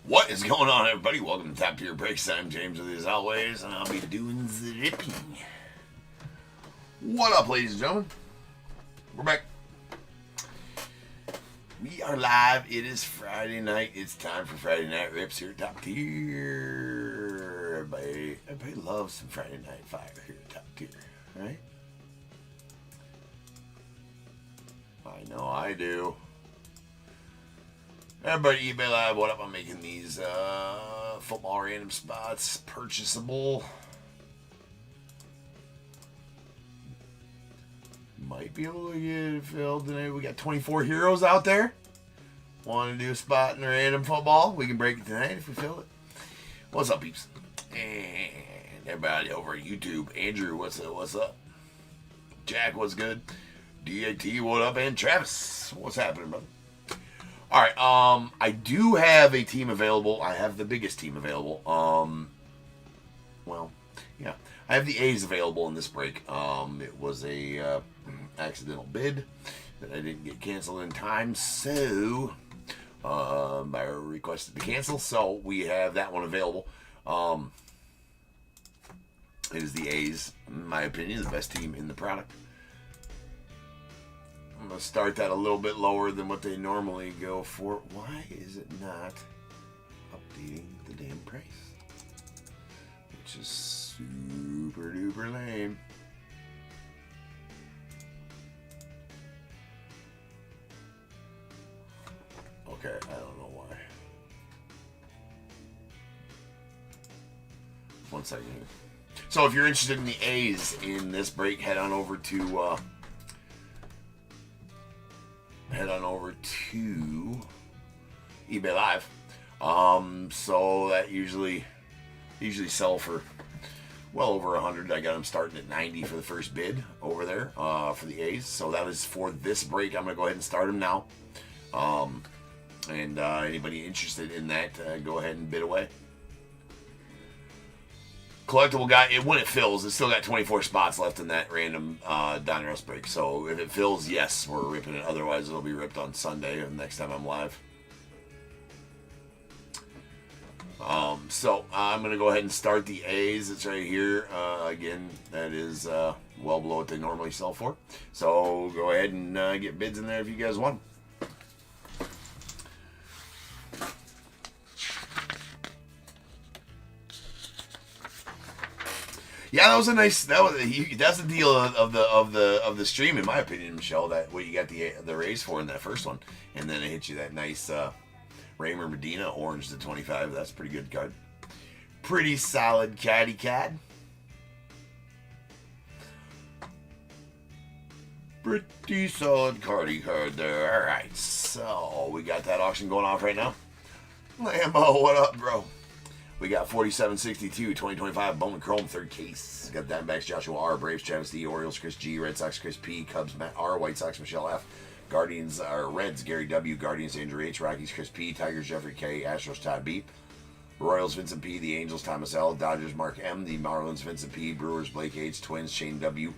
What is going on, everybody? Welcome to Top Tier Breaks. I'm James with you as always, and I'll be doing the ripping. What up, ladies and gentlemen? We're back. We are live. It is Friday night. It's time for Friday Night Rips here at Top Tier. Everybody loves some Friday Night Fire here at Top Tier, right? I know I do. Everybody, eBay Live, what up? I'm making these football random spots purchasable. Might be able to get it filled tonight. We got 24 heroes out there. Want to do a spot in random football? We can break it tonight if we fill it. What's up, peeps? And everybody over at YouTube. Andrew, what's up? Jack, what's good? DAT, what up? And Travis, what's happening, brother? All right, I do have a team available. I have the biggest team available. Well, yeah, I have the A's available in this break. It was a accidental bid that I didn't get canceled in time, so I requested to cancel. So we have that one available. It is the A's, in my opinion, the best team in the product. I'm going to start that a little bit lower than what they normally go for. Why is it not updating the damn price? Which is super duper lame. Okay, I don't know why. One second here. So if you're interested in the A's in this break, head on over to eBay Live. So that usually sell for well over 100. I got them starting at 90 for the first bid over there for the A's. So that is for this break. I'm gonna go ahead and start them now. And anybody interested in that, go ahead and bid away. Collectible guy, when it fills, it's still got 24 spots left in that random Donruss break. So if it fills, yes, we're ripping it. Otherwise, it'll be ripped on Sunday and next time I'm live. So I'm going to go ahead and start the A's. It's right here. Again, that is well below what they normally sell for. So go ahead and get bids in there if you guys want. Yeah, that was a nice. That's the deal of the stream, in my opinion, Michelle. That what you got the raise for in that first one, and then it hit you that nice Raymer Medina orange to 25. That's a pretty good card. Pretty solid caddy cad. Pretty solid card there. All right, so we got that auction going off right now. Lambo, what up, bro? We got 4762, 2025 Bowman Chrome, third case. Got Diamondbacks, Joshua R, Braves, Travis D, Orioles, Chris G, Red Sox, Chris P, Cubs, Matt R, White Sox, Michelle F, Guardians, Reds, Gary W, Guardians, Andrew H, Rockies, Chris P, Tigers, Jeffrey K, Astros, Todd B, Royals, Vincent P, the Angels, Thomas L, Dodgers, Mark M, the Marlins, Vincent P, Brewers, Blake H, Twins, Shane W,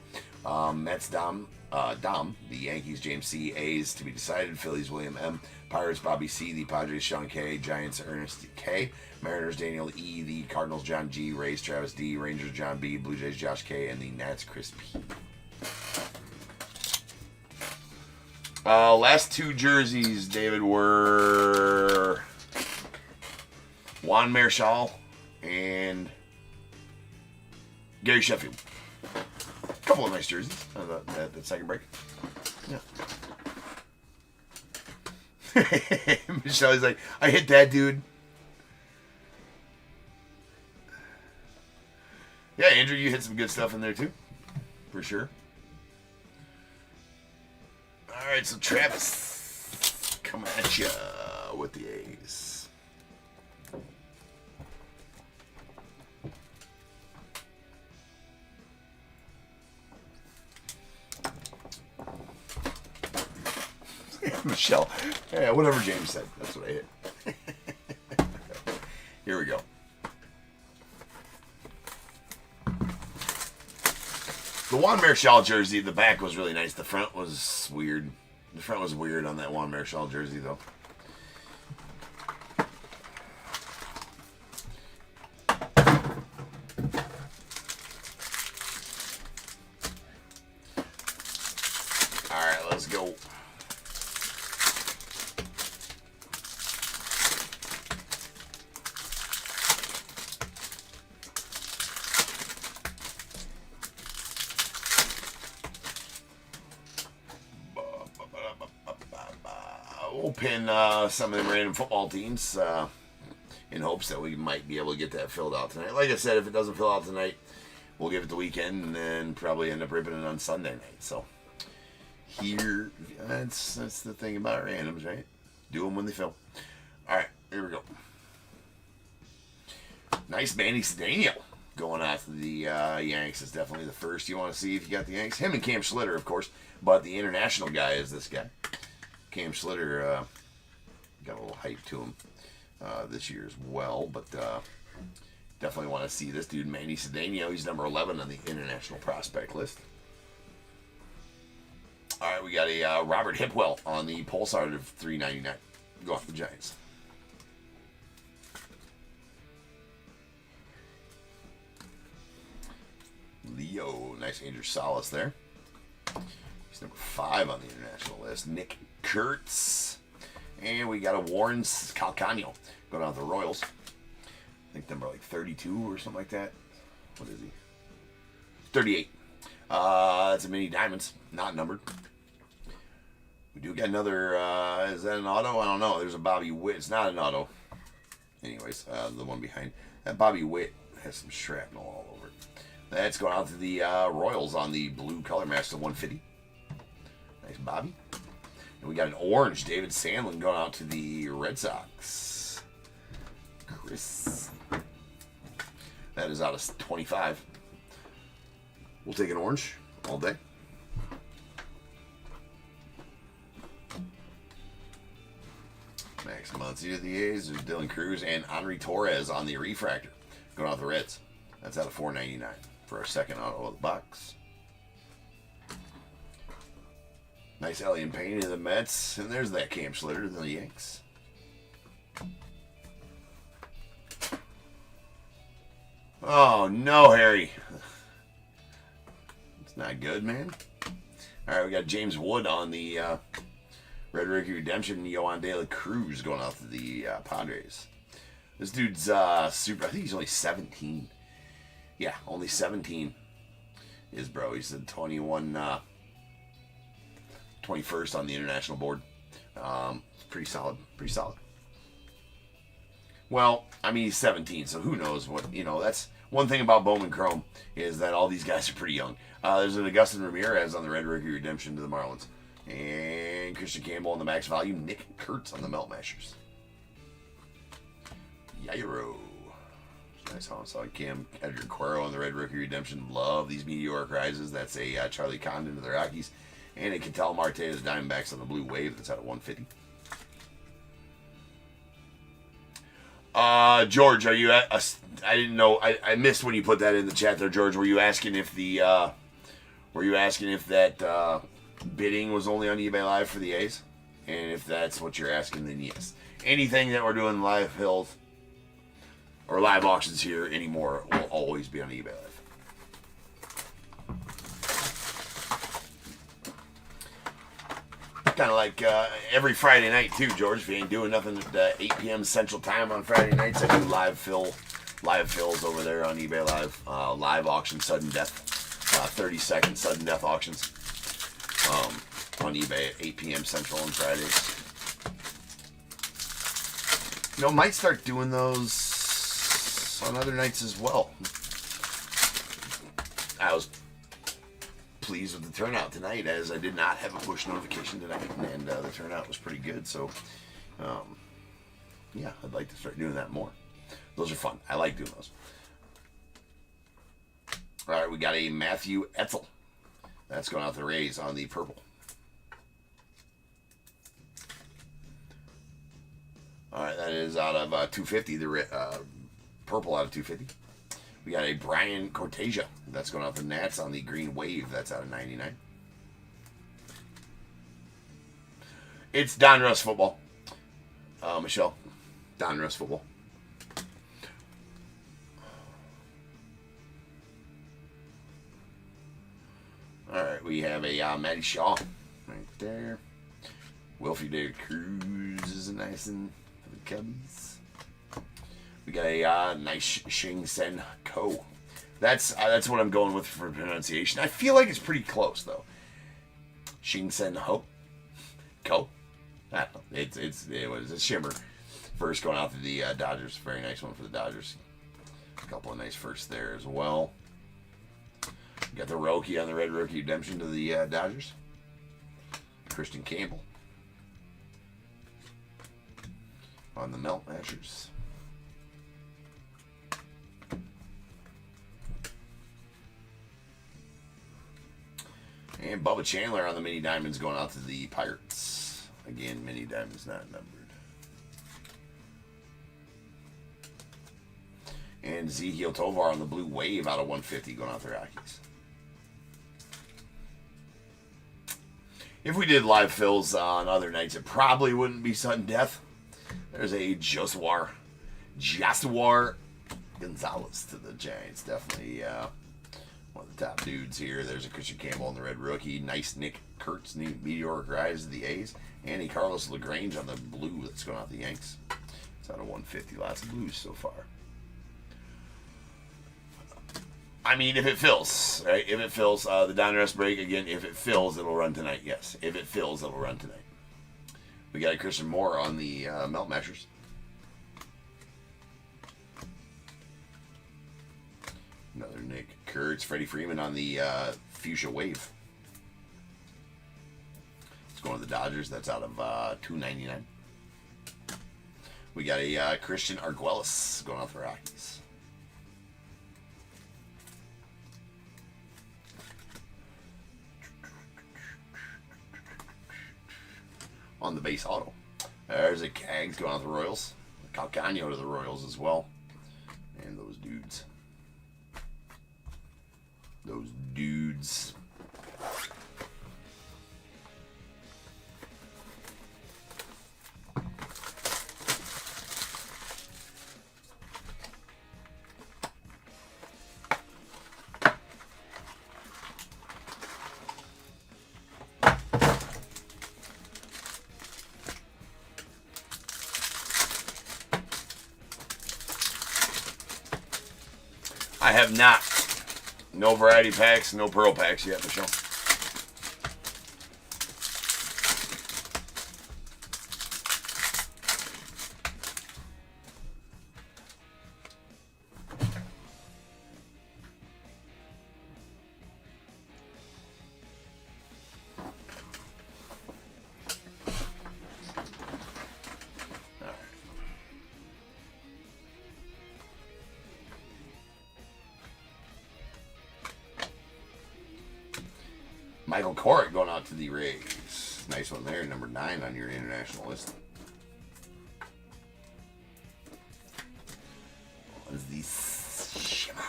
Mets, Dom, the Yankees, James C, A's, to be decided, Phillies, William M, Pirates, Bobby C, the Padres, Sean K, Giants, Ernest K, Mariners, Daniel E, the Cardinals, John G, Rays, Travis D, Rangers, John B, Blue Jays, Josh K, and the Nats, Chris P. Last two jerseys, David, were Juan Marichal and Gary Sheffield. A couple of nice jerseys that second break. Yeah. Michelle's like, I hit that dude. Yeah, Andrew, you hit some good stuff in there too, for sure. All right, so Travis, coming at you with the A's. Michelle, yeah, whatever James said, that's what I hit. Here we go. The Juan Marichal jersey, the back was really nice. The front was weird. The front was weird on that Juan Marichal jersey, though. we'll pin some of them random football teams in hopes that we might be able to get that filled out tonight. Like I said, if it doesn't fill out tonight, we'll give it the weekend and then probably end up ripping it on Sunday night. So here, that's the thing about randoms, right? Do them when they fill. All right, here we go. Nice Manny Cedeno going after the Yanks is definitely the first you want to see if you got the Yanks. Him and Cam Schlitter, of course, but the international guy is this guy. Cam Schlitter got a little hype to him this year as well, but definitely want to see this dude, Manny Cedeno. He's number 11 on the international prospect list. All right, we got a Robert Hipwell on the Pulsar of $3.99. Go off the Giants. Leo, nice Andrew Salas there. He's number 5 on the international list. Nick Kurtz. And we got a Warren Calcano going out with the Royals. I think number like 32 or something like that. What is he? 38. That's a mini diamonds, not numbered. We do get another, is that an auto? I don't know. There's a Bobby Witt. It's not an auto. Anyways, the one behind. That Bobby Witt has some shrapnel all over it. That's going out to the Royals on the blue color master 150. Nice Bobby. And we got an orange David Sandlin going out to the Red Sox. Chris. That is out of 25. We'll take an orange all day. Max Muncy of the A's. There's Dylan Cruz and Henry Torres on the refractor. Going out the Reds. That's out of $4.99 for our second auto of the box. Nice Elliot Payne of the Mets. And there's that Cam Schlitter of the Yanks. Oh, no, Harry. It's not good, man. All right, we got James Wood on the Red Ricky Redemption. Yohan De La Cruz going out to the Padres. This dude's super. I think he's only 17. Yeah, only 17 is bro. He's the 21st on the international board. Pretty solid. Pretty solid. Well, I mean, he's 17, so who knows what, that's one thing about Bowman Chrome is that all these guys are pretty young. There's an Augustin Ramirez on the Red Ricky Redemption to the Marlins. And Christian Campbell on the max value. Nick Kurtz on the Melt Mashers. Yairo. Nice homicide. Cam Edgar Cuero on the Red Rookie Redemption. Love these meteoric rises. That's a Charlie Condon to the Rockies. And a Ketel Marte of the Diamondbacks on the Blue Wave. That's out of 150. George, are you at I didn't know. I missed when you put that in the chat there, George. Were you asking if that bidding was only on eBay Live for the A's? And if that's what you're asking, then yes. Anything that we're doing live hills or live auctions here anymore will always be on eBay Live. Kind of like every Friday night too, George. If you ain't doing nothing at 8 p.m. Central Time on Friday nights, I do live fills over there on eBay Live. Live auction, sudden death, 30-second sudden death auctions on eBay at 8 p.m. Central on Fridays. Might start doing those on other nights as well. I was pleased with the turnout tonight, as I did not have a push notification tonight, and the turnout was pretty good. So, yeah, I'd like to start doing that more. Those are fun. I like doing those. All right, we got a Matthew Etzel. That's going out to the Rays on the purple. All right, that is out of 250. The purple out of 250. We got a Brian Cortesia. That's going out the Nats on the green wave. That's out of 99. It's Don Russ football. Michelle. Don Russ football. All right, we have a Matty Shaw right there. Wilfie De Cruz is a nice one for the Cubbies. We got a nice Shing Sen Ko. That's what I'm going with for pronunciation. I feel like it's pretty close though. Shing Sen Ho. Ko. I don't know. It was a shimmer. First going out to the Dodgers. Very nice one for the Dodgers. A couple of nice firsts there as well. Got the Roki on the red rookie redemption to the Dodgers. Christian Campbell on the Melt Mashers. And Bubba Chandler on the mini diamonds going out to the Pirates. Again, mini diamonds not numbered. And Ezekiel Tovar on the blue wave out of 150 going out to the Rockies. If we did live fills on other nights, it probably wouldn't be sudden death. There's a Josuar Gonzalez to the Giants. Definitely one of the top dudes here. There's a Christian Campbell on the red rookie. Nice Nick Kurtz, meteoric rise to the A's. Andy Carlos LaGrange on the blue that's going out the Yanks. It's out of 150. Lots of blues so far. I mean, if it fills, right? If it fills, the down rest break, again, if it fills, it'll run tonight. Yes, if it fills, it'll run tonight. We got a Christian Moore on the Melt Mashers. Another Nick Kurtz. Freddie Freeman on the Fuchsia Wave. It's going to the Dodgers. That's out of $2.99. We got a Christian Arguelles going out the Rockies. On the base auto. There's a Cags going out to the Royals. Calcano to the Royals as well. And those dudes. Those dudes. I have not. No variety packs, no pearl packs yet, Michelle. Michael Corrick going out to the Rays. Nice one there, number 9 on your international list. What is the shimmer?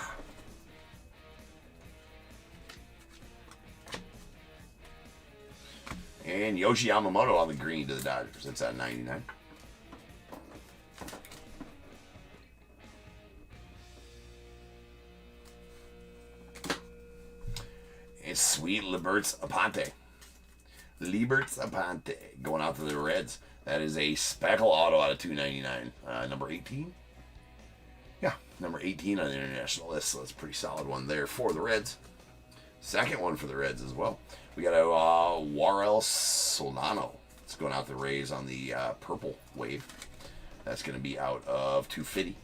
And Yoshi Yamamoto on the green to the Dodgers. That's at 99. Sweet Liberts Aponte. Going out to the Reds. That is a Speckle auto out of $2.99. Number 18. Yeah, number 18 on the international list. So that's a pretty solid one there for the Reds. Second one for the Reds as well. We got a Warel Solano. It's going out the Rays on the purple wave. That's going to be out of 250.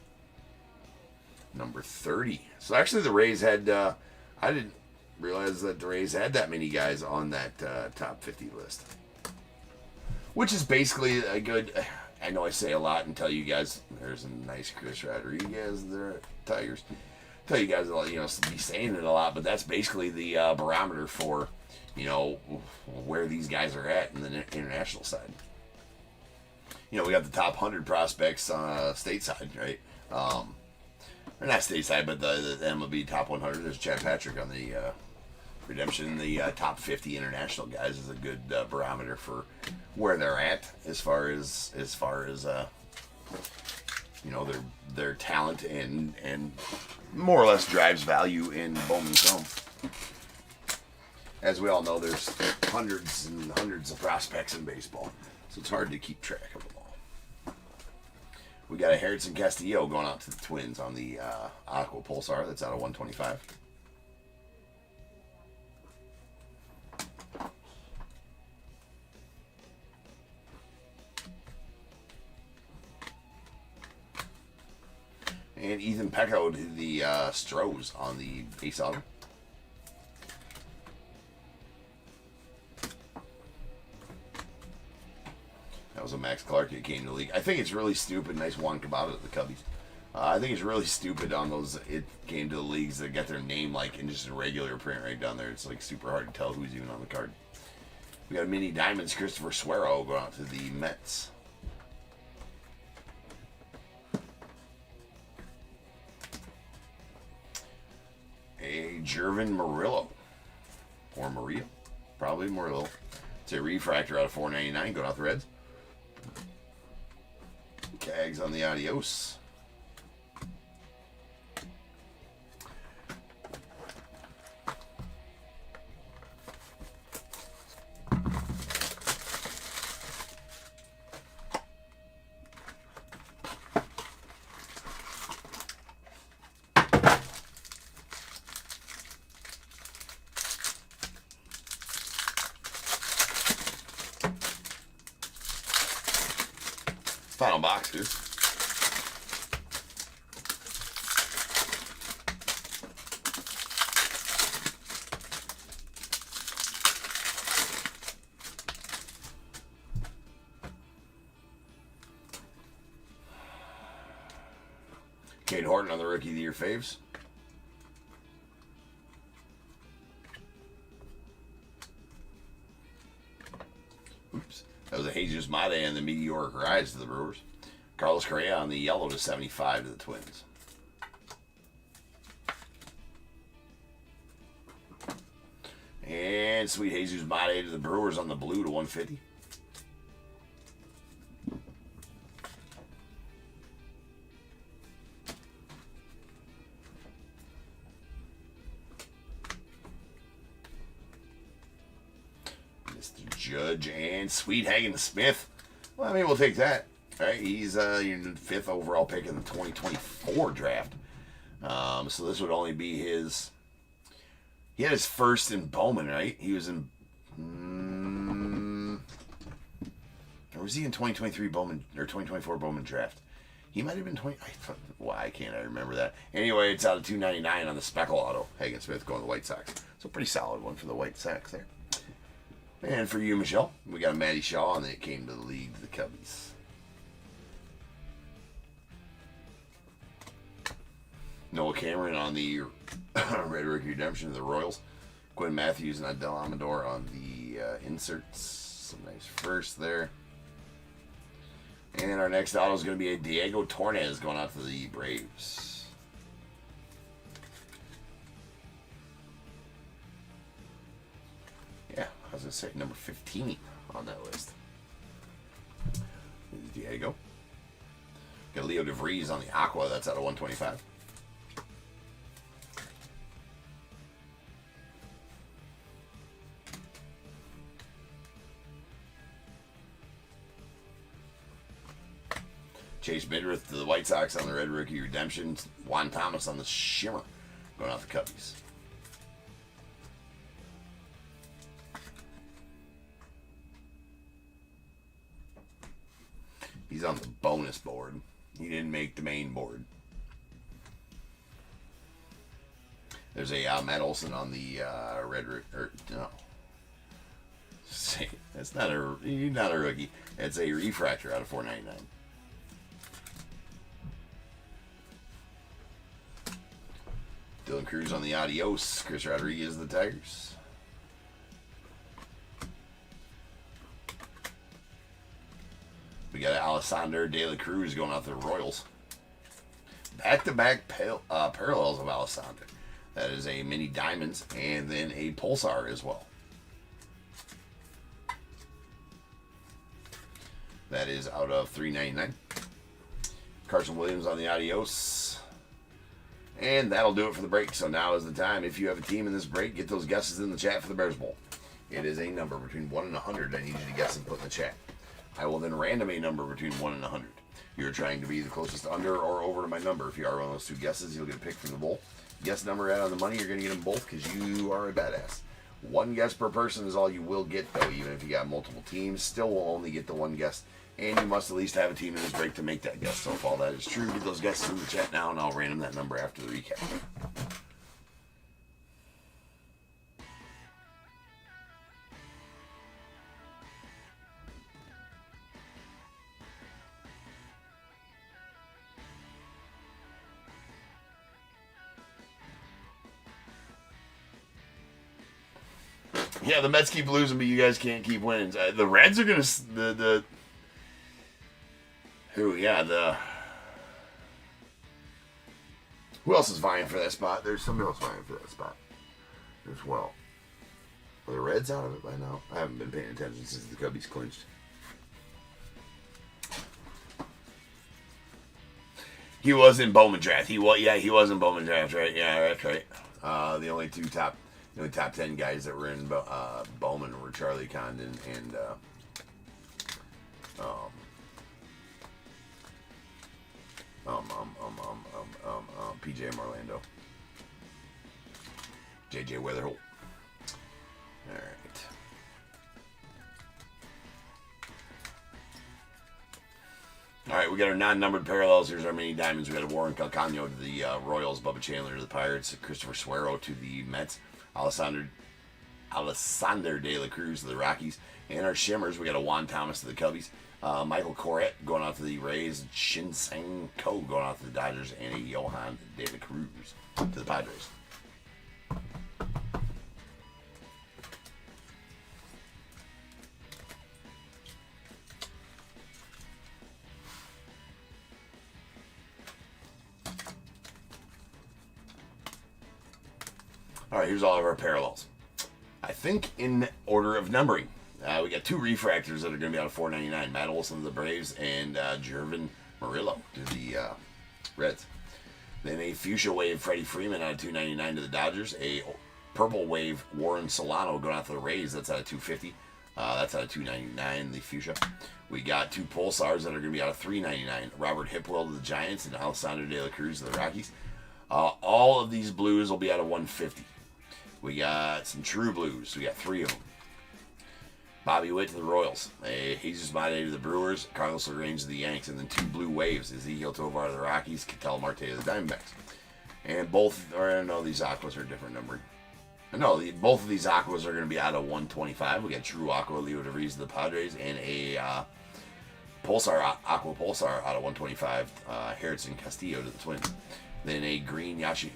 Number 30. So actually the Rays had, I didn't realize that the Rays had that many guys on that top 50 list. Which is basically a good, I know I say a lot and tell you guys, there's a nice Chris Rodriguez there at Tigers. Tell you guys, be saying it a lot, but that's basically the barometer for, where these guys are at in the international side. We got the top 100 prospects stateside, right? Or not stateside, but the MLB top 100. There's Chad Patrick on the redemption. The top 50 international guys is a good barometer for where they're at as far as their talent and more or less drives value in Bowman Chrome. As we all know, there's hundreds and hundreds of prospects in baseball, so it's hard to keep track of them all. We got a Harrison Castillo going out to the Twins on the Aqua Pulsar. That's out of 125. And Ethan Pecco did the Strohs on the base auto. That was a Max Clark that came to the league. I think it's really stupid. Nice one about it, the Cubbies. I think it's really stupid on those. It came to the leagues that get their name like in just a regular print right down there. It's like super hard to tell who's even on the card. We got mini diamonds. Christopher Suero going out to the Mets. A Jervin Murillo, or Murillo, probably Murillo. It's a refractor out of $4.99 going out the Reds. Cags on the Adios. Final box here. Cade Horton on the Rookie of the Year faves. Oops. That was a Jesus Mate and the meteoric rise to the Brewers. Carlos Correa on the yellow to 75 to the Twins. And sweet Jesus Mate to the Brewers on the blue to 150. Mr. Judge and Sweet Hagen Smith. Well, I mean, we'll take that. All right, he's your 5th overall pick in the 2024 draft. So this would only be his. He had his first in Bowman, right? He was in. Or was he in 2023 Bowman or 2024 Bowman draft? He might have been 20. Why can't I remember that? Anyway, it's out of $2.99 on the Speckle Auto. Hagen Smith going to the White Sox. So pretty solid one for the White Sox there. And for you, Michelle, we got a Matty Shaw, and then it came to the league, the Cubbies. Noah Cameron on the Red Rookie Redemption of the Royals. Quinn Matthews and Adel Amador on the inserts. Some nice first there. And our next auto is going to be a Diego Torres going out to the Braves. Yeah, I was going to say number 15 on that list. Here's Diego. Got Leo DeVries on the Aqua. That's out of 125. Chase Midrith to the White Sox on the Red Rookie Redemption. Juan Thomas on the Shimmer going out the Cubbies. He's on the bonus board. He didn't make the main board. There's a Matt Olson on the Red Rookie. No. That's not a rookie. It's a refractor out of $4.99. Dylan Cruz on the Adios. Chris Rodriguez, the Tigers. We got Alessandro De La Cruz going out to the Royals. Back-to-back parallels of Alessandro. That is a mini diamonds and then a pulsar as well. That is out of $3.99. Carson Williams on the Adios. And that'll do it for the break. So now is the time. If you have a team in this break, get those guesses in the chat for the Bears Bowl. It is a number between 1 and 100 I need you to guess and put in the chat. I will then random a number between 1 and 100. You're trying to be the closest under or over to my number. If you are one of those two guesses, you'll get a pick from the bowl. Guess number out on the money, you're going to get them both because you are a badass. One guess per person is all you will get, though. Even if you got multiple teams, still will only get the one guess And you must at least have a team in this break to make that guess. So if all that is true, get those guesses in the chat now, and I'll random that number after the recap. Yeah, the Mets keep losing, but you guys can't keep winning. The Reds are gonna who else is vying for that spot? There's somebody else vying for that spot as well. Are the Reds out of it by now? I haven't been paying attention since the Cubbies clinched. He was in Bowman draft. He was in Bowman draft, right? Yeah, that's right. The only top 10 guys that were in Bowman were Charlie Condon and PJ Orlando, JJ Weatherholt. All right. All right, we got our non-numbered parallels. Here's our mini diamonds. We got a Warren Calcano to the Royals, Bubba Chandler to the Pirates, Christopher Suero to the Mets, Alessandro De La Cruz to the Rockies, and our shimmers, we got a Juan Thomas to the Cubbies, Michael Corrett going out to the Rays, Shin-Sang Ko going out to the Dodgers, and a Johan De La Cruz to the Padres. All right, here's all of our parallels. I think in order of numbering. We got two refractors that are going to be out of $4.99. Matt Olson to the Braves and Jervin Murillo to the Reds. Then a fuchsia wave Freddie Freeman out of $2.99 to the Dodgers. A purple wave Warren Solano going out to the Rays. That's out of $2.50. That's out of $2.99. The fuchsia. We got two pulsars that are going to be out of $3.99. Robert Hipwell to the Giants and Alessandro De La Cruz to the Rockies. All of these blues will be out of $1.50. We got some true blues. We got three of them. Bobby Witt to the Royals. Jesus Mate to the Brewers. Carlos LaGrange to the Yanks. And then two blue waves. Ezekiel Tovar to the Rockies. Ketel Marte to the Diamondbacks. And these aquas are different numbered. Both of these aquas are going to be out of 125. We got true aqua Leo DeVries to the Padres. And a aqua pulsar out of 125. Harrison Castillo to the Twins. Then a green Yoshi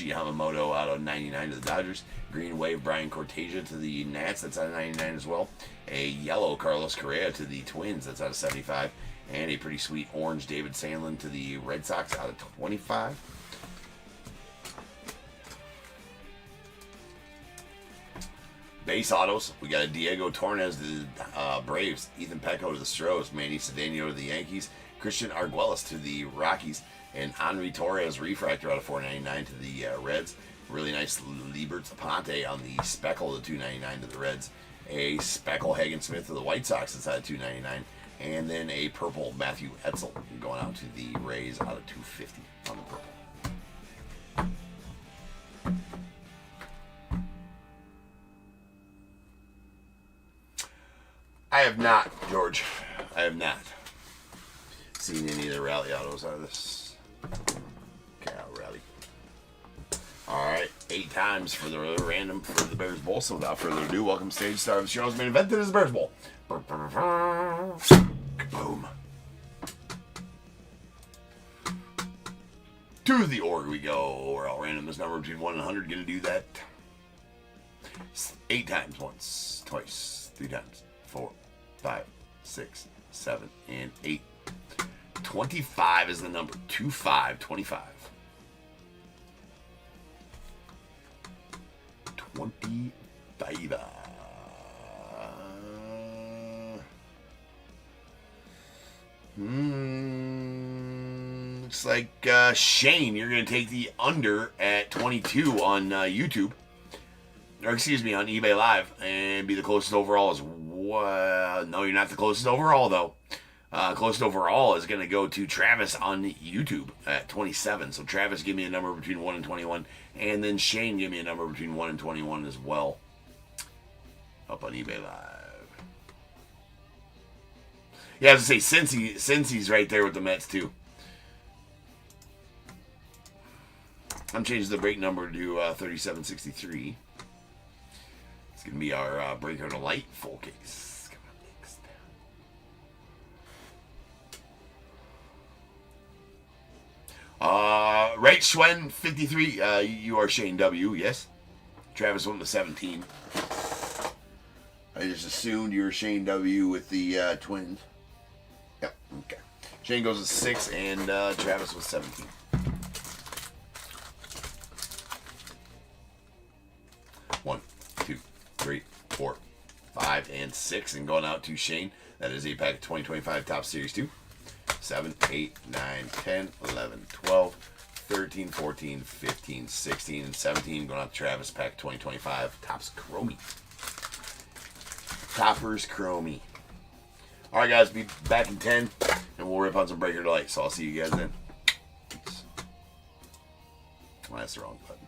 Yamamoto out of 99 to the Dodgers. Green wave Brian Cortesia to the Nats. That's out of 99 as well. A yellow Carlos Correa to the Twins. That's out of 75. And a pretty sweet orange David Sandlin to the Red Sox out of 25. Base autos. We got a Diego Torres to the Braves. Ethan Pecco to the Stros. Manny Cedeno to the Yankees. Christian Arguelles to the Rockies. And Henry Torres refractor out of $4.99 to the Reds. Really nice Liebert Ponte on the Speckle to $2.99 to the Reds. A Speckle Hagen Smith to the White Sox that's out of $2.99. And then a purple Matthew Etzel going out to the Rays out of $2.50 on the purple. I have not, George. I have not seen any of the rally autos out of this cow rally. Alright, 8 times for the random for the Bears Bowl. So without further ado, welcome to stage star of the show's main event. That is the Bears Bowl. Boom. To the org we go. We're all random this number between 1 and 100. Gonna do that 8 times. Once, twice, 3 times, 4, 5, 6, 7, and 8. 25 is the number. 25. 25. 25. Looks like Shane, you're going to take the under at 22 on YouTube. Or excuse me, on eBay Live. And be the closest overall as well. No, you're not the closest overall, though. Closest overall is going to go to Travis on YouTube at 27. So Travis, give me a number between 1 and 21. And then Shane, give me a number between 1 and 21 as well. Up on eBay Live. Yeah, I was going to say, Cincy's right there with the Mets, too. I'm changing the break number to 3763. It's going to be our breaker to light full case. Come on, next. Right, Schwen, 53. You are Shane W, yes? Travis went to 17. I just assumed you were Shane W with the Twins. Yep, okay. Shane goes to 6, and Travis was 17. One, 2, 3, 4, 5, and 6. And going out to Shane. That is a pack of 2025 Top Series 2. 7, 8, 9, 10, 11, 12, 13, 14, 15, 16, and 17. Going out to Travis, pack 2025 Topps Chromie. Toppers Chromie. Alright, guys, be back in 10, and we'll rip on some breaker delight. So I'll see you guys then. Peace. Well, that's the wrong button.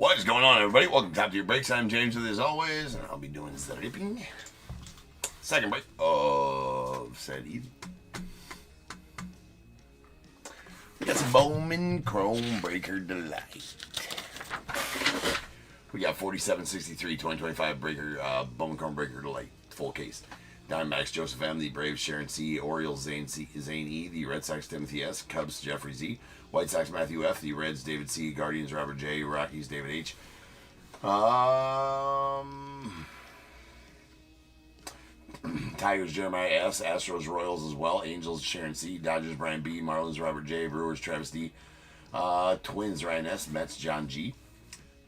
What is going on, everybody? Welcome to Top Tier Breaks. I'm James with you as always, and I'll be doing the ripping. Second break of said evening. We got some Bowman Chrome Breaker Delight. We got 4763 2025 Breaker Bowman Chrome Breaker Delight full case. Diamondbacks Joseph M, the Braves Sharon C, Orioles Zane E, the Red Sox Timothy S, Cubs Jeffrey Z, White Sox Matthew F, the Reds David C, Guardians Robert J, Rockies David H. Tigers Jeremiah S, Astros Royals as well, Angels Sharon C, Dodgers Brian B, Marlins Robert J, Brewers Travis D, Twins Ryan S, Mets John G,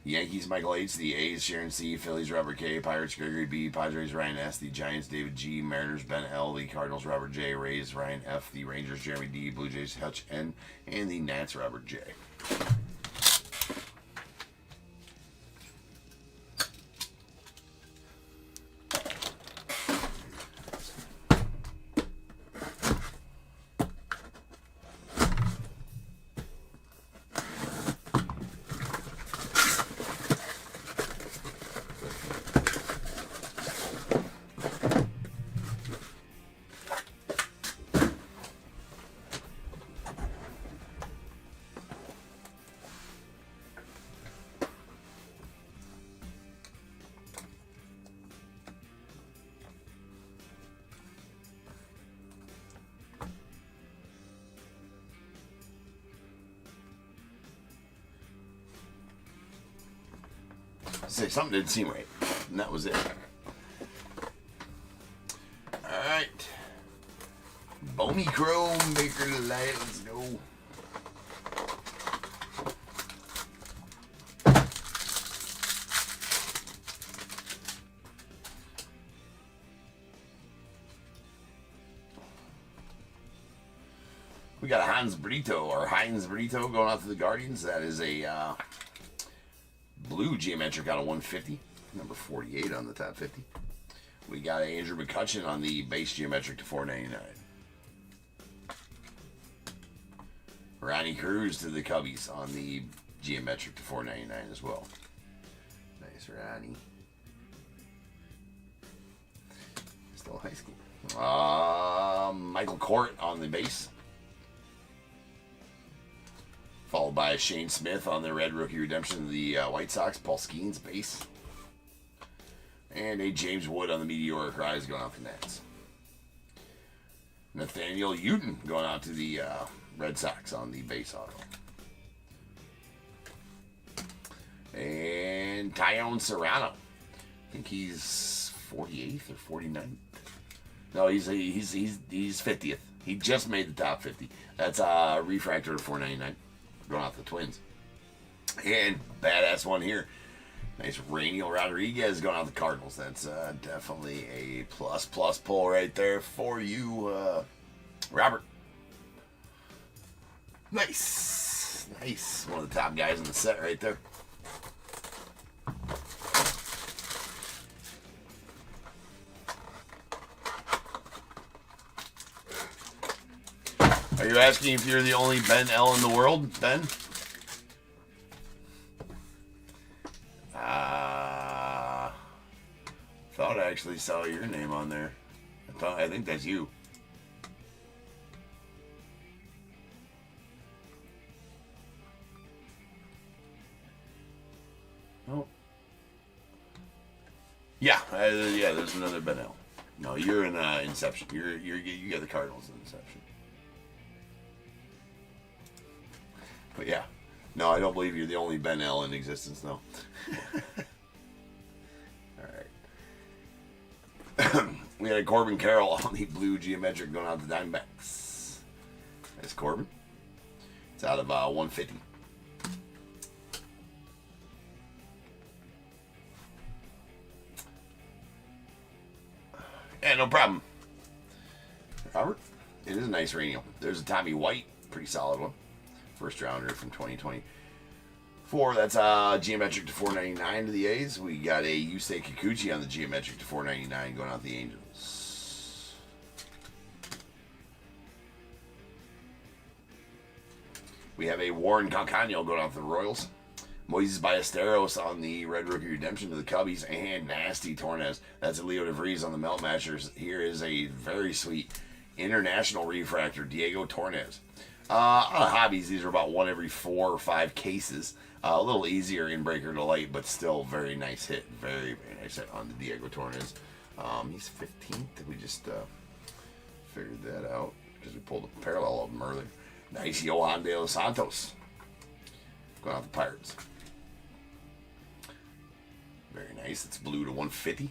Yankees Michael H, the A's Sharon C, Phillies Robert K, Pirates Gregory B, Padres Ryan S, the Giants David G, Mariners Ben L, the Cardinals Robert J, Rays Ryan F, the Rangers Jeremy D, Blue Jays Hutch N, and the Nats Robert J. Say something didn't seem right, and that was it. Alright. Bowman Chrome Breaker Delight, let's go. We got a Heinz Burrito going out to the Guardians. That is a blue geometric out of 150, number 48 on the top 50. We got Andrew McCutchen on the base geometric to 499. Ronnie Cruz to the Cubbies on the geometric to 499 as well. Nice, Ronnie. Still high school. Michael Court on the base. Followed by Shane Smith on the red rookie redemption of the White Sox. Paul Skeens base. And a James Wood on the meteoric rise going out to the Nats. Nathaniel Uten going out to the Red Sox on the base auto. And Tyone Serrano. I think he's 48th or 49th. No, he's 50th. He just made the top 50. That's a refractor to 499. Going out the Twins. And badass one here. Nice Rainiel Rodriguez going out the Cardinals. That's definitely a plus pull right there for you, Robert. Nice. Nice. One of the top guys in the set right there. Are you asking if you're the only Ben L in the world, Ben? Thought I actually saw your name on there. I think that's you. Oh. Yeah, yeah. There's another Ben L. No, you're in Inception. You got the Cardinals in Inception. But yeah, no, I don't believe you're the only Ben L in existence, no. All right. We had Corbin Carroll on the blue geometric going out to the Diamondbacks. That's Corbin. It's out of 150. Yeah, no problem. Robert, it is a nice Rainiel. There's a Tommy White, pretty solid one. First rounder from 2024. That's geometric to 499 to the A's. We got a Yusei Kikuchi on the geometric to 499 going out the Angels. We have a Warren Calcano going out the Royals. Moises Ballesteros on the Red Rookie Redemption to the Cubbies, and Nasty Torres. That's a Leo DeVries on the Melt Matchers. Here is a very sweet international refractor, Diego Torres. On hobbies, these are about 1 every 4 or 5 cases. A little easier in breaker to light, but still very nice hit. Very, very nice hit on the Diego Torres. He's 15th. We just figured that out because we pulled a parallel of him earlier. Nice Johan De Los Santos. Going out the Pirates. Very nice. It's blue to 150.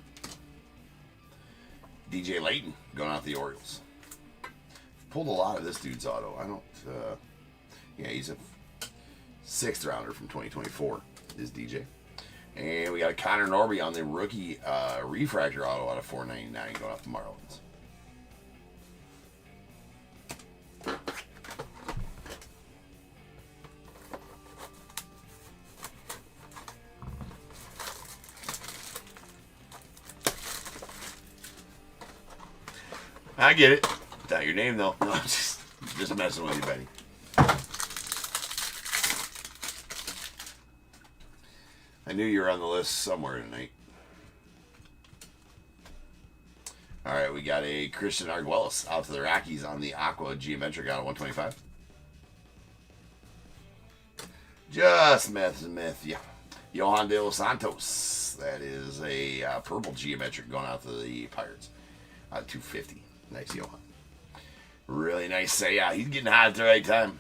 DJ Layton going out the Orioles. Pulled a lot of this dude's auto. I don't. Yeah, he's a 6th rounder from 2024. Is DJ. And we got a Connor Norby on the rookie refractor auto out of 499 going off the Marlins. I get it. It's not your name, though. No, I'm just messing with you, Benny. I knew you were on the list somewhere tonight. All right, we got a Christian Arguelles out to the Rockies on the Aqua Geometric out of 125. Just myth, yeah. Johan De Los Santos. That is a purple Geometric going out to the Pirates out of 250. Nice Johan. Really nice. Yeah, he's getting hot at the right time.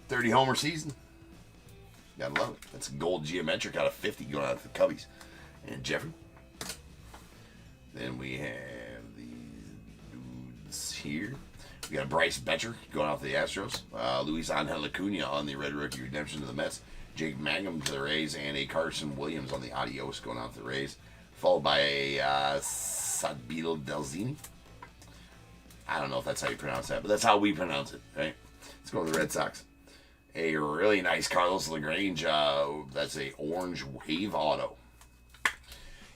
30 homer season. Gotta love it. That's a gold Geometric out of 50 going out to the Cubbies. And Jeffrey. Then we have these dudes here. We got Bryce Betcher going out to the Astros. Luis Angel Acuna on the Red Rookie Redemption to the Mets. Jake Mangum to the Rays. And a Carson Williams on the Adios going out to the Rays. Followed by a Sadbil Delzini. I don't know if that's how you pronounce that, but that's how we pronounce it, right? Let's go with the Red Sox. A really nice Carlos LaGrange. That's a orange wave auto.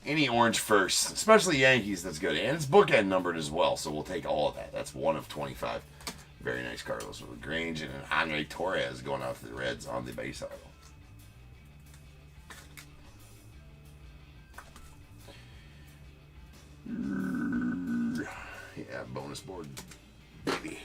Any orange first, especially Yankees, that's good. And it's bookend numbered as well, so we'll take all of that. That's 1 of 25. Very nice Carlos LaGrange. And an Andre Torres going out to the Reds on the base auto. Yeah, bonus board, baby.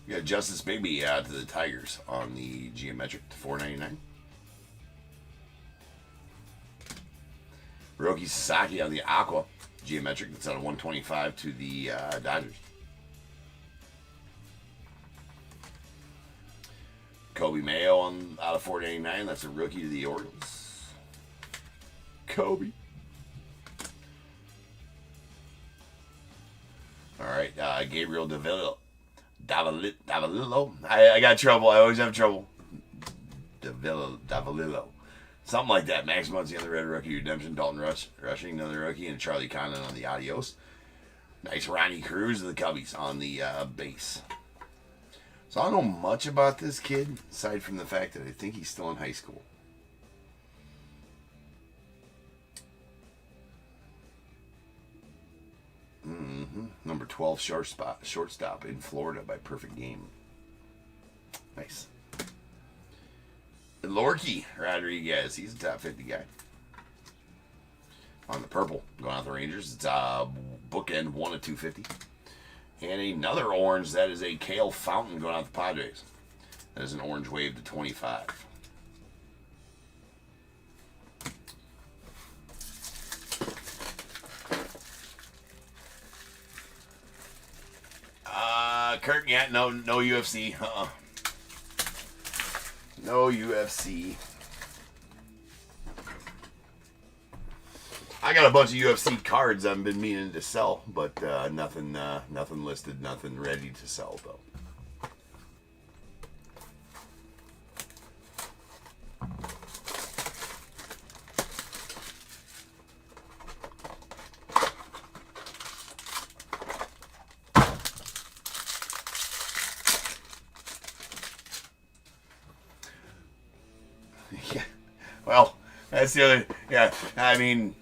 We got Justice Baby to the Tigers on the Geometric to 499. Roki Sasaki on the Aqua Geometric. That's out of 125 to the Dodgers. Kobe Mayo on out of 489. That's a rookie to the Orioles. Kobe. All right, Gabriel Davalillo. I got trouble. I always have trouble. Davalillo. Something like that. Max Muncy on the Red Rookie Redemption. Dalton Rushing another rookie. And Charlie Condon on the Adios. Nice Ronnie Cruz of the Cubbies on the base. So I don't know much about this kid, aside from the fact that I think he's still in high school. Number 12 shortstop in Florida by Perfect Game. Nice. Lorky Rodriguez, he's a top 50 guy. On the purple, going out the Rangers, it's bookend 1 of 250. And another orange, that is a Kale Fountain going out the Padres. That is an orange wave to 25. Kurt, yeah, no UFC. No UFC. I got a bunch of UFC cards I've been meaning to sell, but nothing listed, nothing ready to sell though. Well, that's the other. Yeah, I mean,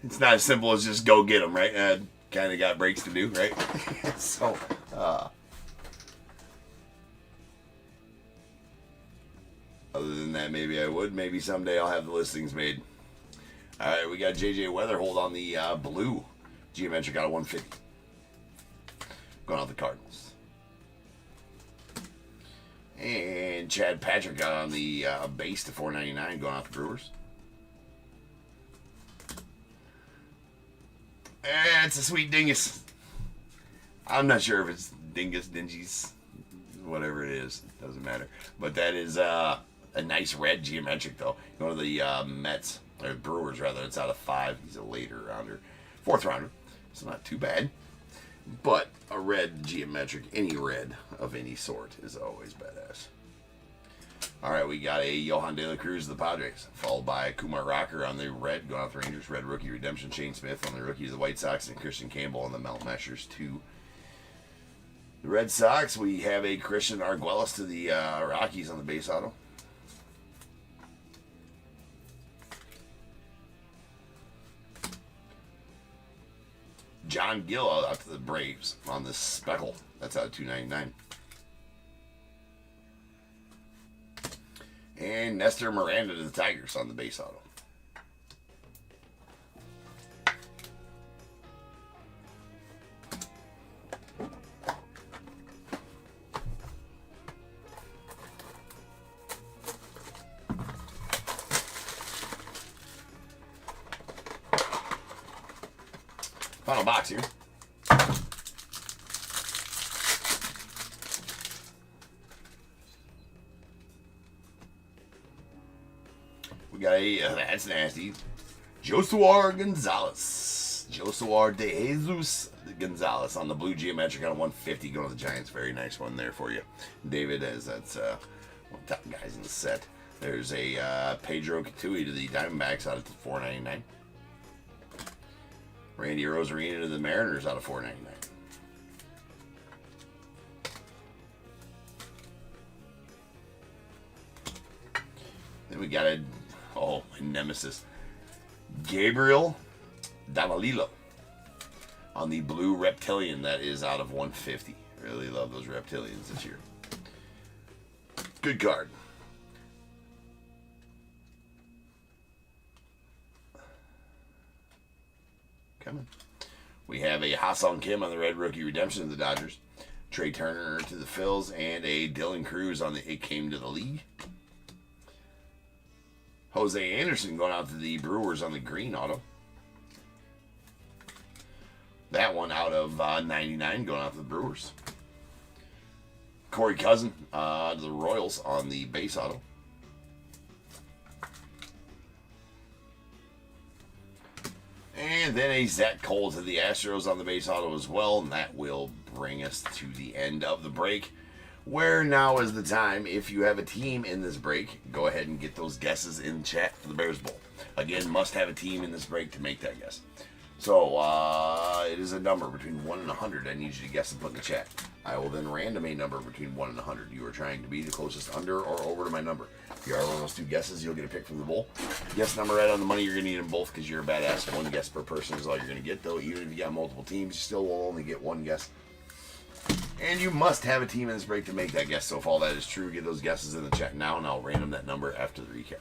it's not as simple as just go get them, right? Kind of got breaks to do, right? So, other than that, maybe I would. Maybe someday I'll have the listings made. All right, we got JJ Weatherhold on the blue geometric out of 150. Going out the Cardinals. And Chad Patrick got on the base to 499, going out the Brewers. It's a sweet dingus. I'm not sure if it's dingus, dingies, whatever it is. It doesn't matter. But that is a nice red geometric, though. Going to the Mets, or Brewers, rather. It's out of 5. He's a later rounder. 4th rounder. It's not too bad. But a red geometric, any red of any sort, is always badass. All right, we got a Johan De La Cruz of the Padres, followed by Kumar Rocker on the red, going out the Rangers. Red rookie redemption. Shane Smith on the rookie of the White Sox, and Christian Campbell on the Mount Meshers to the Red Sox. We have a Christian Arguelles to the Rockies on the base auto. John Gill out to the Braves on the Speckle. That's out of 299. And Nestor Miranda to the Tigers on the base auto. Final box here. We got a, that's nasty, Josuar Gonzalez. Josuar de Jesus Gonzalez on the blue geometric out of 150, going to the Giants. Very nice one there for you, David, as that's one of the top guys in the set. There's a Pedro Catui to the Diamondbacks out of 499. Randy Rosarina to the Mariners out of 499. Then we got a, my nemesis, Gabriel Davalillo on the blue reptilian. That is out of 150. Really love those reptilians this year. Good card. Coming. We have a Ha-Seong Kim on the red rookie redemption of the Dodgers. Trey Turner to the Phils, and a Dylan Cruz on the It Came to the League. Jose Anderson going out to the Brewers on the green auto. That one out of 99 going out to the Brewers. Corey Cousin to the Royals on the base auto. And then a Zach Cole to the Astros on the base auto as well. And that will bring us to the end of the break, where now is the time. If you have a team in this break, go ahead and get those guesses in chat for the Bears Bowl. Again, must have a team in this break to make that guess. So, it is a number between 1 and 100. I need you to guess and put in the chat. I will then random a number between 1 and 100. You are trying to be the closest under or over to my number. If you are one of those two guesses, you'll get a pick from the bowl. Guess number right on the money, you're going to need them both because you're a badass. One guess per person is all you're going to get, though. Even if you got multiple teams, you still will only get one guess. And you must have a team in this break to make that guess. So if all that is true, get those guesses in the chat now, and I'll random that number after the recap.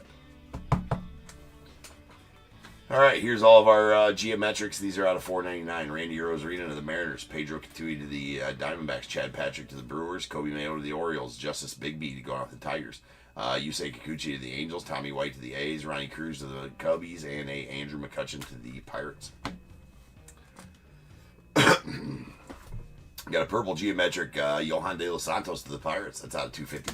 All right, here's all of our geometrics. These are out of 499. Randy Rosarina to the Mariners. Pedro Catui to the Diamondbacks. Chad Patrick to the Brewers. Kobe Mayo to the Orioles. Justice Bigby to go off the Tigers. Yusei Kikuchi to the Angels. Tommy White to the A's. Ronnie Cruz to the Cubbies. And a Andrew McCutchen to the Pirates. Got a purple geometric Johan De Los Santos to the Pirates. That's out of 250.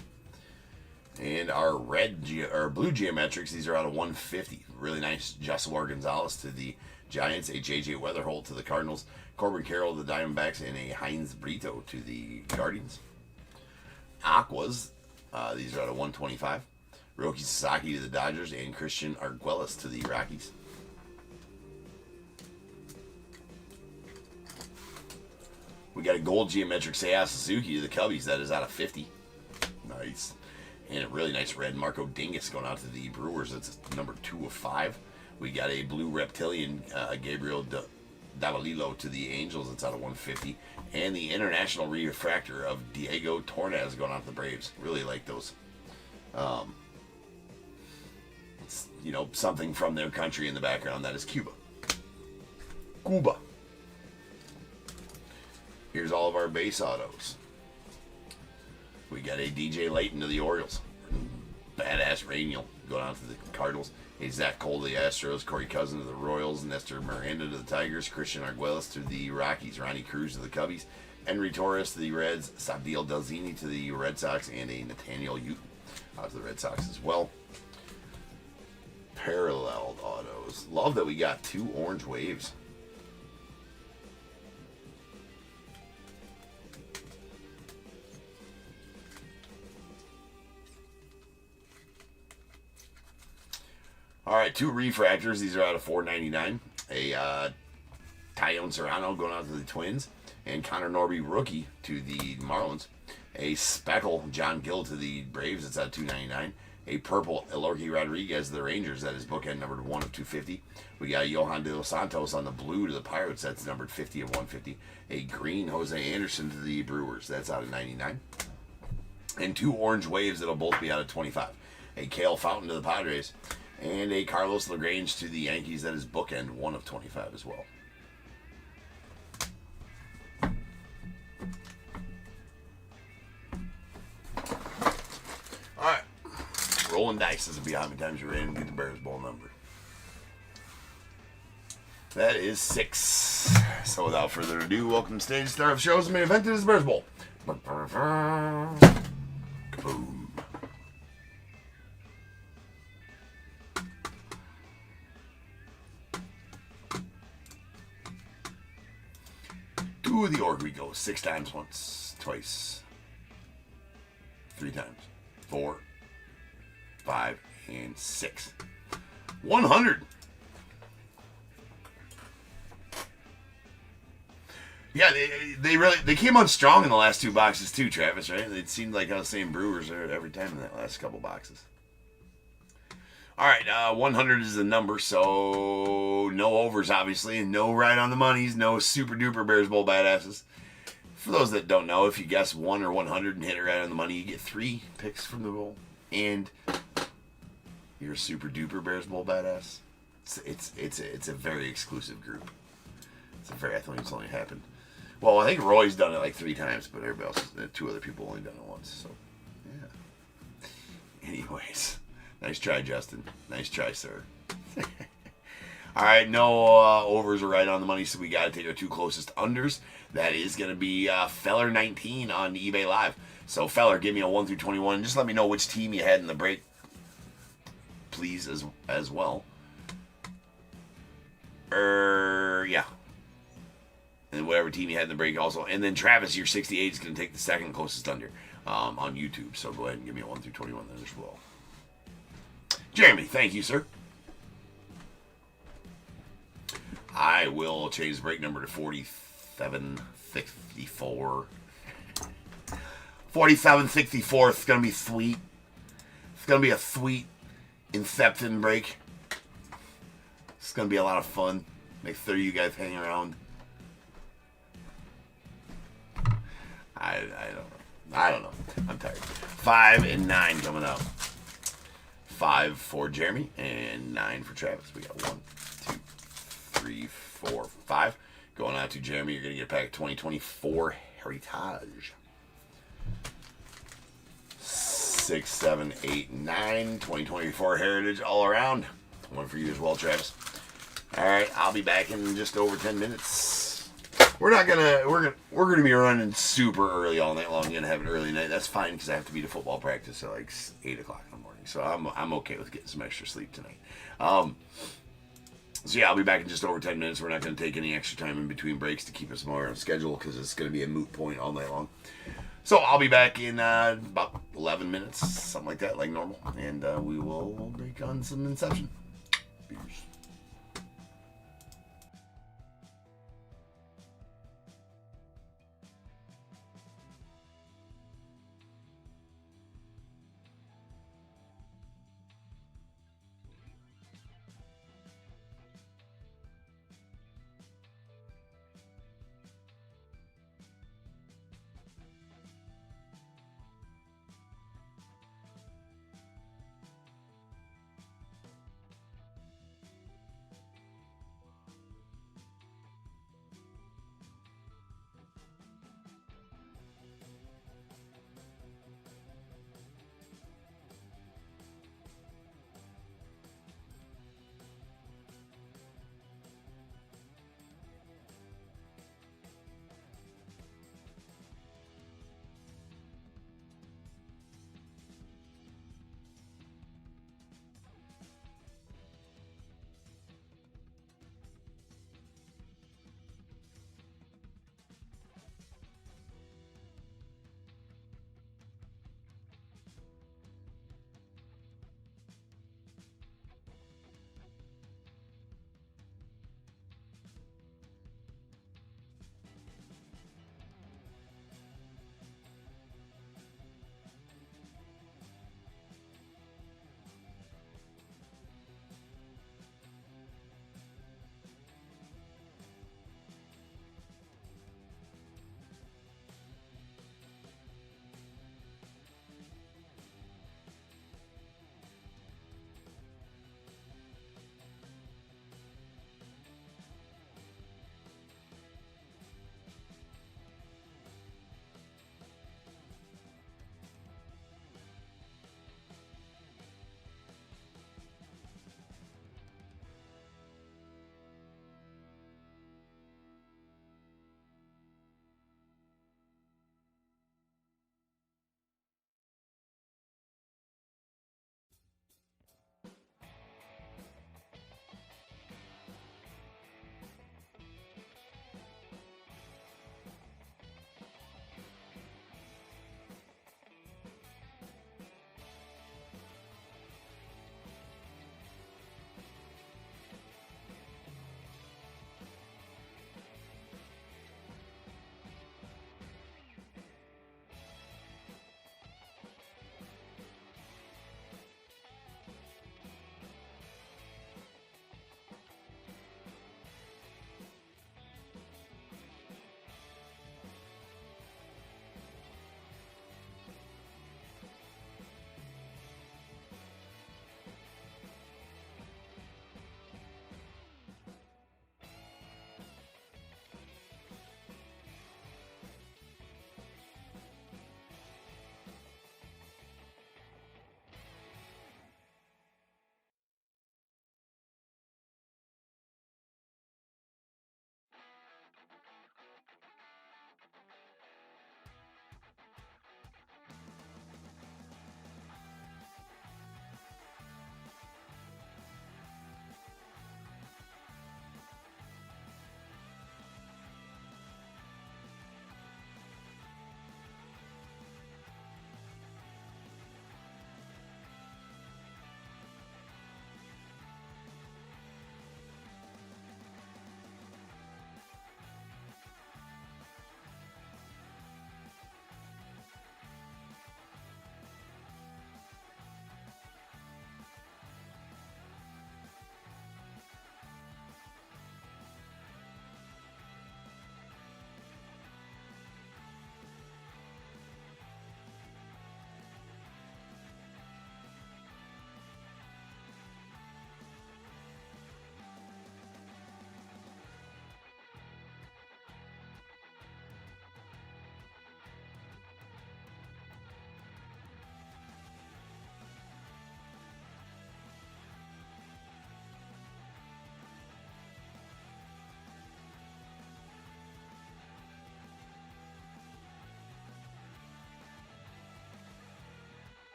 And our blue geometrics, these are out of 150. Really nice Josuar Gonzalez to the Giants, a JJ Weatherhold to the Cardinals, Corbin Carroll to the Diamondbacks, and a Heinz Brito to the Guardians. Aquas, these are out of 125. Roki Sasaki to the Dodgers, and Christian Arguelles to the Rockies. We got a gold geometric Seiya Suzuki to the Cubbies. That is out of 50. Nice. And a really nice red Marco Dingus going out to the Brewers. That's number 2 of 5. We got a blue Reptilian Gabriel Davalillo to the Angels. That's out of 150. And the International Refractor of Diego Torres going out to the Braves. Really like those. It's, you know, something from their country in the background. That is Cuba. Cuba. Here's all of our base autos. We got a DJ Layton to the Orioles. Badass Rainiel going out to the Cardinals. A Zach Cole to the Astros. Corey Cousin to the Royals. Nestor Miranda to the Tigers. Christian Arguelles to the Rockies. Ronnie Cruz to the Cubbies. Henry Torres to the Reds. Sabdiel Delzini to the Red Sox. And a Nathaniel Ute out to the Red Sox as well. Paralleled autos. Love that we got 2 orange waves. All right, 2 refractors. These are out of 499. A Tyone Serrano going out to the Twins. And Connor Norby rookie to the Marlins. A Speckle John Gill to the Braves. That's out of 299. A purple Elorki Rodriguez to the Rangers. That is bookend numbered 1 of 250. We got Johan De Los Santos on the blue to the Pirates. That's numbered 50 of 150. A green Jose Anderson to the Brewers. That's out of 99. And 2 orange waves that'll both be out of 25. A Cale Fountain to the Padres. And a Carlos LaGrange to the Yankees. That is bookend 1 of 25 as well. All right. Rolling dice. This will be how many times you're ready to get the Bears Bowl number. That is 6. So without further ado, welcome to stage star of shows. The main event is the Bears Bowl. Kaboom. To the org we go. 6 times, once, twice, 3 times, 4, 5, and 6. 100. Yeah, they came on strong in the last 2 boxes too, Travis, right? It seemed like I was saying Brewers every time in that last couple boxes. All right, 100 is the number, so no overs, obviously, and no right on the monies, no super duper Bears Bowl badasses. For those that don't know, if you guess 1 or 100 and hit it right on the money, you get 3 picks from the bowl, and you're a super duper Bears Bowl badass. It's a very exclusive group. I think it's only happened. Well, I think Roy's done it like 3 times, but everybody else, 2 other people only done it once. So, yeah. Anyways. Nice try, Justin. Nice try, sir. All right, no overs are right on the money, so we got to take our 2 closest unders. That is going to be Feller 19 on eBay Live. So, Feller, give me a 1 through 21. Just let me know which team you had in the break, please, as well. Yeah. And whatever team you had in the break also. And then, Travis, your 68 is going to take the 2nd closest under on YouTube. So, go ahead and give me a 1 through 21 then as well. Jeremy, thank you, sir. I will change the break number to 4764. 4764. It's going to be sweet. It's going to be a sweet Inception break. It's going to be a lot of fun. Make sure you guys hang around. I don't know. I'm tired. 5 and 9 coming up. 5 for Jeremy and 9 for Travis. We got 1, 2, 3, 4, 5. Going out to Jeremy, you're going to get a pack of 2024 Heritage. 6, 7, 8, 9. 2024 Heritage all around. 1 for you as well, Travis. All right, I'll be back in just over 10 minutes. We're gonna be running super early all night long. I'm gonna have an early night. That's fine because I have to be to football practice at like 8 o'clock in the morning. So I'm okay with getting some extra sleep tonight. So yeah, I'll be back in just over 10 minutes. We're not gonna take any extra time in between breaks to keep us more on schedule because it's gonna be a moot point all night long. So I'll be back in about 11 minutes, something like that, like normal, and we will break on some Inception. Beers.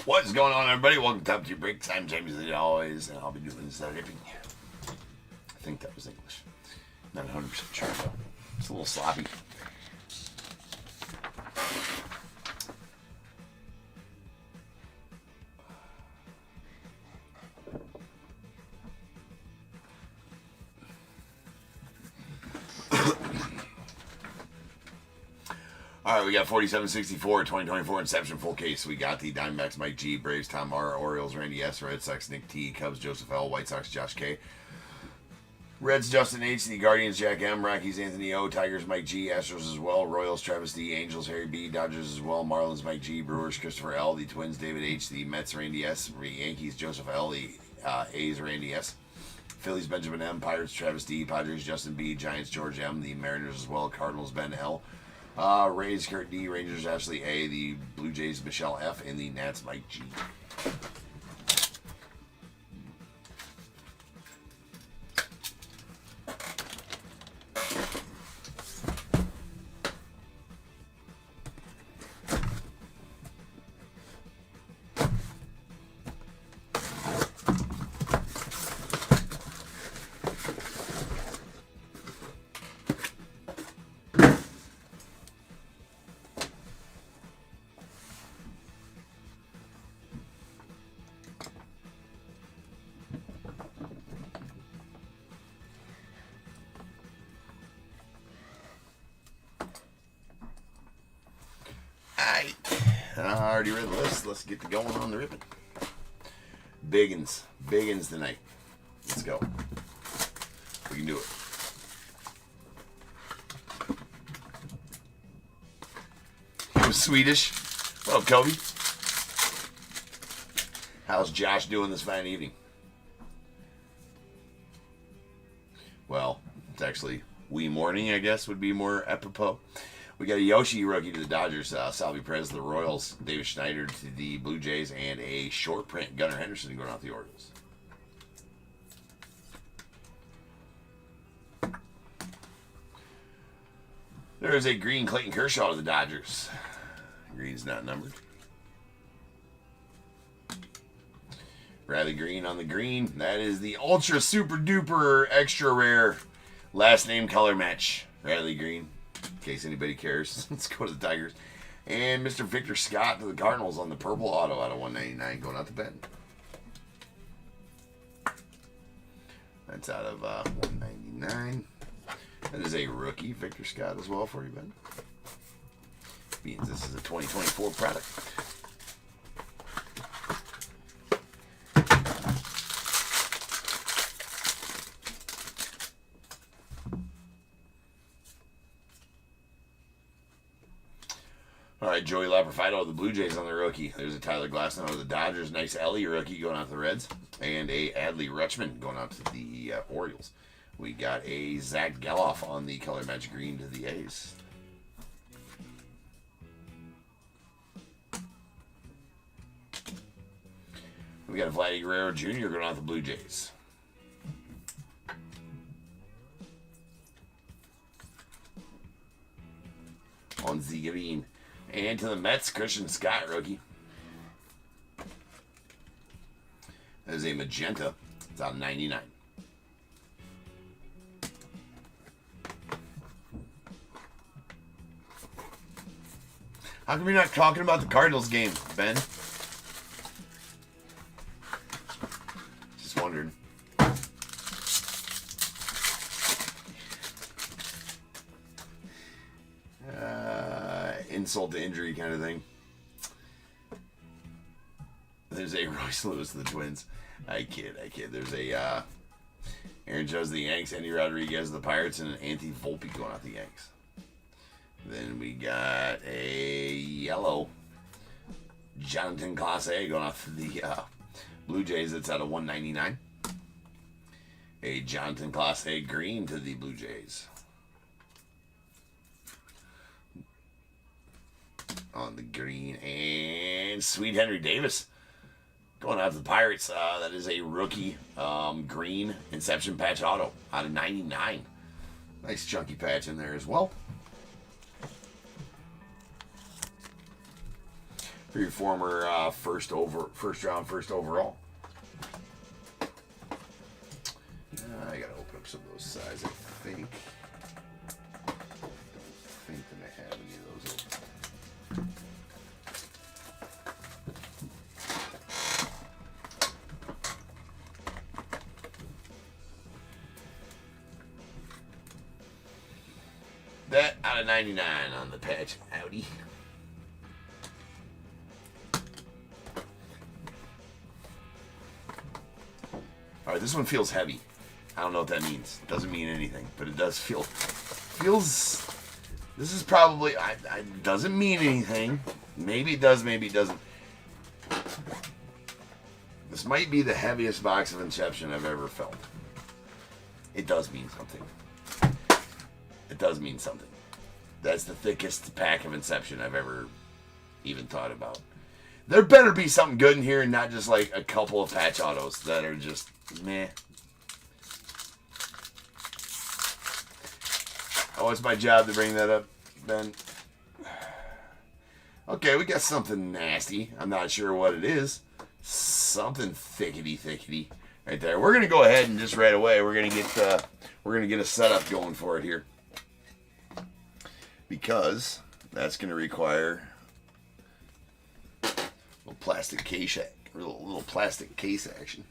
What's going on, everybody? Welcome to Top 2 Breaks. I'm James, as always, and I'll be doing this ripping. I think that was English. Not 100% sure, though. It's a little sloppy. All right, we got 4764, 2024 Inception full case. We got the Diamondbacks, Mike G, Braves, Tom R, Orioles, Randy S, Red Sox, Nick T, Cubs, Joseph L, White Sox, Josh K, Reds, Justin H, the Guardians, Jack M, Rockies, Anthony O, Tigers, Mike G, Astros as well, Royals, Travis D, Angels, Harry B, Dodgers as well, Marlins, Mike G, Brewers, Christopher L, the Twins, David H, the Mets, Randy S, Yankees, Joseph L, the A's, Randy S, Phillies, Benjamin M, Pirates, Travis D, Padres, Justin B, Giants, George M, the Mariners as well, Cardinals, Ben L, Rays, Kurt D, Rangers, Ashley A, the Blue Jays, Michelle F, and the Nats, Mike G. I already read the list. Let's get to going on the ribbon. Biggins tonight. Let's go. We can do it. He was Swedish. What up, Kobe? How's Josh doing this fine evening? Well, it's actually wee morning, I guess, would be more apropos. We got a Yoshi rookie to the Dodgers, Salvi Perez to the Royals, David Schneider to the Blue Jays, and a short print Gunnar Henderson going out the Orioles. There is a green Clayton Kershaw to the Dodgers. Green's not numbered. Riley Green on the green. That is the ultra super duper extra rare last name color match. Riley Green. In case anybody cares. Let's go to the Tigers. And Mr. Victor Scott to the Cardinals on the purple auto out of 199 going out to Ben. That's out of 199. That is a rookie, Victor Scott, as well for you, Ben. Means this is a 2024 product. All right, Joey Laperfido of the Blue Jays on the rookie. There's a Tyler Glasnow of the Dodgers. Nice Ellie rookie going out to the Reds. And a Adley Rutschman going out to the Orioles. We got a Zach Geloff on the color match green to the A's. We got a Vladdy Guerrero Jr. going out to the Blue Jays. On the green. And to the Mets, Christian Scott, rookie. That is a magenta. It's out of 99. How come you're not talking about the Cardinals game, Ben? Just wondered. Insult to injury kind of thing. There's a Royce Lewis to the Twins. I kid. There's a Aaron Judge the Yanks, Andy Rodriguez the Pirates, and an Anthony Volpe going out the Yanks. Then we got a yellow Jonathan Class A going off the Blue Jays. That's out of 199. A Jonathan Class A green to the Blue Jays. On the green. And Sweet Henry Davis going out to the Pirates. That is a rookie green Inception patch auto out of 99. Nice chunky patch in there as well. for your former first round, first overall. I gotta open up some of those sides. I think that I have any of those open. That out of 99 on the patch. Howdy. Alright, this one feels heavy. I don't know what that means. It doesn't mean anything, but it does feels. This is probably. Doesn't mean anything. Maybe it does, maybe it doesn't. This might be the heaviest box of Inception I've ever felt. It does mean something. It does mean something. That's the thickest pack of Inception I've ever even thought about. There better be something good in here and not just like a couple of patch autos that are just meh. Oh, it's my job to bring that up, Ben. Okay, we got something nasty. I'm not sure what it is. Something thickety right there. We're gonna go ahead and just right away we're gonna get a setup going for it here, because that's gonna require a little plastic case, little plastic case action.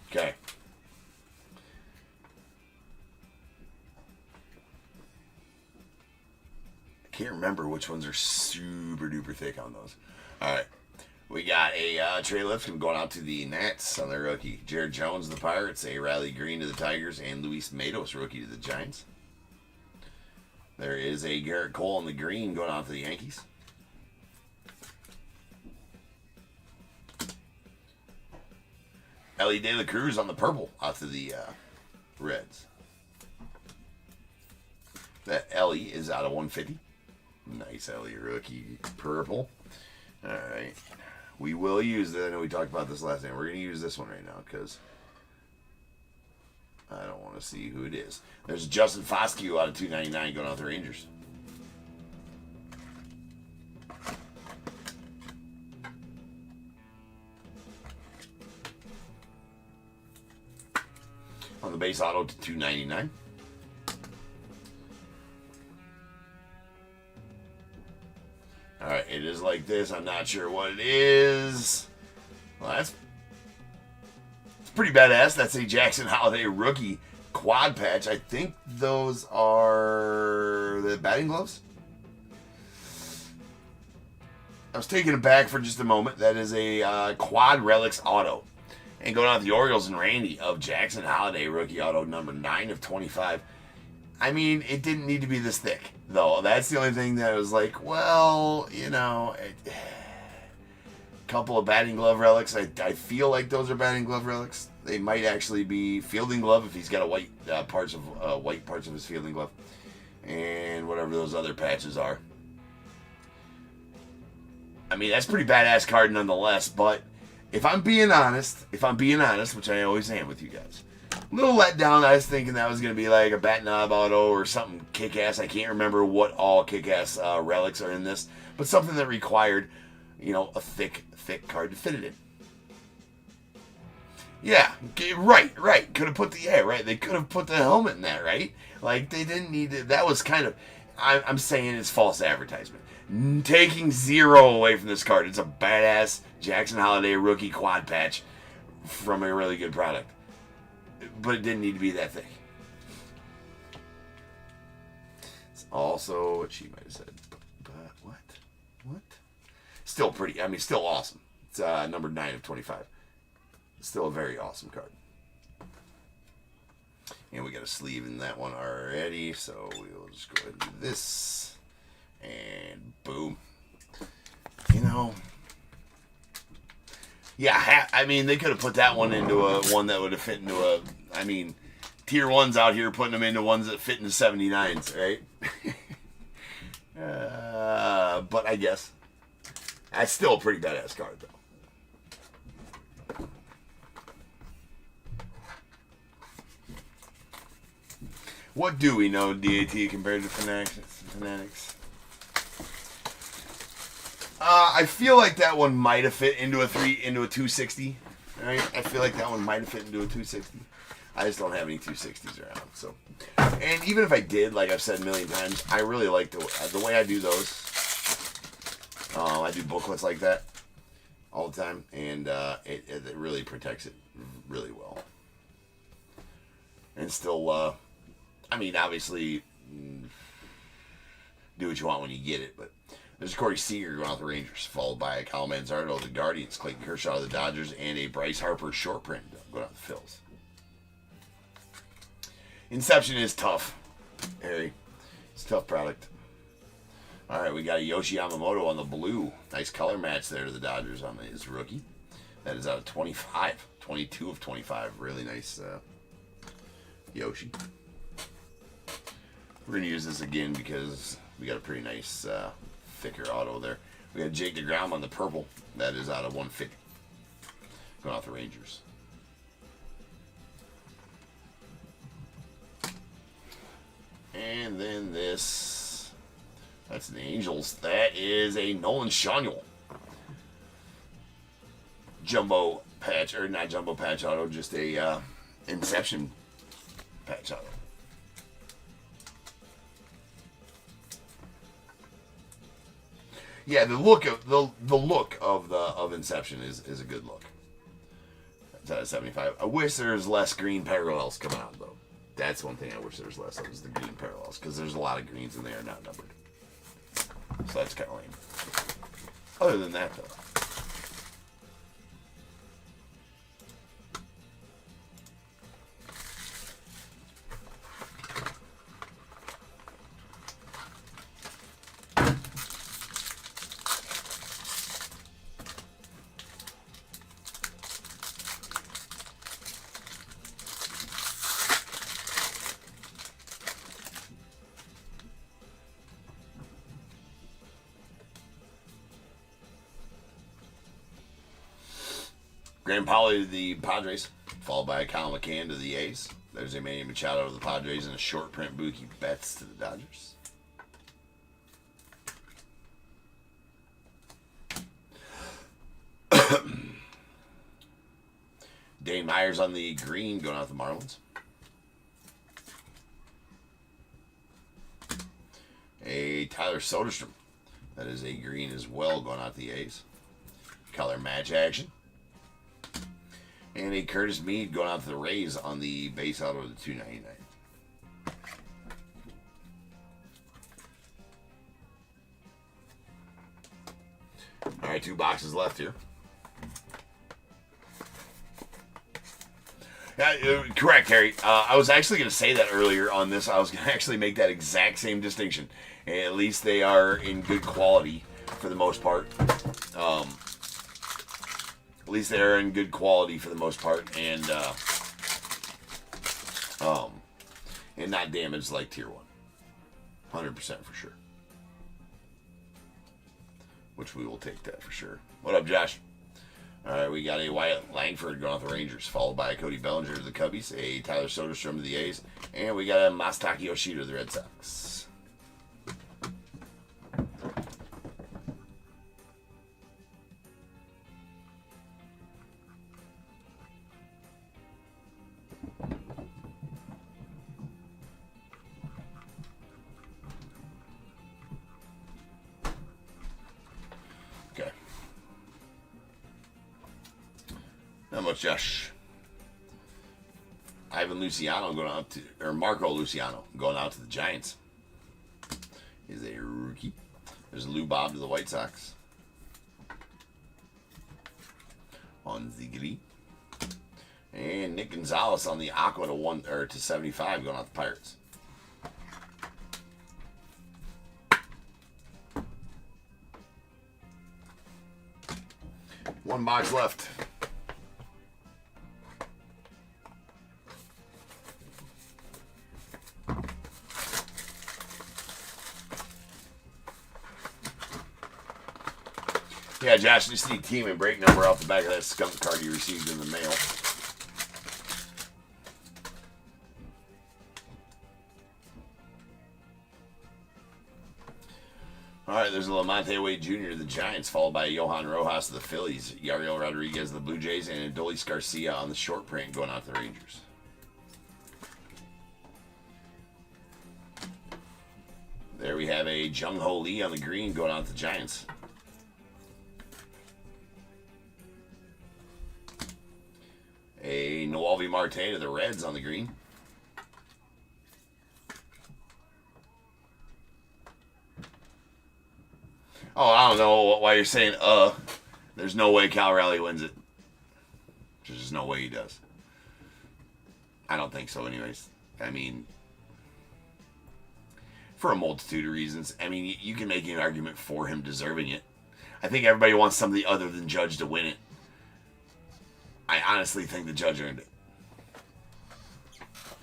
Okay. I can't remember which ones are super duper thick on those. Alright. We got a Trey Lipscomb going out to the Nats on their rookie. Jared Jones, the Pirates. A Riley Green to the Tigers. And Luis Matos, rookie to the Giants. There is a Garrett Cole on the green going out to the Yankees. Ellie De La Cruz on the purple out to the Reds. That Ellie is out of 150. Nice Ellie rookie purple. Alright. We will use that. I know we talked about this last time. We're going to use this one right now because I don't want to see who it is. There's Justin Foscue out of 299 going out to the Rangers. On the base auto to 299. Alright, it is like this. I'm not sure what it is. Well, it's pretty badass. That's a Jackson Holiday rookie quad patch. I think those are the batting gloves. I was taken aback for just a moment. That is a quad relics auto. And going out the Orioles and Randy of Jackson Holiday rookie auto number 9 of 25. I mean, it didn't need to be this thick, though. That's the only thing that was like, well, you know, a couple of batting glove relics. I feel like those are batting glove relics. They might actually be fielding glove if he's got a white parts of his fielding glove, and whatever those other patches are. I mean, that's a pretty badass card nonetheless. But if I'm being honest, which I always am with you guys. A little let down. I was thinking that was going to be like a bat knob auto or something kick-ass. I can't remember what all kick-ass relics are in this, but something that required, you know, a thick card to fit it in. Yeah, right. Could have put they could have put the helmet in that, right? Like, they didn't need to. That was kind of, I'm saying it's false advertisement. Taking zero away from this card. It's a badass Jackson Holiday rookie quad patch from a really good product. But it didn't need to be that thick. It's also what she might have said. But what? Still pretty. I mean, still awesome. It's number 9 of 25. Still a very awesome card. And we got a sleeve in that one already, so we'll just go ahead and do this. And boom. You know. Yeah, I mean, they could have put that one into one that would have fit into a. I mean, tier 1s out here putting them into ones that fit into 79s, right? But I guess that's still a pretty badass card, though. What do we know, DAT, compared to Fanatics? I feel like that one might have fit into a 260. Right? I feel like that one might have fit into a 260. I just don't have any 260s around. So, and even if I did, like I've said a million times, I really like the way I do those. I do booklets like that all the time, and it really protects it really well. And still, I mean, obviously, do what you want when you get it, but there's Corey Seager going out the Rangers, followed by Kyle Manzardo of the Guardians, Clayton Kershaw of the Dodgers, and a Bryce Harper short print going out the Phils. Inception is tough, Harry. It's a tough product. All right, we got a Yoshi Yamamoto on the blue. Nice color match there to the Dodgers on his rookie. That is out of 25. 22 of 25. Really nice Yoshi. We're going to use this again because we got a pretty nice thicker auto there. We got Jake DeGrom on the purple. That is out of 150. Going out the Rangers. And then this. That's the Angels. That is a Nolan Schanuel. Jumbo patch, or not jumbo patch auto, just a Inception patch auto. Yeah, the look of Inception is a good look. That's out of 75. I wish there was less green parallels coming out though. That's one thing I wish there was less of, is the green parallels, because there's a lot of greens and they are not numbered. So that's kind of lame. Other than that, though. Graham Pauley to the Padres, followed by Kyle McCann to the A's. There's a Manny Machado to the Padres and a short print Mookie Betts to the Dodgers. Dane Myers on the green going out the Marlins. A Tyler Soderstrom. That is a green as well going out the A's. Color match action. And a Curtis Mead going out to the Rays on the base auto of the $2.99. All right, 2 boxes left here. Correct, Harry. I was actually going to say that earlier on this. I was going to actually make that exact same distinction. At least they are in good quality for the most part. At least they're in good quality for the most part, and not damaged like Tier 1. 100% for sure. Which we will take that for sure. What up, Josh? All right, we got a Wyatt Langford going off the Rangers, followed by a Cody Bellinger to the Cubbies, a Tyler Soderstrom to the A's, and we got a Masataka Yoshida to the Red Sox. Not much, Josh. Ivan Luciano going out to, or Marco Luciano going out to the Giants. Is a rookie. There's Lou Bob to the White Sox. On Ziggly. And Nick Gonzalez on the Aqua to 75 going out the Pirates. One box left. Yeah, Josh, just need team and break number off the back of that skunk card you received in the mail. All right, there's a Lamonte Wade Jr. of the Giants, followed by Johan Rojas of the Phillies, Yariel Rodriguez of the Blue Jays, and Adolis Garcia on the short print going out to the Rangers. There we have a Jung Ho Lee on the green going out to the Giants. A Noelvi Marte to the Reds on the green. Oh, I don't know why you're saying, there's no way Cal Raleigh wins it. There's just no way he does. I don't think so anyways. I mean, for a multitude of reasons. I mean, you can make an argument for him deserving it. I think everybody wants somebody other than Judge to win it. I honestly think the Judge earned it.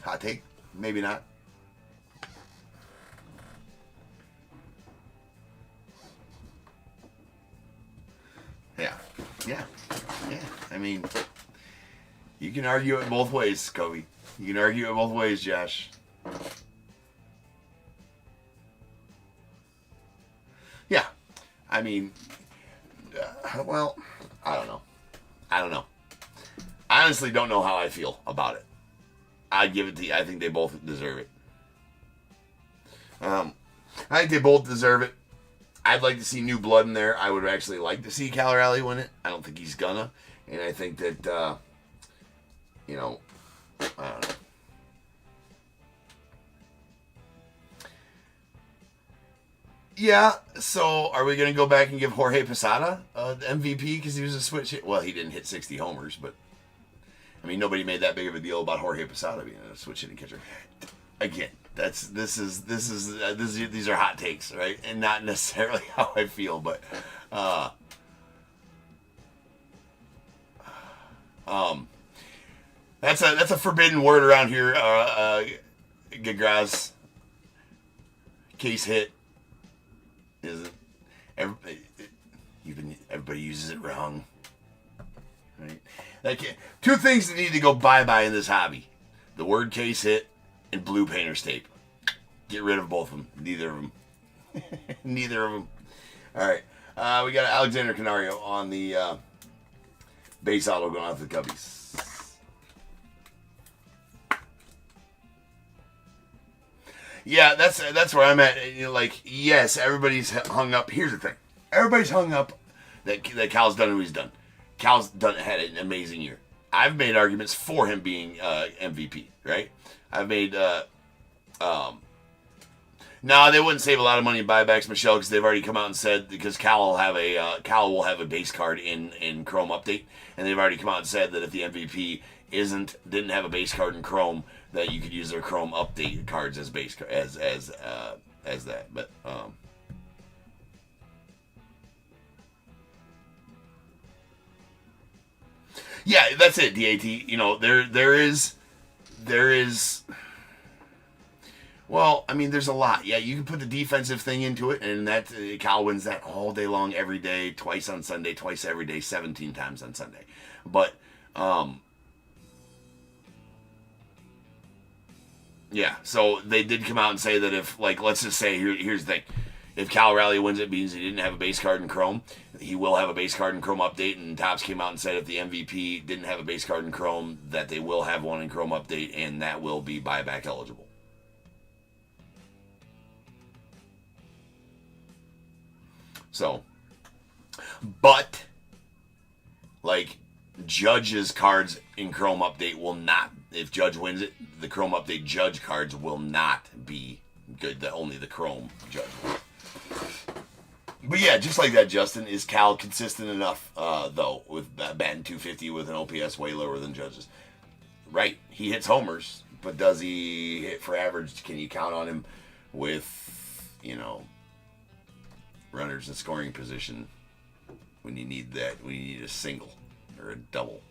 Hot take? Maybe not. Yeah. I mean, you can argue it both ways, Kobe. You can argue it both ways, Josh. Yeah. I mean, well, I don't know. I honestly don't know how I feel about it. I'd give it to you. I think they both deserve it. I think they both deserve it. I'd like to see new blood in there. I would actually like to see Cal Raleigh win it. I don't think he's gonna. And I think that, I don't know. Yeah, so are we going to go back and give Jorge Posada the MVP because he was a switch hit? Well, he didn't hit 60 homers, but, I mean, nobody made that big of a deal about Jorge Posada being a switch hitting catcher. Again, these are hot takes, right? And not necessarily how I feel, but that's a forbidden word around here. Gagraz case hit isn't everybody uses it wrong, right? Two things that need to go bye-bye in this hobby: the word case hit and blue painter's tape. Get rid of both of them. Neither of them. Neither of them. All right. We got Alexander Canario on the base auto going out to the Cubbies. Yeah, that's where I'm at. You know, like, yes, everybody's hung up. Here's the thing. Everybody's hung up that Cal's done what he's done. Cal's had an amazing year. I've made arguments for him being MVP, right? I've made no, they wouldn't save a lot of money in buybacks, Michelle, because they've already come out and said because Cal will have a base card in Chrome Update, and they've already come out and said that if the MVP didn't have a base card in Chrome, that you could use their Chrome Update cards as base as that. But yeah, that's it. DAT. You know, there is. Well, I mean, there's a lot. Yeah, you can put the defensive thing into it, and that Cal wins that all day long, every day, twice on Sunday, twice every day, 17 times on Sunday. But, yeah, so they did come out and say that if, like, let's just say, here's the thing. If Cal Raleigh wins it means he didn't have a base card in Chrome, he will have a base card in Chrome Update, and Topps came out and said if the MVP didn't have a base card in Chrome, that they will have one in Chrome Update, and that will be buyback eligible. So, but, like, Judge's cards in Chrome Update will not, if Judge wins it, the Chrome Update Judge cards will not be good, only the Chrome Judge will. But yeah, just like that, Justin, is Cal consistent enough, though, with batting 250 with an OPS way lower than Judge's? Right, he hits homers, but does he hit for average? Can you count on him with, runners in scoring position when you need that, when you need a single or a double?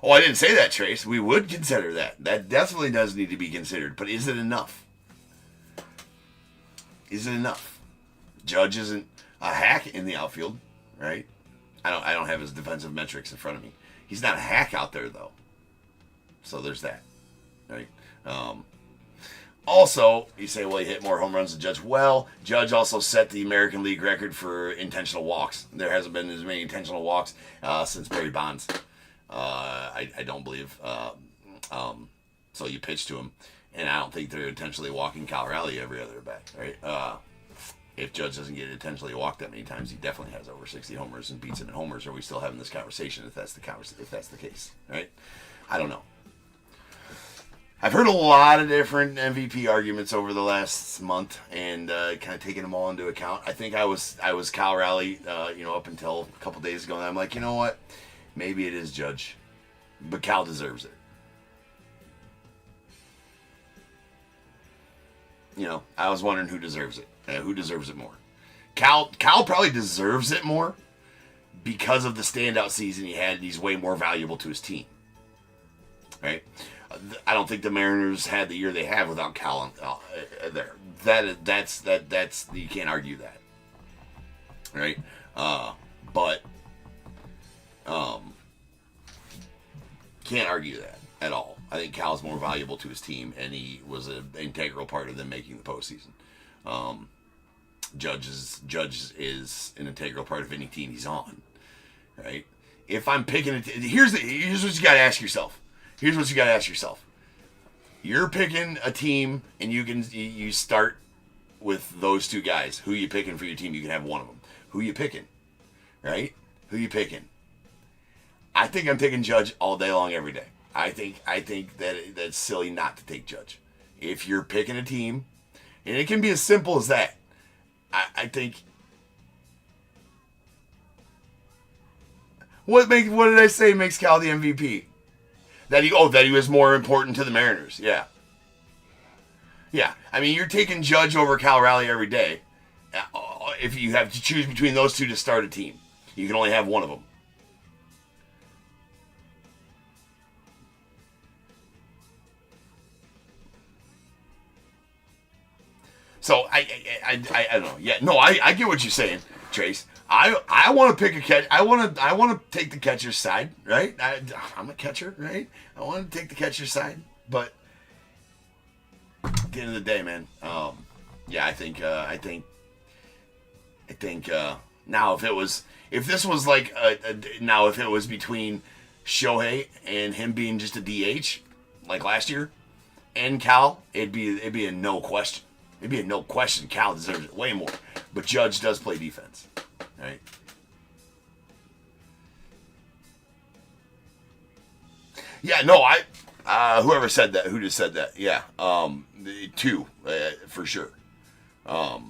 Oh, I didn't say that, Trace. We would consider that. That definitely does need to be considered. But is it enough? Is it enough? Judge isn't a hack in the outfield, right? I don't have his defensive metrics in front of me. He's not a hack out there, though. So there's that, right? Also, you say, well, he hit more home runs than Judge. Well, Judge also set the American League record for intentional walks. There hasn't been as many intentional walks since Barry Bonds. I don't believe. So you pitch to him, and I don't think they're intentionally walking Cal Raleigh every other bat, right? If Judge doesn't get intentionally walked that many times, he definitely has over 60 homers and beats him in homers. Are we still having this conversation if that's the case, right? I don't know. I've heard a lot of different MVP arguments over the last month, and kind of taking them all into account. I think I was Cal Raleigh, up until a couple days ago, and I'm like, you know what? Maybe it is Judge, but Cal deserves it. I was wondering who deserves it. Who deserves it more? Cal probably deserves it more because of the standout season he had. He's way more valuable to his team, right? I don't think the Mariners had the year they have without Cal there. That's you can't argue that, right? But can't argue that at all. I think Cal's more valuable to his team, and he was an integral part of them making the postseason. Judge is an integral part of any team he's on, right? If I'm picking it, here's what you got to ask yourself. Here's what you got to ask yourself. You're picking a team, and you start with those two guys. Who you picking for your team? You can have one of them. Who you picking, right? Who you picking? I think I'm picking Judge all day long, every day. I think that that's silly not to take Judge. If you're picking a team, and it can be as simple as that. I think. What did I say makes Cal the MVP? That he was more important to the Mariners. Yeah. I mean, you're taking Judge over Cal Raleigh every day. If you have to choose between those two to start a team, you can only have one of them. So I don't know. Yeah, no, I get what you're saying, Trace. I want to pick a catch. I want to take the catcher's side, right? I'm a catcher, right? I want to take the catcher's side, but at the end of the day, man, I think now if this was like if it was between Shohei and him being just a DH like last year and Cal, it'd be a no question. It'd be a no question. Cal deserves it way more, but Judge does play defense. Right. Yeah, no, whoever said that, who just said that, yeah, two, for sure. Yeah,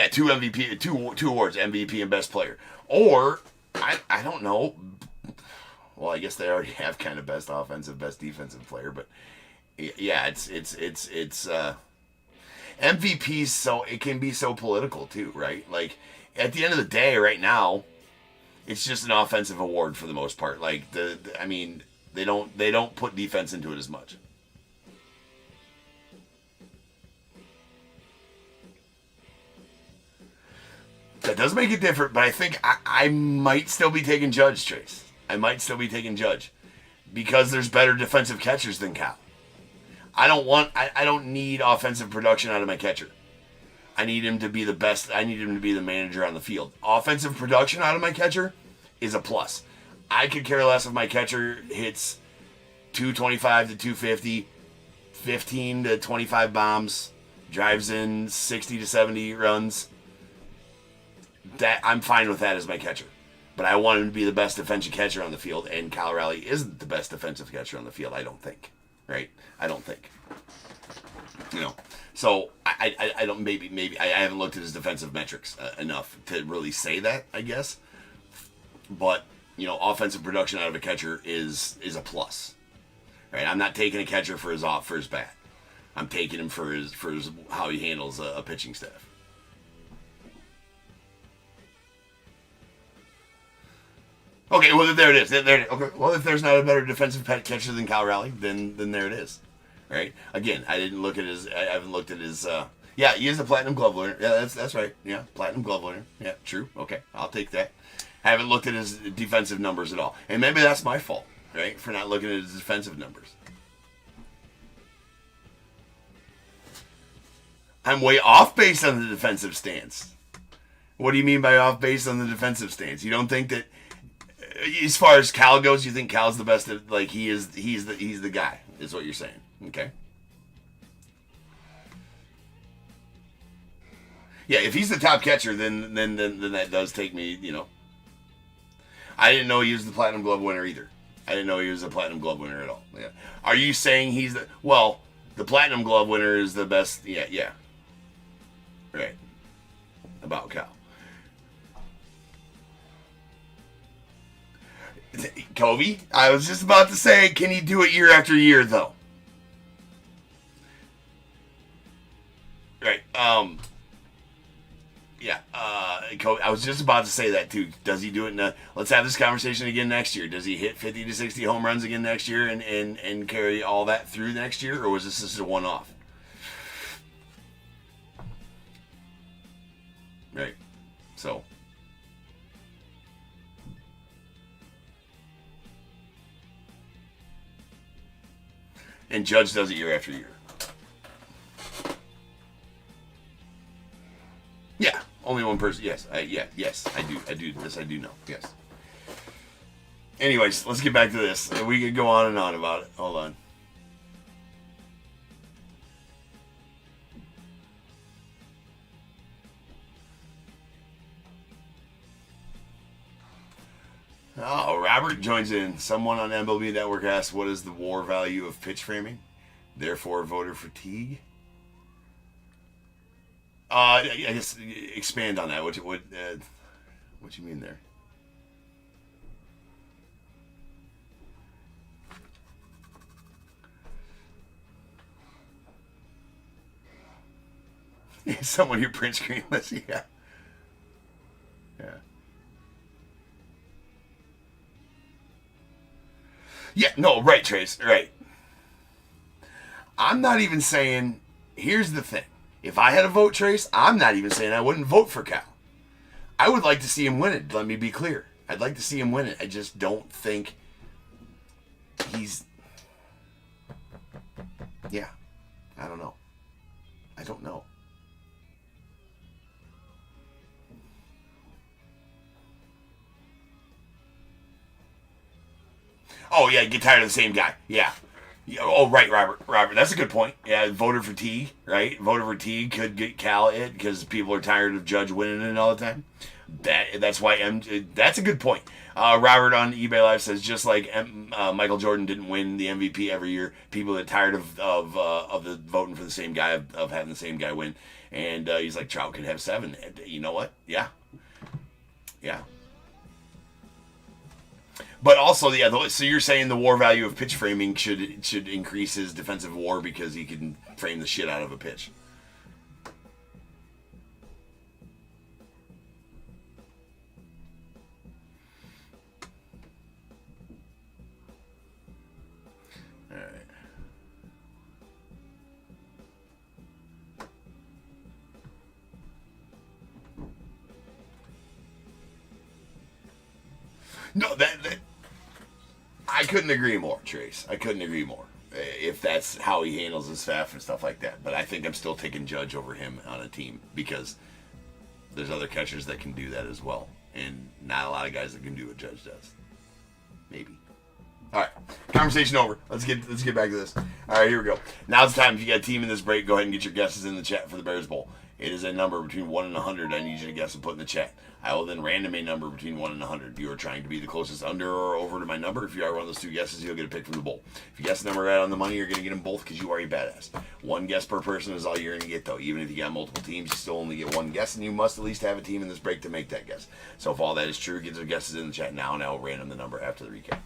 two MVP, two awards, MVP and Best Player. Or, I don't know, well, I guess they already have kind of Best Offensive, Best Defensive Player, but, yeah, it's MVPs, so it can be so political too, right? Like at the end of the day, right now, it's just an offensive award for the most part. Like they don't put defense into it as much. That does make it different, but I think I might still be taking Judge, Trace. I might still be taking Judge because there's better defensive catchers than Cal. I don't need offensive production out of my catcher. I need him to be the best. I need him to be the manager on the field. Offensive production out of my catcher is a plus. I could care less if my catcher hits 225 to 250, 15 to 25 bombs, drives in 60 to 70 runs. That I'm fine with that as my catcher. But I want him to be the best defensive catcher on the field, and Cal Raleigh isn't the best defensive catcher on the field, I don't think. Right? I don't think. So I don't, maybe I haven't looked at his defensive metrics enough to really say that, I guess. But, offensive production out of a catcher is a plus. Right? I'm not taking a catcher for his bat. I'm taking him for his how he handles a pitching staff. Okay, well, there it is. Okay, well, if there's not a better defensive catcher than Cal Raleigh, then there it is. Right? Again, I haven't looked at his. Yeah, he is a Platinum Glove winner. Yeah, that's right. Yeah, Platinum Glove winner. Yeah, true. Okay, I'll take that. I haven't looked at his defensive numbers at all, and maybe that's my fault, right, for not looking at his defensive numbers. I'm way off base on the defensive stance. What do you mean by off base on the defensive stance? You don't think that, as far as Cal goes, you think Cal's the best? Like he's the guy. Is what you're saying? Okay. Yeah, if he's the top catcher, then that does take me. You know, I didn't know he was the Platinum Glove winner either. I didn't know he was a Platinum Glove winner at all. Yeah. Are you saying he's the the Platinum Glove winner is the best? Yeah. Right. About Cal. Kobe, I was just about to say, can he do it year after year, though? Right. Yeah. Kobe, I was just about to say that, too. Does he do it? Let's have this conversation again next year. Does he hit 50 to 60 home runs again next year and carry all that through next year? Or was this just a one-off? Right. So... And Judge does it year after year. Yeah, only one person. Yes, yes, I do. This I do know. Yes. Anyways, let's get back to this. We could go on and on about it. Hold on. Oh, Robert joins in. Someone on MLB Network asked, what is the WAR value of pitch framing? Therefore, voter fatigue? I guess expand on that. What you mean there? Someone who print screenless, yeah. Yeah. Yeah, no, right, Trace, right. I'm not even saying, here's the thing. If I had a vote, Trace, I'm not even saying I wouldn't vote for Cal. I would like to see him win it, let me be clear. I'd like to see him win it. I just don't think he's... Yeah, I don't know. I don't know. Oh, yeah, get tired of the same guy. Yeah. Oh, right, Robert. That's a good point. Yeah, voter fatigue, right? Voter fatigue could get Cal it because people are tired of Judge winning it all the time. That's why that's a good point. Robert on eBay Live says just like Michael Jordan didn't win the MVP every year, people are tired of the voting for the same guy, of having the same guy win. And he's like, Trout could have 7. And you know what? Yeah. But also, yeah. So you're saying the WAR value of pitch framing should increase his defensive WAR because he can frame the shit out of a pitch. All right. No, that I couldn't agree more, Trace. I couldn't agree more. If that's how he handles his staff and stuff like that. But I think I'm still taking Judge over him on a team because there's other catchers that can do that as well. And not a lot of guys that can do what Judge does. Maybe. All right. Conversation over. Let's get back to this. All right, here we go. Now it's time. If you got a team in this break, go ahead and get your guesses in the chat for the Bears Bowl. It is a number between 1 and 100. I need you to guess and put in the chat. I will then random a number between 1 and 100. You are trying to be the closest under or over to my number. If you are one of those two guesses, you'll get a pick from the bowl. If you guess the number right on the money, you're going to get them both because you are a badass. One guess per person is all you're going to get, though. Even if you got multiple teams, you still only get one guess, and you must at least have a team in this break to make that guess. So if all that is true, get your guesses in the chat now, and I will random the number after the recap.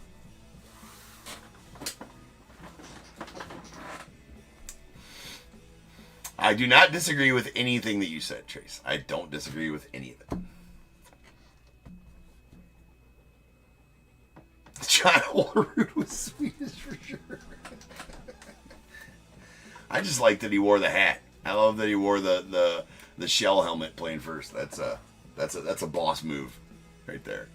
I do not disagree with anything that you said, Trace. I don't disagree with any of it. John Olerud was Swedish for sure. I just like that he wore the hat. I love that he wore the shell helmet playing first. That's a boss move right there.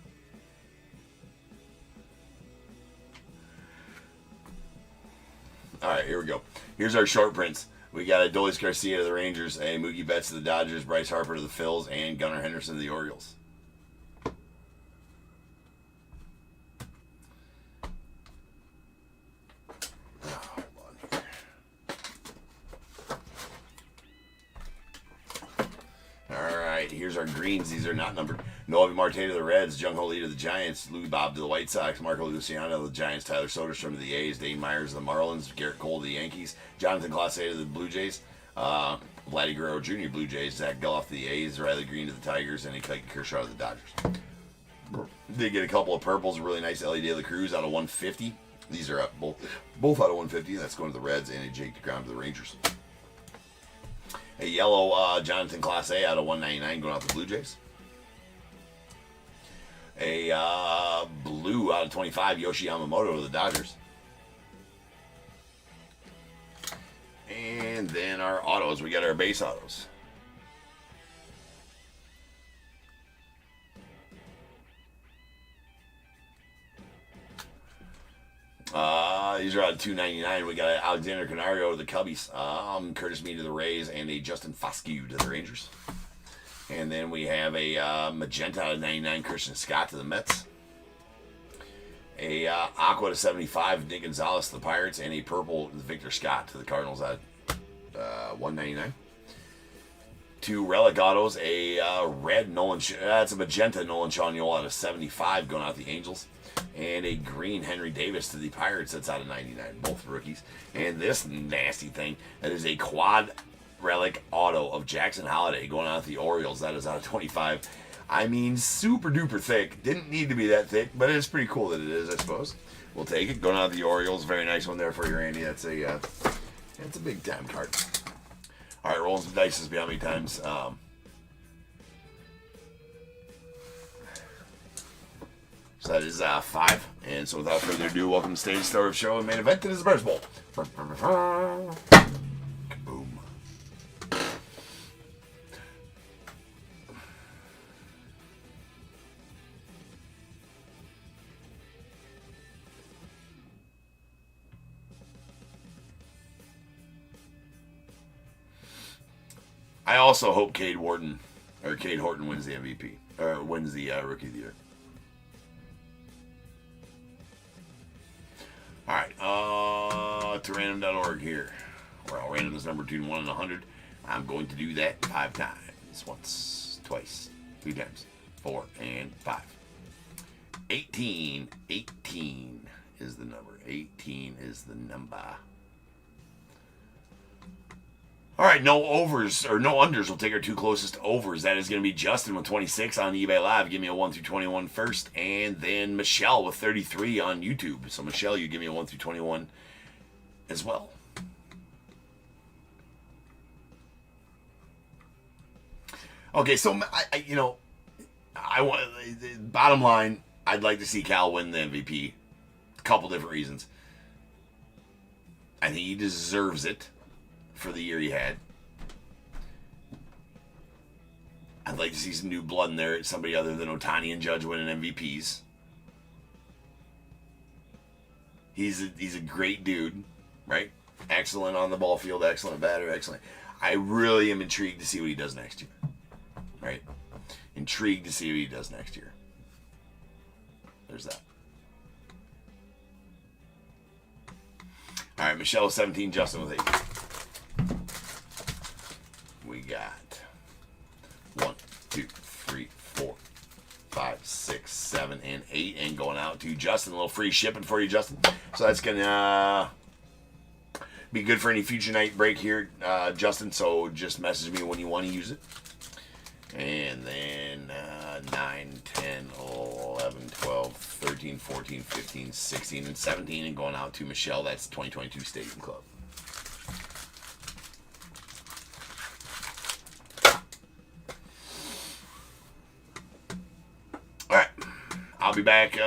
All right, here we go. Here's our short prints. We got a Adolis Garcia to the Rangers, a Mookie Betts to the Dodgers, Bryce Harper to the Phils, and Gunnar Henderson to the Orioles. Here's our greens. These are not numbered. Noah Marte to the Reds, Jung Ho Lee to the Giants, Louis Bob to the White Sox, Marco Luciano to the Giants, Tyler Soderstrom to the A's, Dane Myers to the Marlins, Garrett Cole to the Yankees, Jonathan Clase to the Blue Jays, Vladdy Guerrero Jr. Blue Jays, Zach Geloff to the A's, Riley Green to the Tigers, and Clayton Kershaw to the Dodgers. They get a couple of purples, really nice Ellie De La Cruz out of 150. These are up both out of 150. That's going to the Reds, and a Jake DeGrom to the Rangers. A yellow Jonathan Clase out of 199 going out to the Blue Jays. A blue out of 25 Yoshi Yamamoto to the Dodgers. And then our autos. We got our base autos. These are out of 299. We got Alexander Canario to the Cubbies, Curtis Mead to the Rays, and a Justin Foscue to the Rangers. And then we have a magenta out of 99 Christian Scott to the Mets. A aqua to 75 Nick Gonzalez to the Pirates, and a purple Victor Scott to the Cardinals at 199. Two relic autos, a red Nolan, that's a magenta Nolan Chagnon out of 75 going out to the Angels. And a green Henry Davis to the Pirates. That's out of 99. Both rookies. And this nasty thing. That is a quad relic auto of Jackson Holliday going out to the Orioles. That is out of 25. I mean, super duper thick. Didn't need to be that thick, but it's pretty cool that it is, I suppose. We'll take it. Going out to the Orioles. Very nice one there for you, Randy. That's a big time card. All right, rolling some dice. Be how many times. So that is 5. And so without further ado, welcome to Stage Star of Show and main event. It is the Bears Bowl. Kaboom. I also hope Cade Horton wins the MVP. Or wins the Rookie of the Year. Alright, to random.org here. Where I'll random this number between 1 and 100. I'm going to do that 5 times. Once, twice, 3 times, 4, and 5. 18. 18 is the number. 18 is the number. Alright, no overs, or no unders. We'll take our 2 closest overs. That is going to be Justin with 26 on eBay Live. Give me a 1 through 21 first. And then Michelle with 33 on YouTube. So, Michelle, you give me a 1 through 21 as well. Okay, so, bottom line, I'd like to see Cal win the MVP. A couple different reasons. I think he deserves it for the year he had. I'd like to see some new blood in there. Somebody other than Ohtani and Judge winning MVPs. He's a great dude, right? Excellent on the ball field, excellent batter, excellent. I really am intrigued to see what he does next year. Right? Intrigued to see what he does next year. There's that. All right, Michelle with 17, Justin with 8. We got 1, 2, 3, 4, 5, 6, 7, and 8. And going out to Justin. A little free shipping for you, Justin. So that's going to be good for any future night break here, Justin. So just message me when you want to use it. And then 9, 10, 11, 12, 13, 14, 15, 16, and 17. And going out to Michelle. That's 2022 Stadium Club. I'll be back,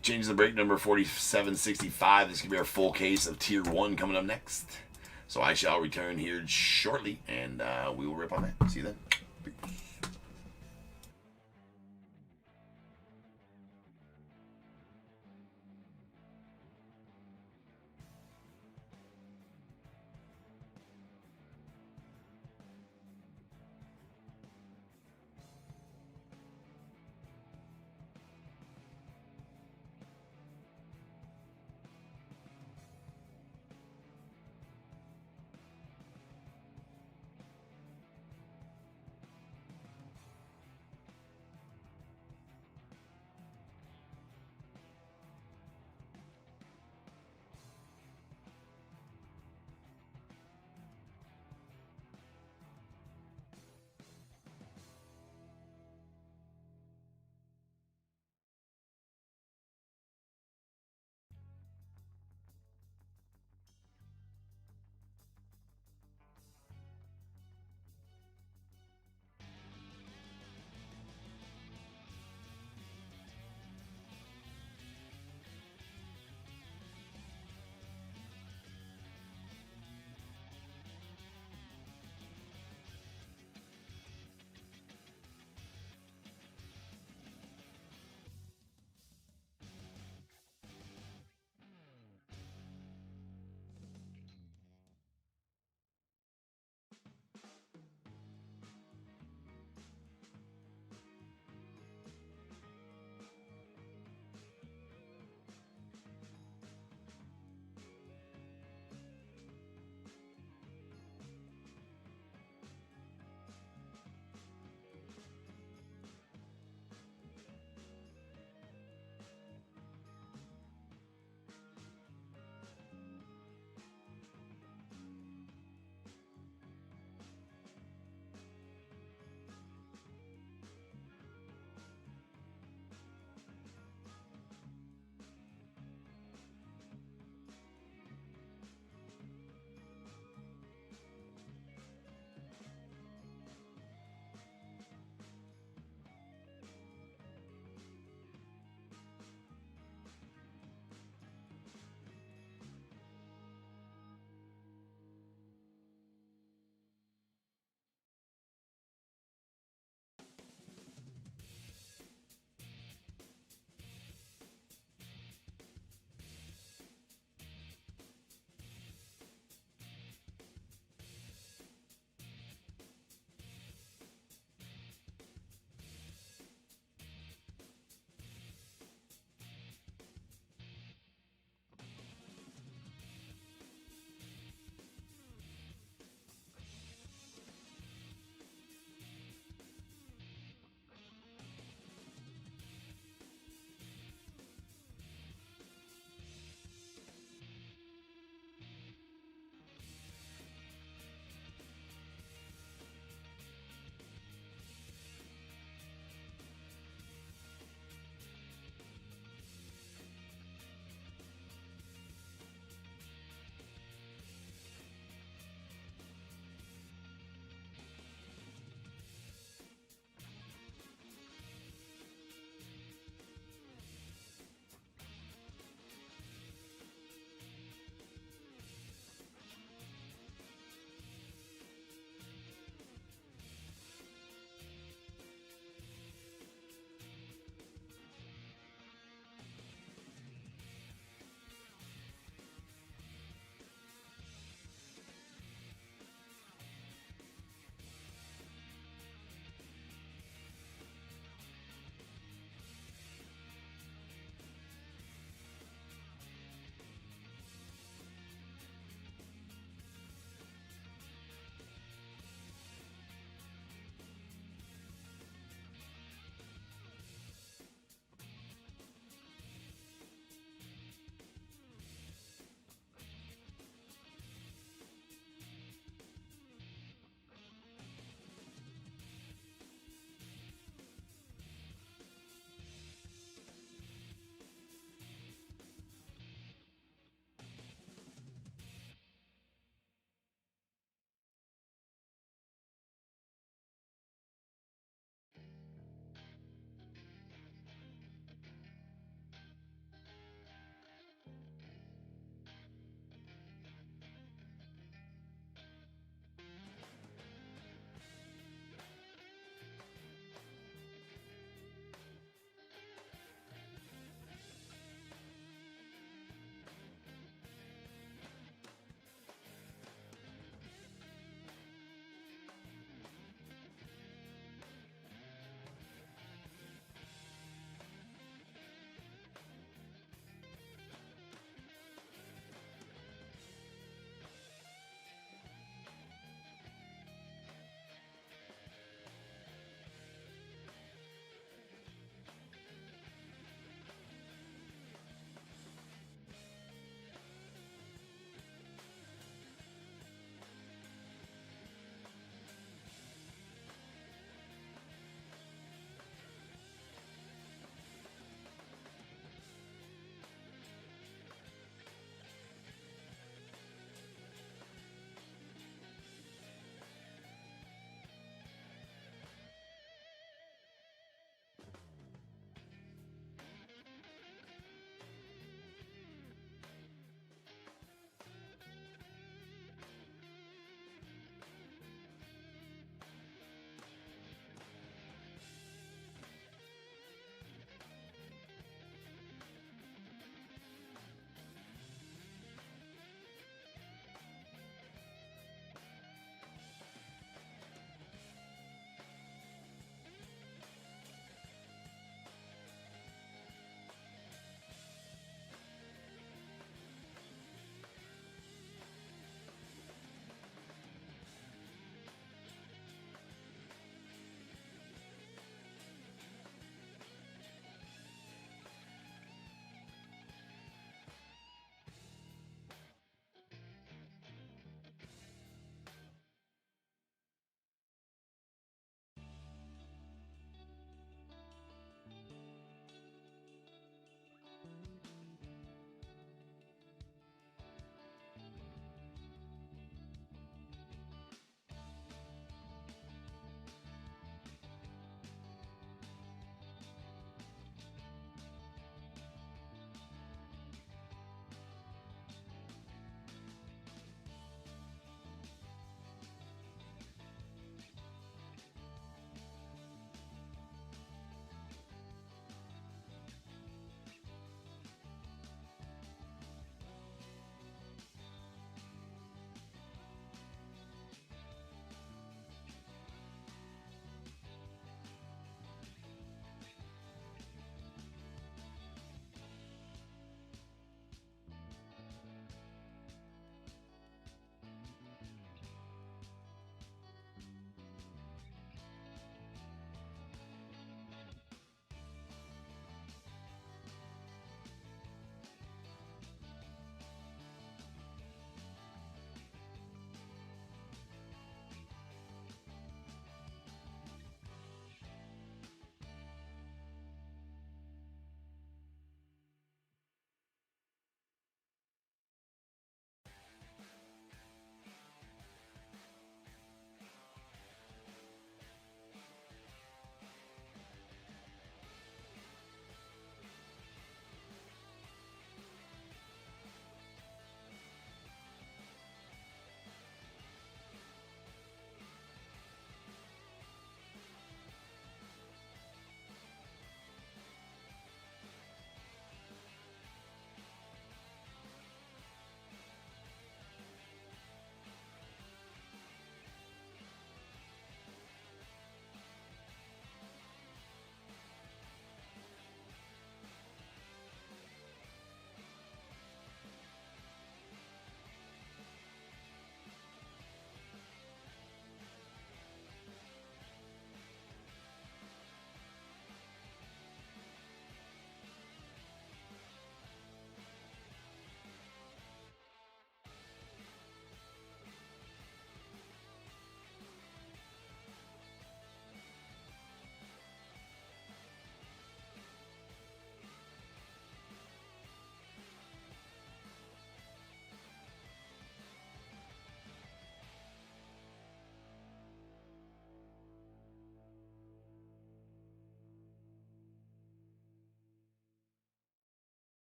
changing the break number 4765. This is going to be our full case of Tier 1 coming up next. So I shall return here shortly, and we will rip on that. See you then. Peace.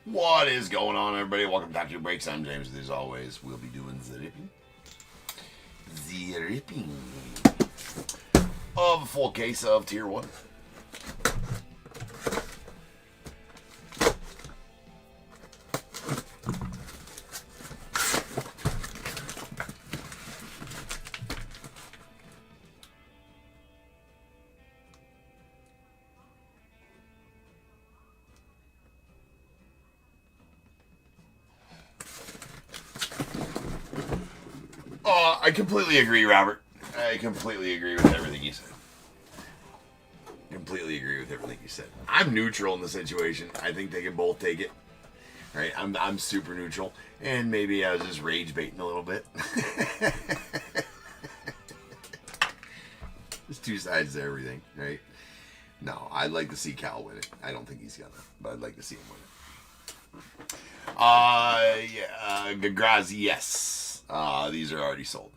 What is going on, everybody? Welcome to Top 2 Breaks. I'm James. As always, we'll be doing the ripping of a full case of Tier 1. I completely agree, Robert. I completely agree with everything you said. Completely agree with everything you said. I'm neutral in the situation. I think they can both take it. Right? I'm super neutral. And maybe I was just rage baiting a little bit. There's two sides to everything, right? No, I'd like to see Cal win it. I don't think he's gonna, but I'd like to see him win it. Gagrazi, yes. These are already sold.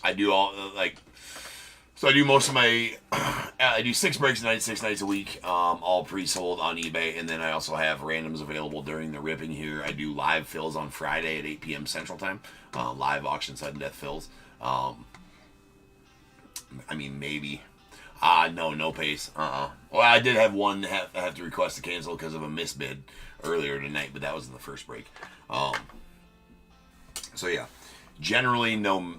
I do all so I do most of my I do 6 breaks a night, 6 nights a week, all pre-sold on eBay, and then I also have randoms available during the ripping here. I do live fills on Friday at 8 p.m. Central Time, live auction sudden death fills. I mean, maybe. No pace. Well, I did have one have to request to cancel because of a misbid earlier tonight, but that was in the first break. So yeah, generally no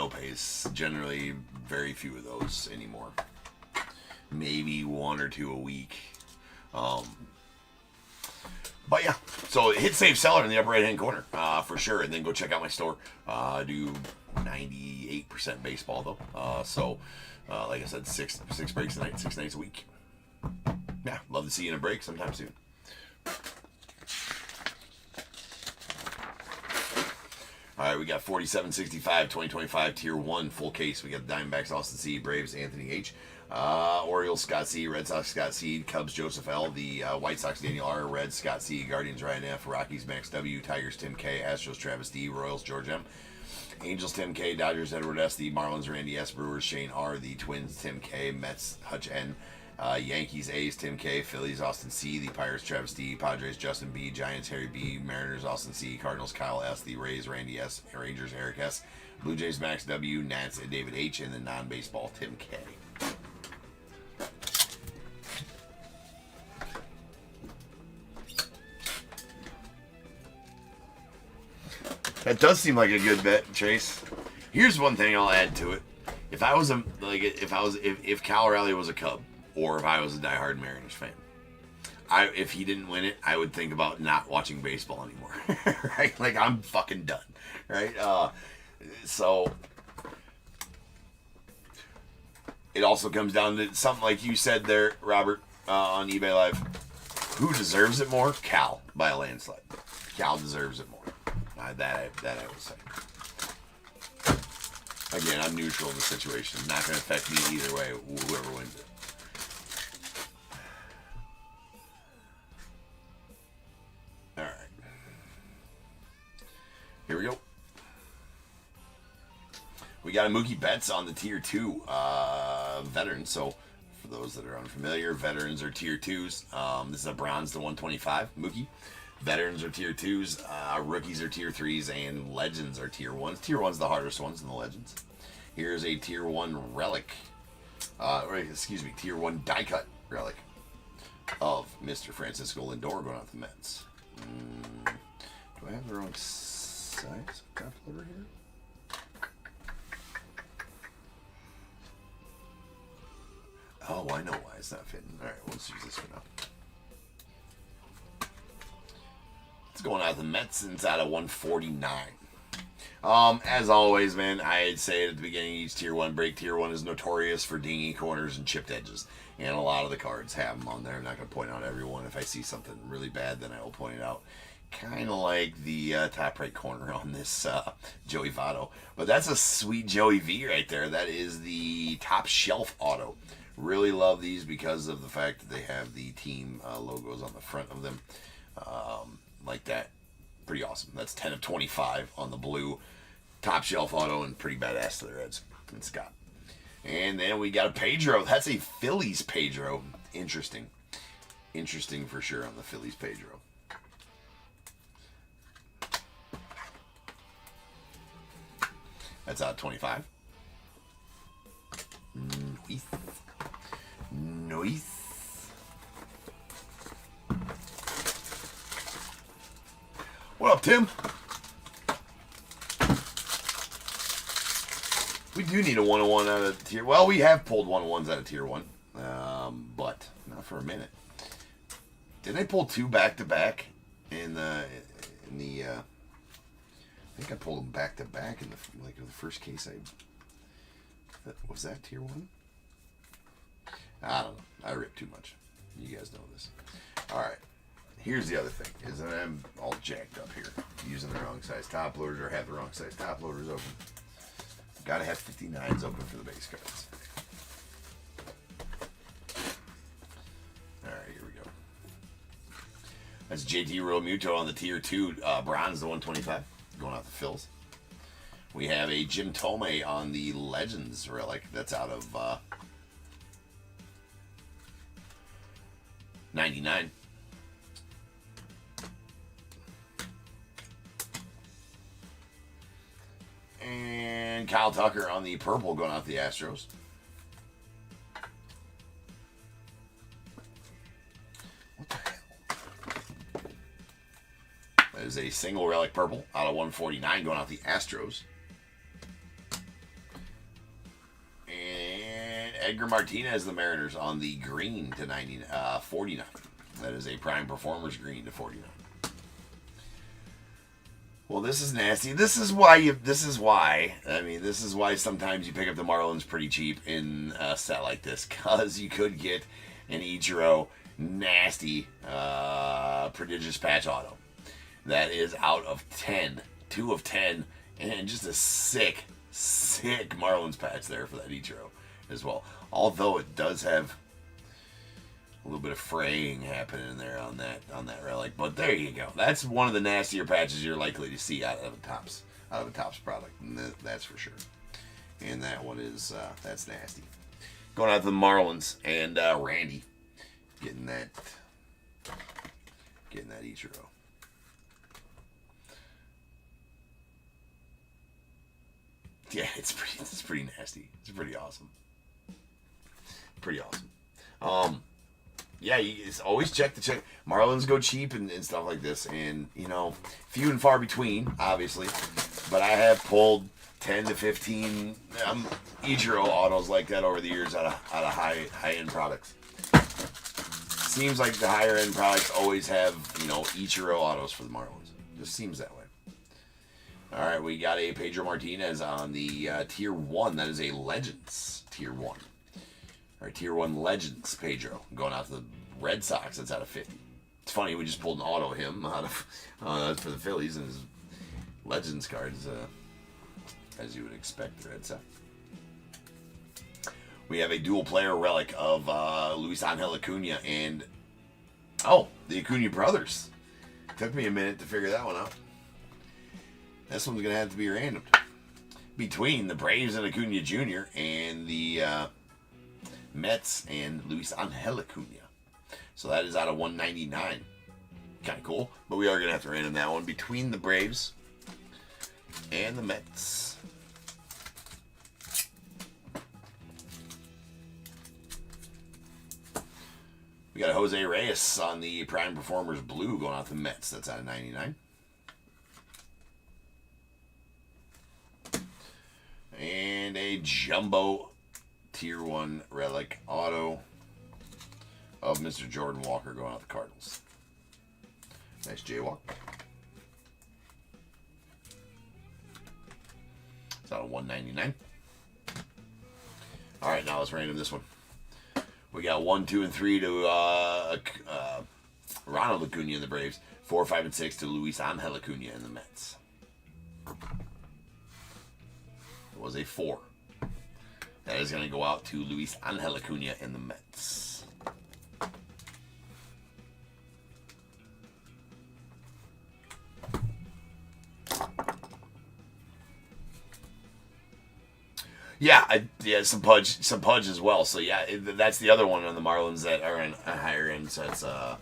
pace. Generally very few of those anymore. Maybe 1 or 2 a week. But yeah, so hit save seller in the upper right hand corner for sure, and then go check out my store. I do 98% baseball though. Like I said, six breaks a night, 6 nights a week. Yeah, love to see you in a break sometime soon. All right, we got 4765 2025 Tier 1 full case. We got the Diamondbacks Austin C, Braves Anthony H, Orioles Scott C, Red Sox Scott C, Cubs Joseph L, the White Sox Daniel R, Reds Scott C, Guardians Ryan F, Rockies Max W, Tigers Tim K, Astros Travis D, Royals George M, Angels Tim K, Dodgers Edward S, the Marlins Randy S, Brewers Shane R, the Twins Tim K, Mets Hutch N, Yankees A's Tim K, Phillies Austin C, the Pirates Travis D, Padres Justin B, Giants Harry B, Mariners Austin C, Cardinals Kyle S, the Rays Randy S, Rangers Eric S, Blue Jays Max W, Nats David H, and the non-baseball Tim K. That does seem like a good bet, Chase. Here's one thing I'll add to it. If Cal Raleigh was a Cub, or if I was a diehard Mariners fan, if he didn't win it, I would think about not watching baseball anymore. Right? Like, I'm fucking done. Right? So it also comes down to something like you said there, Robert, on eBay Live. Who deserves it more? Cal, by a landslide. Cal deserves it more. That I will say. Again, I'm neutral in the situation. Not going to affect me either way, whoever wins it. All right. Here we go. We got a Mookie Betts on the Tier 2 veterans. So, for those that are unfamiliar, veterans are Tier 2s. This is a bronze to 125 Mookie. Veterans are Tier 2s, rookies are Tier 3s, and legends are Tier 1s. Tier 1's the hardest ones in the legends. Here's a Tier 1 relic, Tier 1 die-cut relic of Mr. Francisco Lindor going out the Mets. Do I have the wrong size copy over here? Oh, I know why it's not fitting. All right, let's use this for now. It's going out the Mets, and it's out of 149. As always, man, I'd say at the beginning of each Tier 1 break, Tier 1 is notorious for dingy corners and chipped edges. And a lot of the cards have them on there. I'm not going to point out every one. If I see something really bad, then I will point it out. Kind of like the top right corner on this Joey Votto. But that's a sweet Joey V right there. That is the top shelf auto. Really love these because of the fact that they have the team logos on the front of them. Like that. Pretty awesome. That's 10 of 25 on the blue. Top shelf auto and pretty badass to the Reds. And Scott. And then we got a Pedro. That's a Phillies Pedro. Interesting. interesting for sure on the Phillies Pedro. That's out 25. Nice. Nice. What up, Tim? We do need a 101 out of tier. Well, we have pulled 101s out of tier 1, but not for a minute. Didn't I pull 2 back to back in the? I think I pulled them back to back in the first case. Was that tier 1? I don't know. I ripped too much. You guys know this. All right. Here's the other thing, is that I'm all jacked up here, using the wrong size top loaders or have the wrong size top loaders open. Gotta have 59s open for the base cards. All right, here we go. That's JT Real Muto on the tier 2 bronze, the 125, going out the fills. We have a Jim Thome on the Legends relic. That's out of 99. And Kyle Tucker on the purple going out the Astros. What the hell? That is a single relic purple out of 149 going out the Astros. And Edgar Martinez, the Mariners, on the green to 49. That is a prime performers green to 49. Well, this is nasty. This is why sometimes you pick up the Marlins pretty cheap in a set like this, because you could get an Ichiro nasty prodigious patch auto that is out of 10, 2 of 10, and just a sick Marlins patch there for that Ichiro as well. Although it does have a little bit of fraying happening in there on that relic, but there you go. That's one of the nastier patches you're likely to see out of a Topps product, and that's for sure. And that one is that's nasty. Going out to the Marlins and Randy getting that Ichiro. Yeah, it's pretty nasty. It's pretty awesome. Pretty awesome. Yeah, you always check. Marlins go cheap and stuff like this, and few and far between, obviously. But I have pulled 10 to 15 Ichiro autos like that over the years out of high end products. Seems like the higher end products always have Ichiro autos for the Marlins. Just seems that way. All right, we got a Pedro Martinez on the tier 1. That is a Legends tier 1. Our tier 1 Legends Pedro going out to the Red Sox. That's out of 50. It's funny, we just pulled an auto of him out of for the Phillies, and his Legends cards, as you would expect, the Red Sox. We have a dual player relic of Luis Angel Acuna and the Acuna brothers. Took me a minute to figure that one out. This one's gonna have to be random between the Braves and Acuna Jr. and the Mets and Luis Angel Acuna. So that is out of 199. Kind of cool. But we are going to have to random that one between the Braves and the Mets. We got Jose Reyes on the Prime Performers Blue going out the Mets. That's out of 99. And a Jumbo Tier 1 relic auto of Mr. Jordan Walker going out the Cardinals. Nice Jaywalk. It's out of 199. All right, now let's random this one. We got 1, 2, and 3 to Ronald Acuna in the Braves. 4, 5, and 6 to Luis Angel Acuna in the Mets. It was a 4. That is going to go out to Luis Angel Acuna in the Mets. Yeah, some Pudge as well. So yeah, that's the other one on the Marlins that are in a higher end. So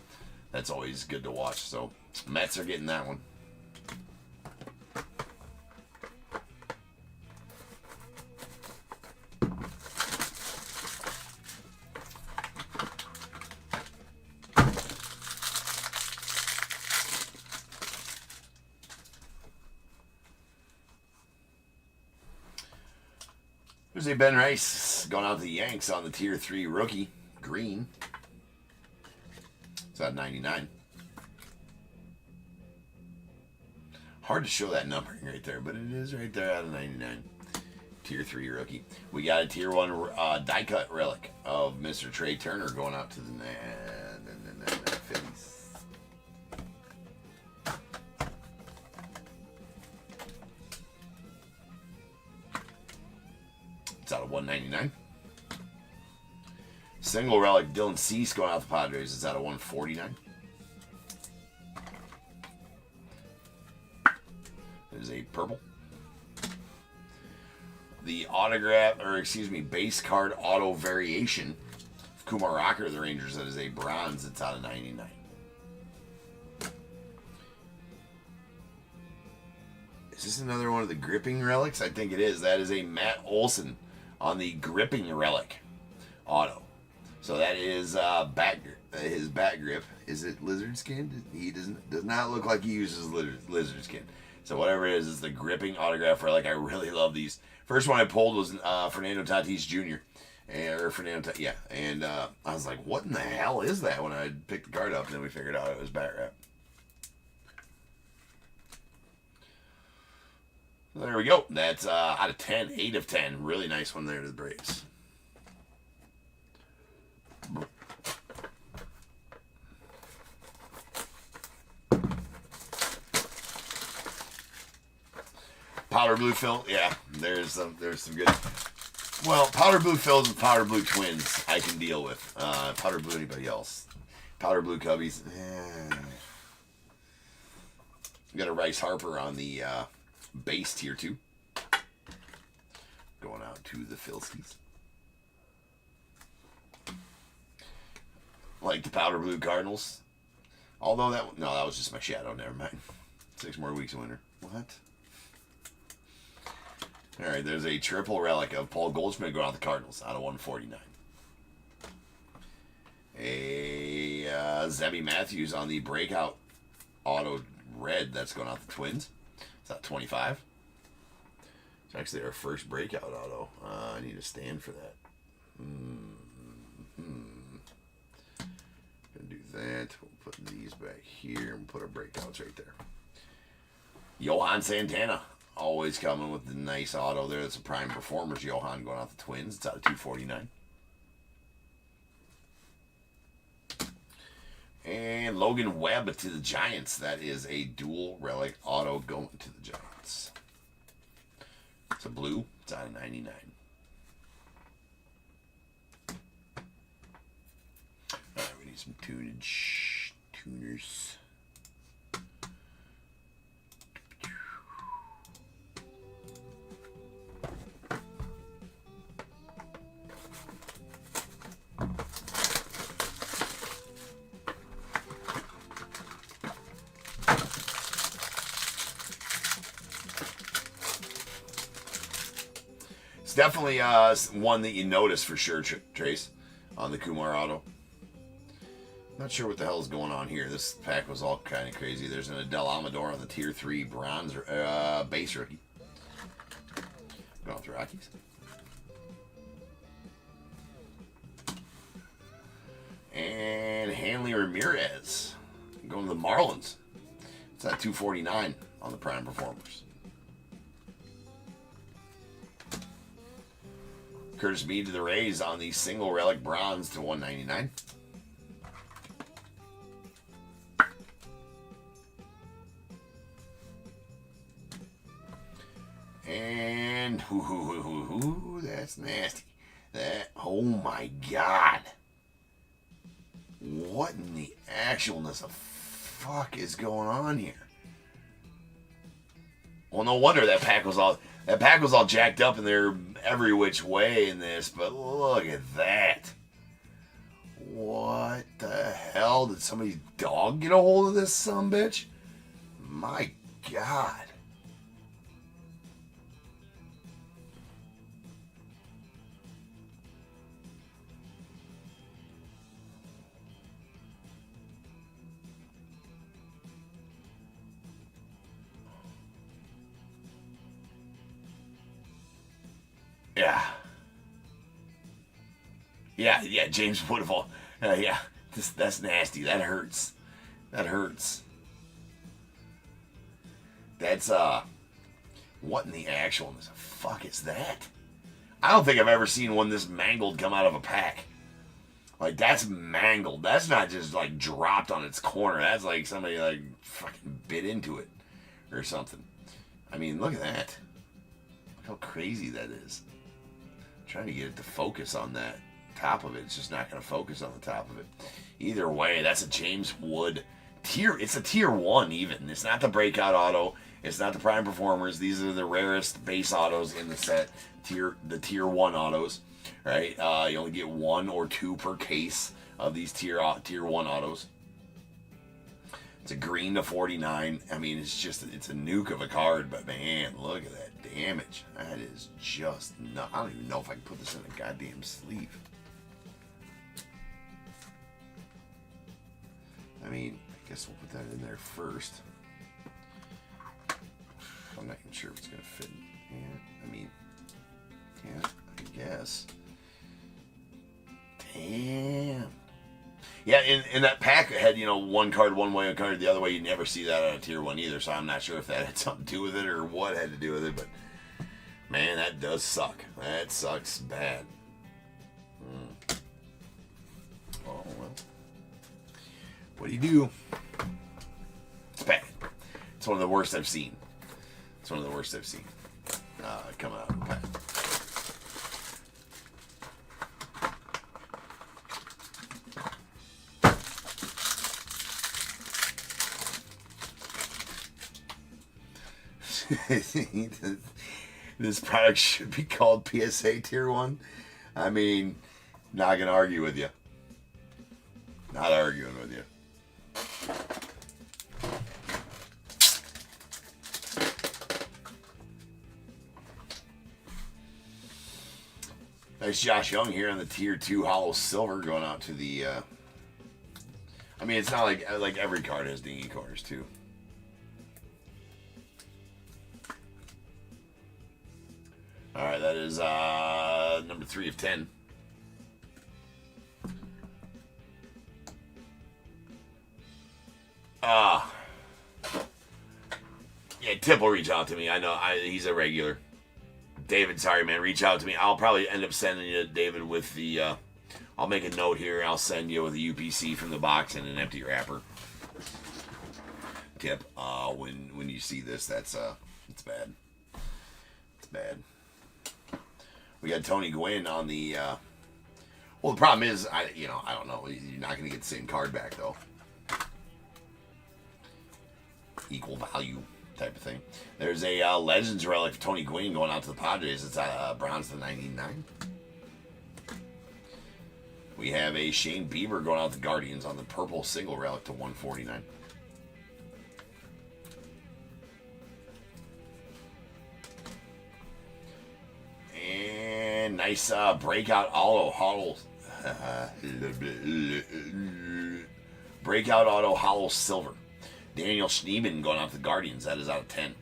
that's always good to watch. So Mets are getting that one. There's a Ben Rice going out to the Yanks on the Tier 3 rookie. Green. It's at 99. Hard to show that numbering right there, but it is right there out of 99. Tier 3 rookie. We got a Tier 1 die cut relic of Mr. Trey Turner going out to the Phillies. It's out of 199. Single relic Dylan Cease going out to the Padres. It's out of 149. There's a purple. The autograph, or excuse me, base card auto variation of Kumar Rocker of the Rangers. That is a bronze. It's out of 99. Is this another one of the gripping relics? I think it is. That is a Matt Olson on the gripping relic auto. So that is his bat grip. Is it lizard skin? He does not look like he uses lizard skin. So whatever it is, it's the gripping autograph relic. I really love these. First one I pulled was Fernando Tatis Jr. And I was like, what in the hell is that when I picked the card up, and then we figured out it was bat wrap. There we go. That's out of 10, 8 of 10. Really nice one there to the Braves. Powder blue fill, yeah. There's some good. Well, powder blue fills and powder blue twins I can deal with. Powder blue anybody else? Powder blue cubbies. Got a Rice Harper on the base Tier 2. Going out to the Phillies. Like the powder blue Cardinals. Although that was just my shadow. Never mind. 6 more weeks of winter. What? All right, there's a triple relic of Paul Goldschmidt going out the Cardinals out of 149. A Zebby Matthews on the breakout auto red that's going out the Twins. It's at 25. It's actually our first breakout auto. I need a stand for that. Gonna do that. We'll put these back here and put our breakouts right there. Johan Santana. Always coming with the nice auto there. That's a prime performers. Johan going out the Twins. It's out of 249. And Logan Webb to the Giants. That is a dual relic auto going to the Giants. It's a blue. It's out of 99. All right, we need some tuners. Definitely one that you notice for sure, Trace, on the Kumar auto. Not sure what the hell is going on here. This pack was all kind of crazy. There's an Adel Amador on the Tier 3 bronze base rookie. Going with the Rockies. And Hanley Ramirez going to the Marlins. It's at 249 on the prime performers. Curtis Mead to the Rays on the single relic bronze to 199. And that's nasty. Oh my God. What in the actualness of fuck is going on here? Well, no wonder that pack was all. That pack was all jacked up and they're every which way in this, but look at that. What the hell? Did somebody's dog get a hold of this sumbitch? My God. Yeah, James Woodfall. Yeah, that's nasty. That hurts. That hurts. That's, what in the actual fuck is that? I don't think I've ever seen one this mangled come out of a pack. Like, that's mangled. That's not just, like, dropped on its corner. That's like somebody, like, fucking bit into it or something. I mean, look at that. Look how crazy that is. I'm trying to get it to focus on that top of it. It's just not going to focus on the top of it. Either way, that's a James Wood tier. It's a tier 1 even. It's not the breakout auto. It's not the prime performers. These are the rarest base autos in the set. The tier 1 autos, right? You only get 1 or 2 per case of these tier 1 autos. It's a green to 49. I mean, it's a nuke of a card, but man, look at that damage. That is just not. I don't even know if I can put this in a goddamn sleeve. I mean, I guess we'll put that in there first. I'm not even sure if it's going to fit. Yeah, I mean, yeah, I guess. Damn. Yeah, in that pack it had, one card one way, one card the other way. You never see that on a tier 1 either, so I'm not sure if that had something to do with it or what had to do with it, but man, that does suck. That sucks bad. Oh, well. What do you do? It's bad. It's one of the worst I've seen. It's one of the worst I've seen. Coming out of the pack. This product should be called PSA Tier 1. I mean, not going to argue with you. Not arguing with you. Nice Josh Young here on the Tier 2 Hollow Silver going out to the... I mean, it's not like every card has dingy corners, too. Alright, that is number 3 of 10. Yeah, Tip will reach out to me. I know he's a regular. David, sorry, man. Reach out to me. I'll probably end up sending you, David, with the... I'll make a note here. I'll send you with a UPC from the box and an empty wrapper. Tip, when you see this, it's bad. It's bad. We got Tony Gwynn on the... well, the problem is, I don't know. You're not going to get the same card back, though. Equal value type of thing. There's a Legends relic for Tony Gwynn going out to the Padres. It's bronze to 99. We have a Shane Bieber going out to Guardians on the purple single relic to 149. And nice breakout auto hollow. Breakout auto hollow silver. Daniel Schneemann going out to the Guardians. That is out of 10.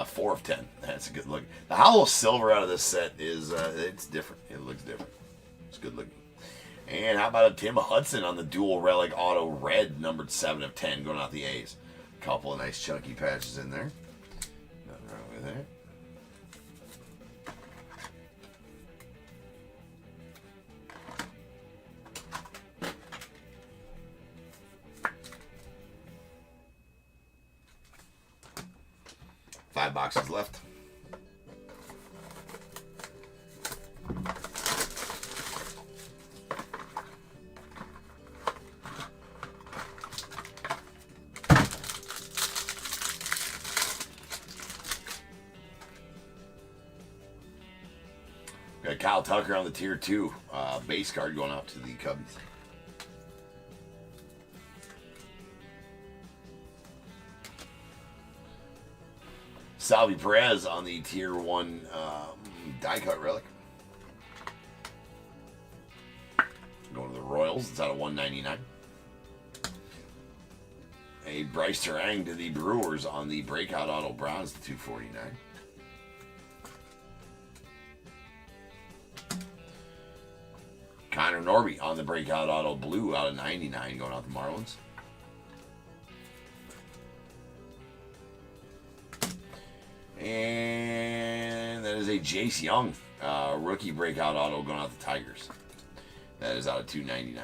4 of 10. That's a good look. The hollow silver out of this set is it's different. It looks different. It's good looking. And how about a Tim Hudson on the dual relic auto red, numbered 7 of 10, going out the A's. Couple of nice chunky patches in there. Nothing wrong with that. Five boxes left. Kyle Tucker on the tier 2 base card going out to the Cubbies. Salvi Perez on the tier 1 die cut relic. Going to the Royals. It's out of 199. A Bryce Terang to the Brewers on the breakout auto bronze to 249. Connor Norby on the breakout auto blue out of 99 going out to Marlins. And that is a Jace Young rookie breakout auto going out to Tigers. That is out of 299.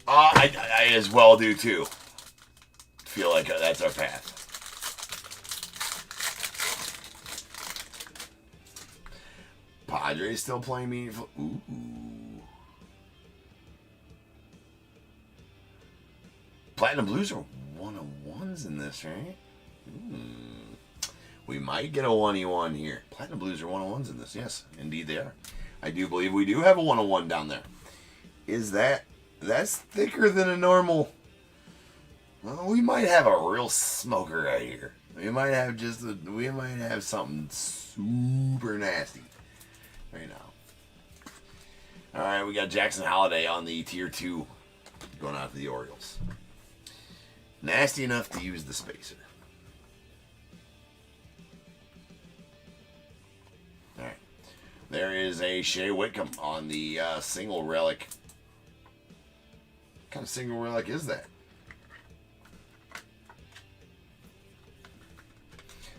I as well do too. Feel like that's our path. Padres still playing meaningful. Ooh. Platinum Blues are 101s in this, right? We might get a 1-1 here. Platinum Blues are 101s in this. Yes, indeed they are. I do believe we do have a 101 down there. Is that's thicker than a normal? Well, we might have a real smoker right here. We might have something super nasty right now. All right, we got Jackson Holliday on the tier 2 going out to the Orioles. Nasty enough to use the spacer. All right, there is a Shea Whitcomb on the single relic. What kind of single relic is that?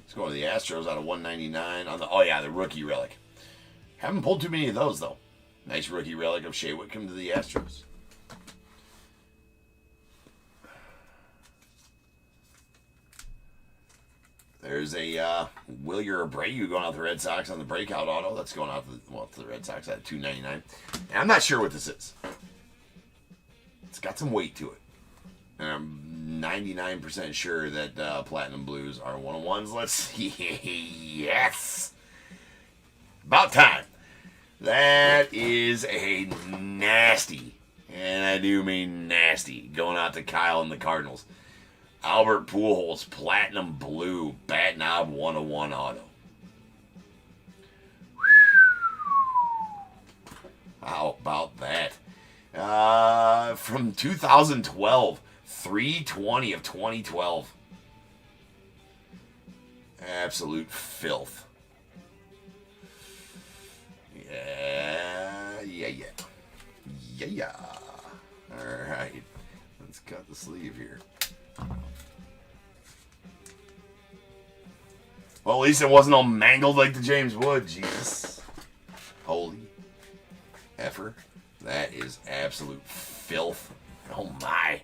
Let's go to the Astros out of 199 on the. Oh yeah, the rookie relic. Haven't pulled too many of those though. Nice rookie relic of Shea Whitcomb to the Astros. There's a Wilyer Abreu going out to the Red Sox on the breakout auto. That's going out to the Red Sox at $2.99. And I'm not sure what this is. It's got some weight to it. And I'm 99% sure that Platinum Blues are 101s. Let's see. Yes! About time. That is a nasty, and I do mean nasty, going out to Kyle and the Cardinals. Albert Pujols, Platinum Blue, Bat Knob 101 auto. How about that? From 2012, 320 of 2012. Absolute filth. Yeah. All right. Let's cut the sleeve here. Well, at least it wasn't all mangled like the James Wood. Jesus. Holy effer. That is absolute filth. Oh, my.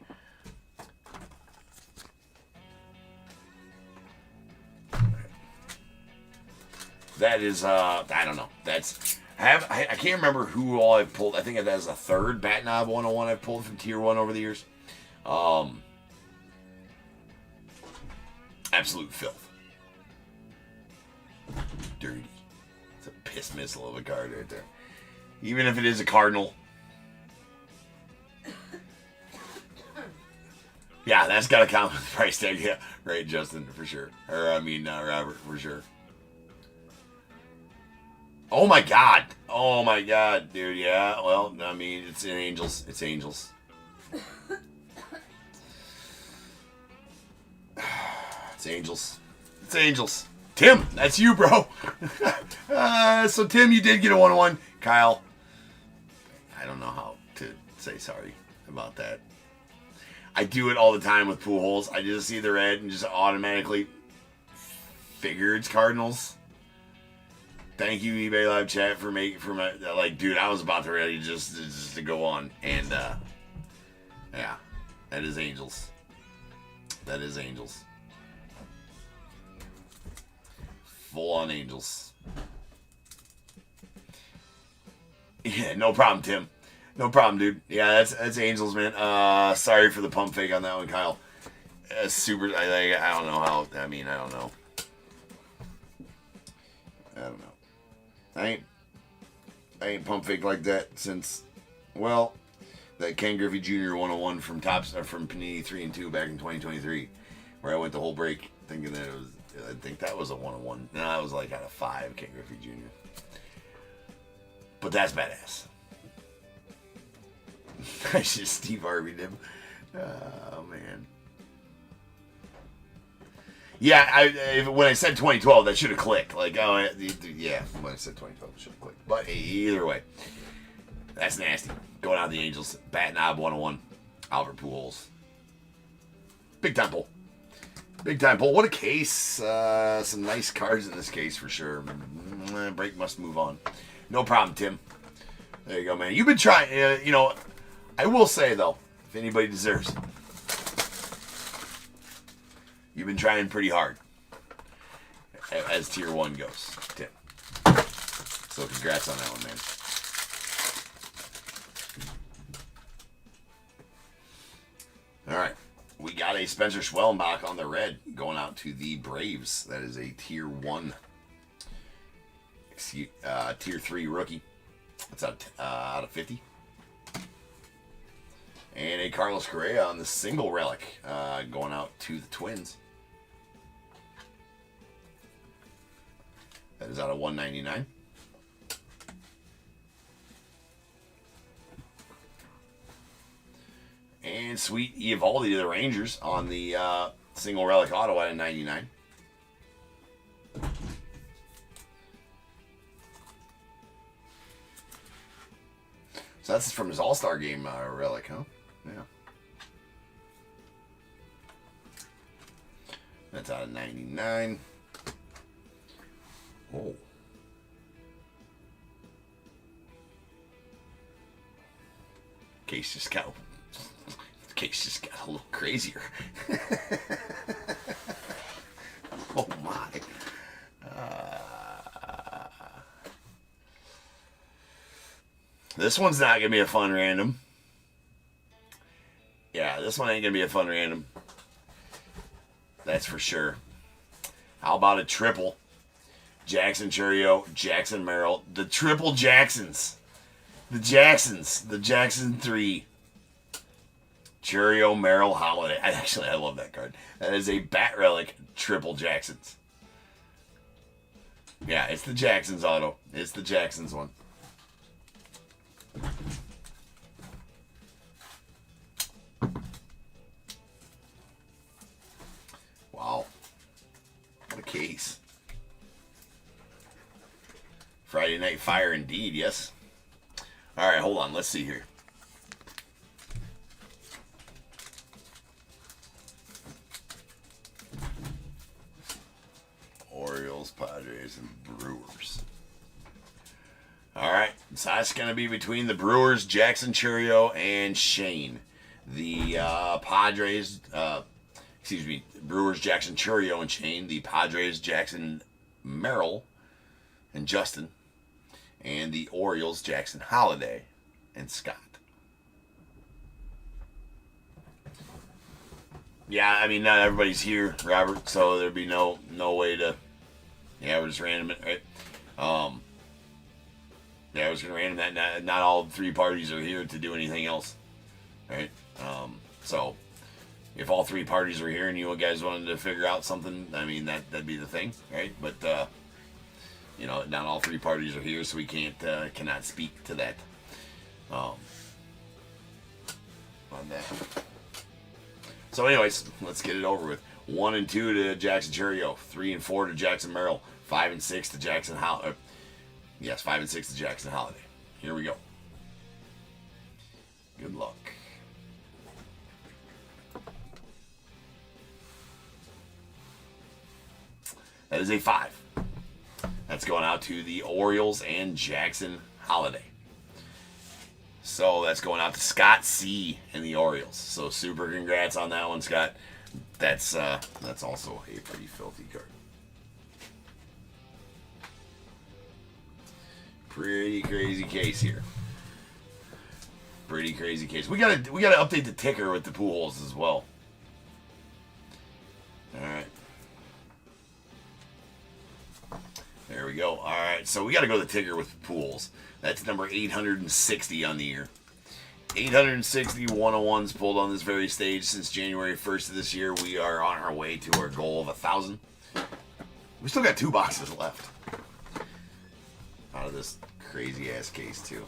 That is, I don't know. That's... I can't remember who all I've pulled. I think that is a third Bat Knob 101 I've pulled from Tier 1 over the years. Absolute filth. Dirty. It's a piss missile of a card right there. Even if it is a Cardinal. Yeah, that's got to count with the price tag. Yeah, right, Justin, for sure. Or, I mean, Robert, for sure. Oh my god, dude, yeah, well, I mean, it's Angels, it's Angels. It's Angels. It's Angels. Tim, that's you, bro. So, Tim, you did get a 101. Kyle, I don't know how to say sorry about that. I do it all the time with Pujols. I just see the red and just automatically figure it's Cardinals. Thank you, eBay Live Chat, for my, like, dude, I was about to ready just to go on. And, yeah, that is Angels. That is Angels. Full on Angels. Yeah, no problem, Tim. No problem, dude. Yeah, that's Angels, man. Sorry for the pump fake on that one, Kyle. Super. I don't know how. I mean, I don't know. I don't know. I ain't pump fake like that since, well, that Ken Griffey Jr. 101 from from Panini 3 and 2 back in 2023, where I went the whole break thinking that it was. I think that was a 101. No, I was like out of 5, Ken Griffey Jr. But that's badass. I just Steve Harvey'd him. Oh man. Yeah, when I said 2012, that should have clicked. Like, oh, yeah, when I said 2012, it should have clicked. But either way, that's nasty. Going out the Angels, bat knob 101, Albert Pujols. Big time pull. Big time pull. What a case. Some nice cards in this case for sure. Break must move on. No problem, Tim. There you go, man. You've been trying, I will say, though, if anybody deserves it, you've been trying pretty hard as Tier 1 goes, Tim. So congrats on that one, man. All right. We got a Spencer Schwellenbach on the red going out to the Braves. That is a Tier 1. Tier 3 rookie. That's out of 50. And a Carlos Correa on the single relic going out to the Twins. That is out of 199. And sweet Eovaldi to the Rangers on the single relic auto out of 99. So that's from his All-Star game relic, huh? Yeah. That's out of 99. Oh. Case just got a little crazier. Oh my. This one's not going to be a fun random. Yeah, this one ain't going to be a fun random. That's for sure. How about a triple? Jackson Churio, Jackson Merrill. The triple Jacksons. The Jacksons. The Jackson 3. Churio, Merrill, Holiday. I love that card. That is a bat relic triple Jacksons. Yeah, it's the Jacksons auto. It's the Jacksons one. Wow. What a case. Friday Night Fire indeed, yes. All right, hold on. Let's see here. Orioles, Padres, and Brewers. All right, so that's going to be between the Brewers, Jackson Churio, and Shane. The Padres, Brewers, Jackson Churio, and Shane. The Padres, Jackson Merrill, and Justin. And the Orioles, Jackson Holiday, and Scott. Yeah, I mean, not everybody's here, Robert, so there'd be no way to... Yeah, we're just random it, right? Yeah, I was going to random that. Not all 3 parties are here to do anything else, right? So, if all 3 parties were here and you guys wanted to figure out something, I mean, that'd be the thing, right? But, not all 3 parties are here, so we cannot speak to that. On that. So, anyways, let's get it over with. 1 and 2 to Jackson Churio, 3 and 4 to Jackson Merrill, 5 and 6 to Jackson Holiday. Yes, 5 and 6 to Jackson Holiday. Here we go. Good luck. That is a 5. That's going out to the Orioles and Jackson Holiday. So that's going out to Scott C. and the Orioles. So super congrats on that one, Scott. That's also a pretty filthy card. Pretty crazy case here. Pretty crazy case. We gotta update the ticker with the pool holes as well. Alright. There we go. Alright, so we gotta go to the ticker with the pools. That's number 860 on the year. 860 101s pulled on this very stage since January 1st of this year. We are on our way to our goal of 1,000. We still got 2 boxes left out of this crazy ass case too.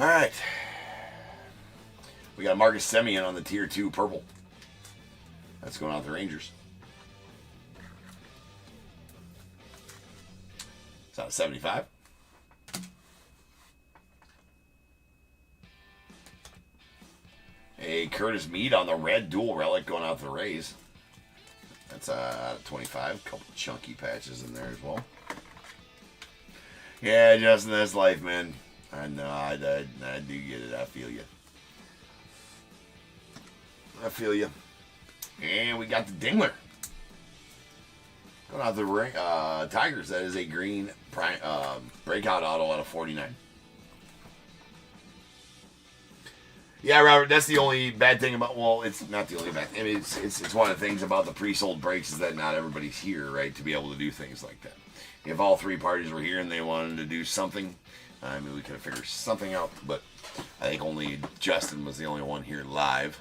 All right, we got Marcus Semien on the Tier 2 purple. That's going out the Rangers. It's out of 75. A Curtis Mead on the red dual relic going out the Rays. That's out of 25. A couple chunky patches in there as well. Yeah, Justin, that's life, man. I know, I do get it. I feel you. I feel you. And we got the Dingler. Going out the Tigers. That is a green breakout auto out of 49. Yeah, Robert, that's the only bad thing about, well, it's not the only bad thing. I mean, it's one of the things about the pre-sold breaks is that not everybody's here, right, to be able to do things like that. If all 3 parties were here and they wanted to do something, I mean, we could have figured something out, but I think only Justin was the only one here live.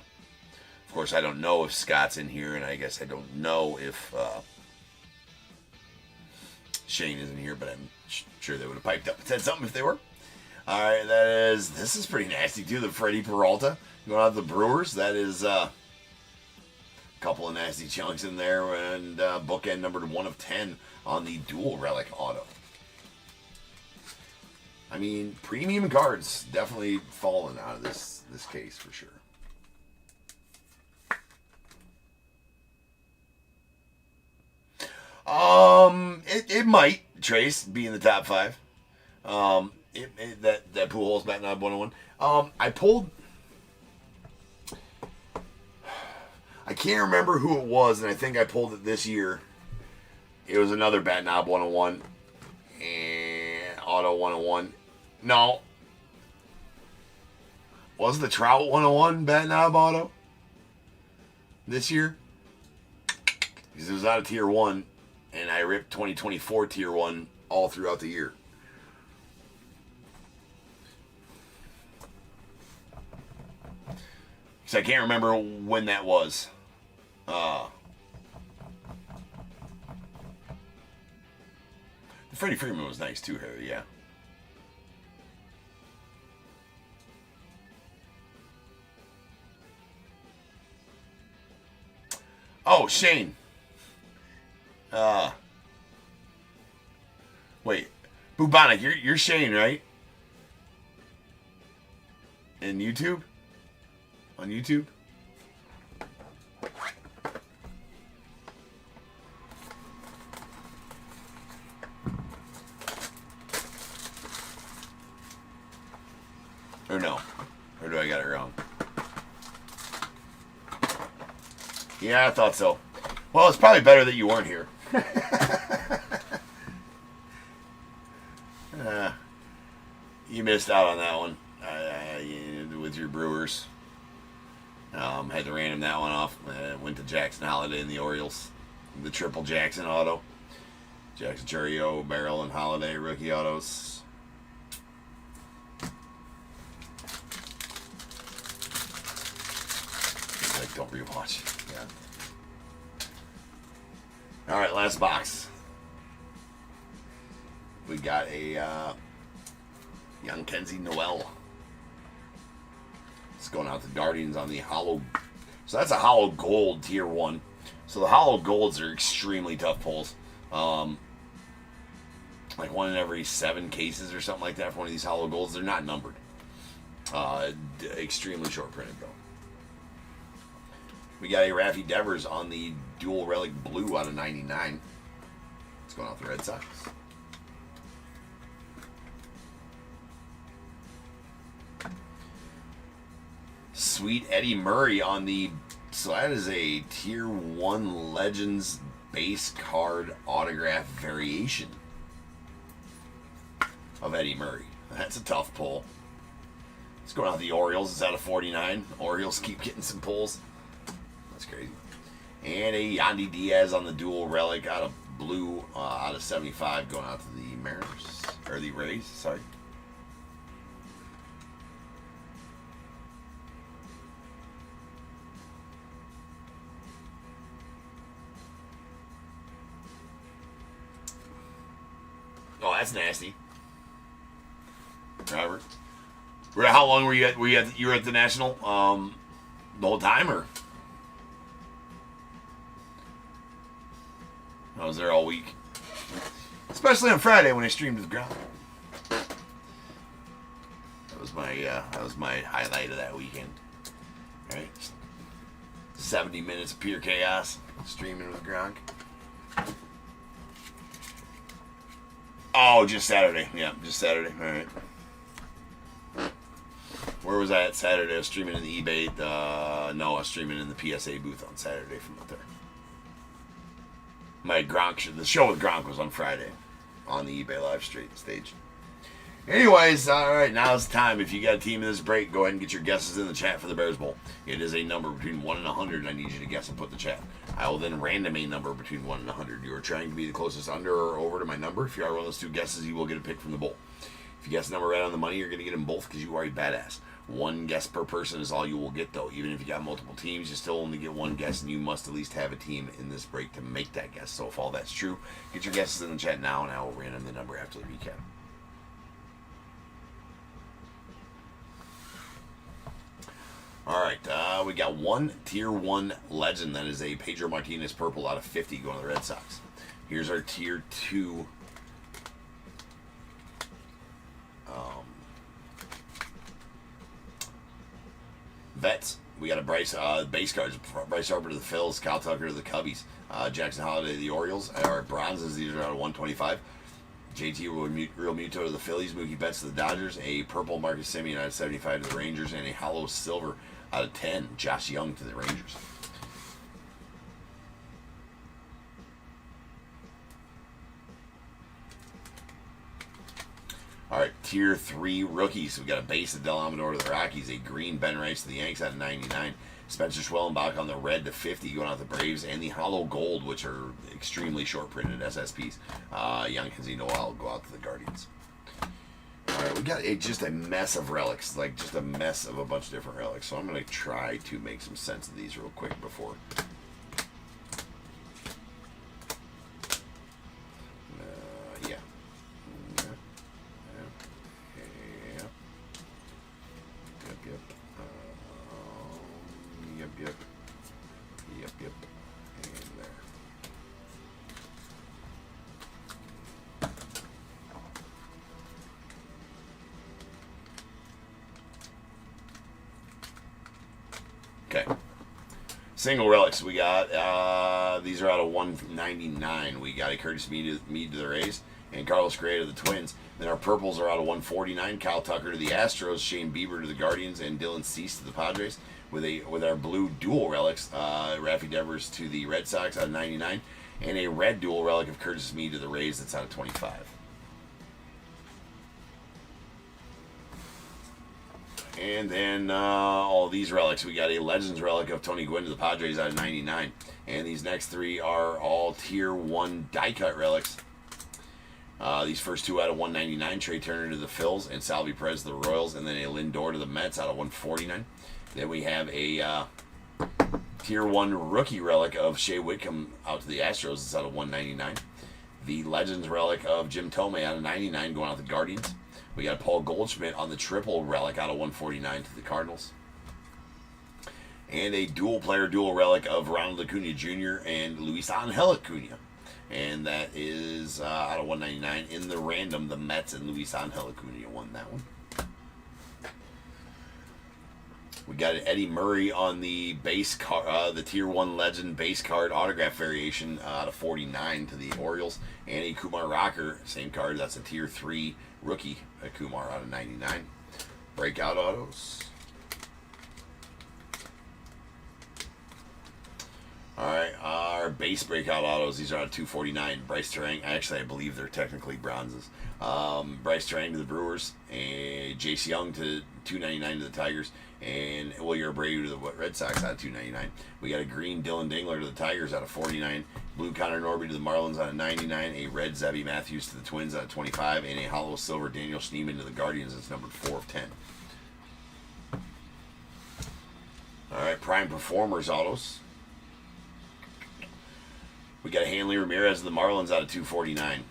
Of course, I don't know if Scott's in here, and I guess I don't know if Shane is in here, but I'm sure they would have piped up and said something if they were. All right, this is pretty nasty, too, the Freddie Peralta going out to the Brewers. That is a couple of nasty chunks in there, and bookend numbered 1 of 10 on the dual relic auto. I mean, premium cards definitely fallen out of this case for sure. It might, Trace, be in the top 5. That pool hole's batting out 101. I pulled. I can't remember who it was, and I think I pulled it this year. It was another bat knob 101 and auto 101. No. Was the Trout 101 bat knob auto this year? Because it was out of Tier 1, and I ripped 2024 Tier 1 all throughout the year. Because I can't remember when that was. The Freddie Freeman was nice too, Harry, yeah. Oh, Shane. Wait. Bubonic, you're Shane, right? In YouTube? On YouTube? Or no? Or do I got it wrong? Yeah, I thought so. Well, it's probably better that you weren't here. You missed out on that one with your Brewers. Had to random that one off. Went to Jackson Holiday and the Orioles. The triple Jackson auto. Jackson Churio, Barrel, and Holiday rookie autos. Like, don't rewatch. Yeah. All right, last box. We got a young Kenzie Noel. It's going out to Guardians on the hollow. So that's a hollow gold Tier 1. So the hollow golds are extremely tough pulls. Like 1 in every 7 cases or something like that for one of these hollow golds. They're not numbered. Extremely short printed though. We got a Raffy Devers on the dual relic blue out of 99. It's going off the Red Sox. Sweet Eddie Murray on the... So that is a Tier 1 Legends base card autograph variation of Eddie Murray. That's a tough pull. It's going out the Orioles. It's out of 49. Orioles keep getting some pulls. That's crazy. And a Yandy Diaz on the dual relic out of blue, out of 75, going out to the Mariners. Or the Rays, sorry. Oh, that's nasty. Robert. How long were you at? You were at the National the whole time, or? I was there all week, especially on Friday when I streamed with Gronk. That was my highlight of that weekend. All right, 70 minutes of pure chaos streaming with Gronk. Oh, just Saturday. Yeah, just Saturday. All right. Where was I at Saturday? I was streaming in the eBay. No, I was streaming in the PSA booth on Saturday from out there. My Gronk, the show with Gronk was on Friday on the eBay live stage. Anyways, all right, now it's time. If you got a team in this break, go ahead and get your guesses in the chat for the Bears Bowl. It is a number between 1 and 100, and I need you to guess and put the chat. I will then random a number between 1 and 100. You are trying to be the closest under or over to my number. If you are one of those two guesses, you will get a pick from the bowl. If you guess the number right on the money, you're going to get them both because you are a badass. One guess per person is all you will get, though. Even if you got multiple teams, you still only get one guess, and you must at least have a team in this break to make that guess. So if all that's true, get your guesses in the chat now, and I will random the number after the recap. All right, we got one Tier 1 Legend. That is a Pedro Martinez purple out of 50 going to the Red Sox. Here's our Tier 2 Vets. We got a base cards. Bryce Harper to the Phils, Kyle Tucker to the Cubbies, Jackson Holliday to the Orioles. Our bronzes, these are out of 125. JT Real Muto to the Phillies, Mookie Betts to the Dodgers, a purple Marcus Semien out of 75 to the Rangers, and a hollow silver out of 10, Josh Young to the Rangers. All right, Tier 3 rookies. We got a base of Del Amador to the Rockies, a green Ben Rice to the Yanks out of 99, Spencer Schwellenbach on the red to 50 going out the Braves, and the hollow gold, which are extremely short printed SSPs. Young Kenzino will go out to the Guardians. All right, we got just a mess of relics, like just a mess of a bunch of different relics. So I'm going to try to make some sense of these real quick before. Yep. And there. Okay. Single relics. We got, these are out of 199. We got a Curtis Mead to the Rays and Carlos Correa to the Twins. Then our purples are out of 149. Kyle Tucker to the Astros, Shane Bieber to the Guardians, and Dylan Cease to the Padres. With our blue dual relics, Raffy Devers to the Red Sox out of 99, and a red dual relic of Curtis Mead to the Rays that's out of 25. And then all these relics, we got a Legends relic of Tony Gwynn to the Padres out of 99, and these next three are all Tier 1 die cut relics. These first two out of 199, Trey Turner to the Phils and Salvi Perez to the Royals, and then a Lindor to the Mets out of 149. Then we have a Tier 1 rookie relic of Shea Whitcomb out to the Astros. It's out of 199. The Legends relic of Jim Tomei out of 99 going out to the Guardians. We got Paul Goldschmidt on the triple relic out of 149 to the Cardinals. And a dual relic of Ronald Acuna Jr. and Luis Angel Acuna. And that is out of 199. In the random, the Mets and Luis Angel Acuna won that one. We got an Eddie Murray on the base card, the Tier 1 Legend base card autograph variation out of 49 to the Orioles. And a Kumar Rocker, same card. That's a Tier 3 rookie, Kumar out of 99. Breakout autos. Alright, our base breakout autos, these are out of 249. Bryce Terang, actually I believe they're technically bronzes. Bryce Terang to the Brewers, and Jace Young to 299 to the Tigers, and Wilyer Abreu to the Red Sox out of 299. We got a green Dylan Dingler to the Tigers out of 49. Blue Connor Norby to the Marlins out of 99. A red Zebby Matthews to the Twins out of 25. And a hollow silver Daniel Schneemann to the Guardians. That's numbered 4 of 10. Alright, Prime Performers autos. We got a Hanley Ramirez of the Marlins out of 249.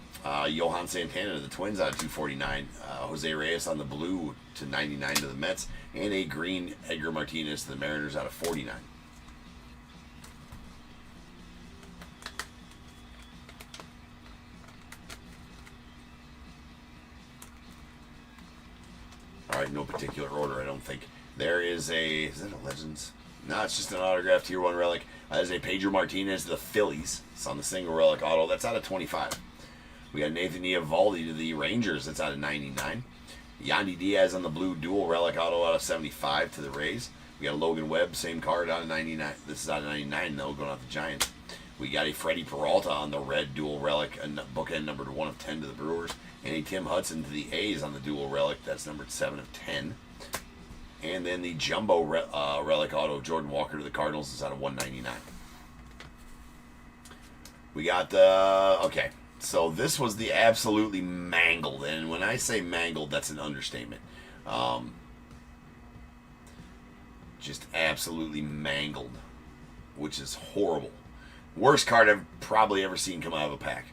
Johan Santana to the Twins out of 249. Jose Reyes on the blue to 99 to the Mets. And a green Edgar Martinez to the Mariners out of 49. Alright, no particular order, I don't think. There is is that a Legends? No, it's just an autographed Tier 1 relic. There's a Pedro Martinez to the Phillies. It's on the single relic auto. That's out of 25. We got Nathan Eovaldi to the Rangers. That's out of 99. Yandy Diaz on the blue dual relic auto out of 75 to the Rays. We got Logan Webb, same card out of 99. This is out of 99 though, going out the Giants. We got a Freddie Peralta on the red dual relic, and bookend numbered 1 of 10 to the Brewers. And a Tim Hudson to the A's on the dual relic. That's numbered 7 of 10. And then the jumbo relic auto, Jordan Walker to the Cardinals, is out of 199. We got the... Okay, so this was the absolutely mangled. And when I say mangled, that's an understatement. Just absolutely mangled, which is horrible. Worst card I've probably ever seen come out of a pack.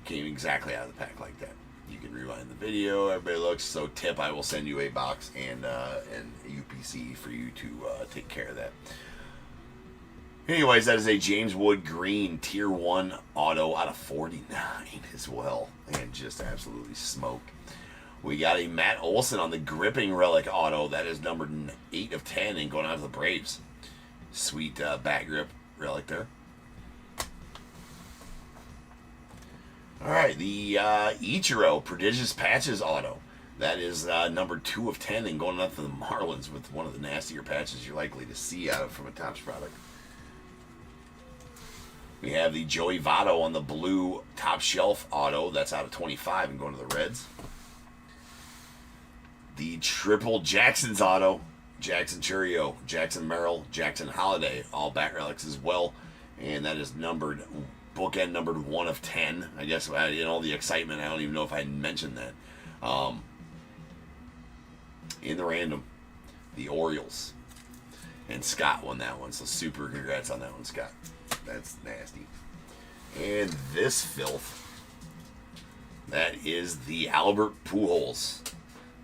Came exactly out of the pack like that. You can rewind the video. Everybody looks. So tip, I will send you a box and UPC for you to take care of that. Anyways, that is a James Wood green Tier 1 auto out of 49 as well. And just absolutely smoked. We got a Matt Olson on the gripping relic auto. That is numbered 8 of 10 and going out to the Braves. Sweet bat grip relic there. Alright, the Ichiro Prodigious Patches auto. That is number 2 of 10 and going up to the Marlins with one of the nastier patches you're likely to see out of from a Topps product. We have the Joey Votto on the blue top shelf auto. That's out of 25 and going to the Reds. The triple Jackson's auto. Jackson Churio, Jackson Merrill, Jackson Holiday. All bat relics as well. And that is numbered... bookend numbered 1 of 10. I guess in all the excitement, I don't even know if I mentioned that. In the random, the Orioles. And Scott won that one, so super congrats on that one, Scott. That's nasty. And this filth, that is the Albert Pujols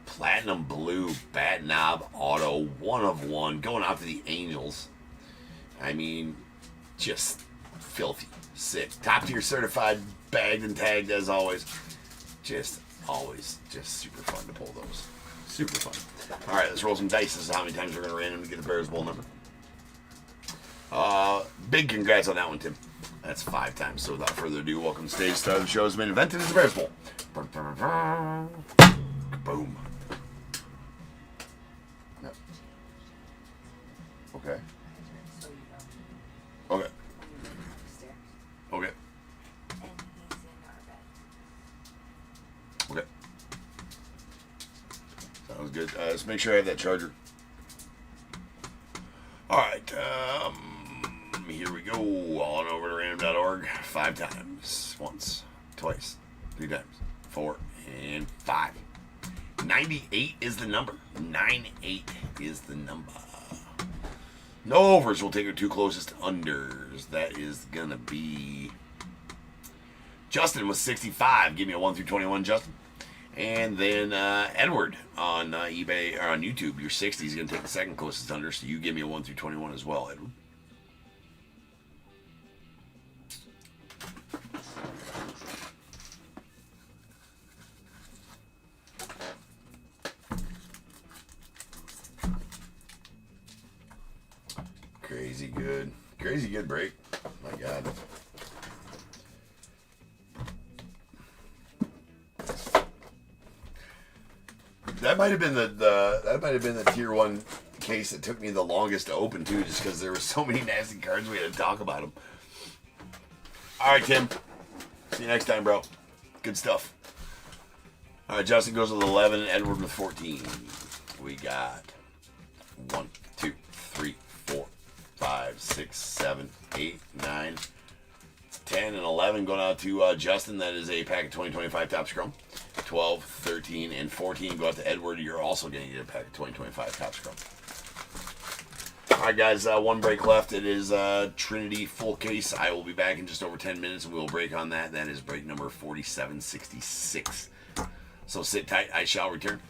Platinum Blue Bat Knob Auto 1 of 1 going out to the Angels. I mean, just filthy. Sick. Top tier certified, bagged and tagged as always. Just super fun to pull those. Super fun. Alright, let's roll some dice. This is how many times we're going to randomly get the Bears Bowl number. Big congrats on that one, Tim. That's 5 times. So without further ado, welcome to stage star of the show's main event. It is the Bears Bowl. Boom. Yep. Okay. Okay. Okay. Okay. Sounds good. Let's make sure I have that charger. Alright. Here we go. On over to random.org. 5 times. Once. Twice. 3 times. 4. And 5. 98 is the number. 98 is the number. No overs. We'll take our 2 closest unders. That is going to be Justin with 65. Give me a 1 through 21, Justin. And then Edward on eBay or on YouTube. Your 60 is going to take the second closest under. So you give me a 1 through 21 as well, Edward. Crazy good. Crazy good break. My God. That might have been the tier 1 case that took me the longest to open too, just because there were so many nasty cards we had to talk about them. All right, Tim. See you next time, bro. Good stuff. All right, Justin goes with 11 and Edward with 14. We got 1, 2, 3, 4, 5, 6, 7, 8, 9, 10, and 11 going out to Justin. That is a pack of 2025 Topps Chrome. 12, 13, and 14 go out to Edward. You're also going to get a pack of 2025 Topps Chrome. All right, guys, one break left. It is Trinity full case. I will be back in just over 10 minutes, and we will break on that. That is break number 4766. So sit tight. I shall return.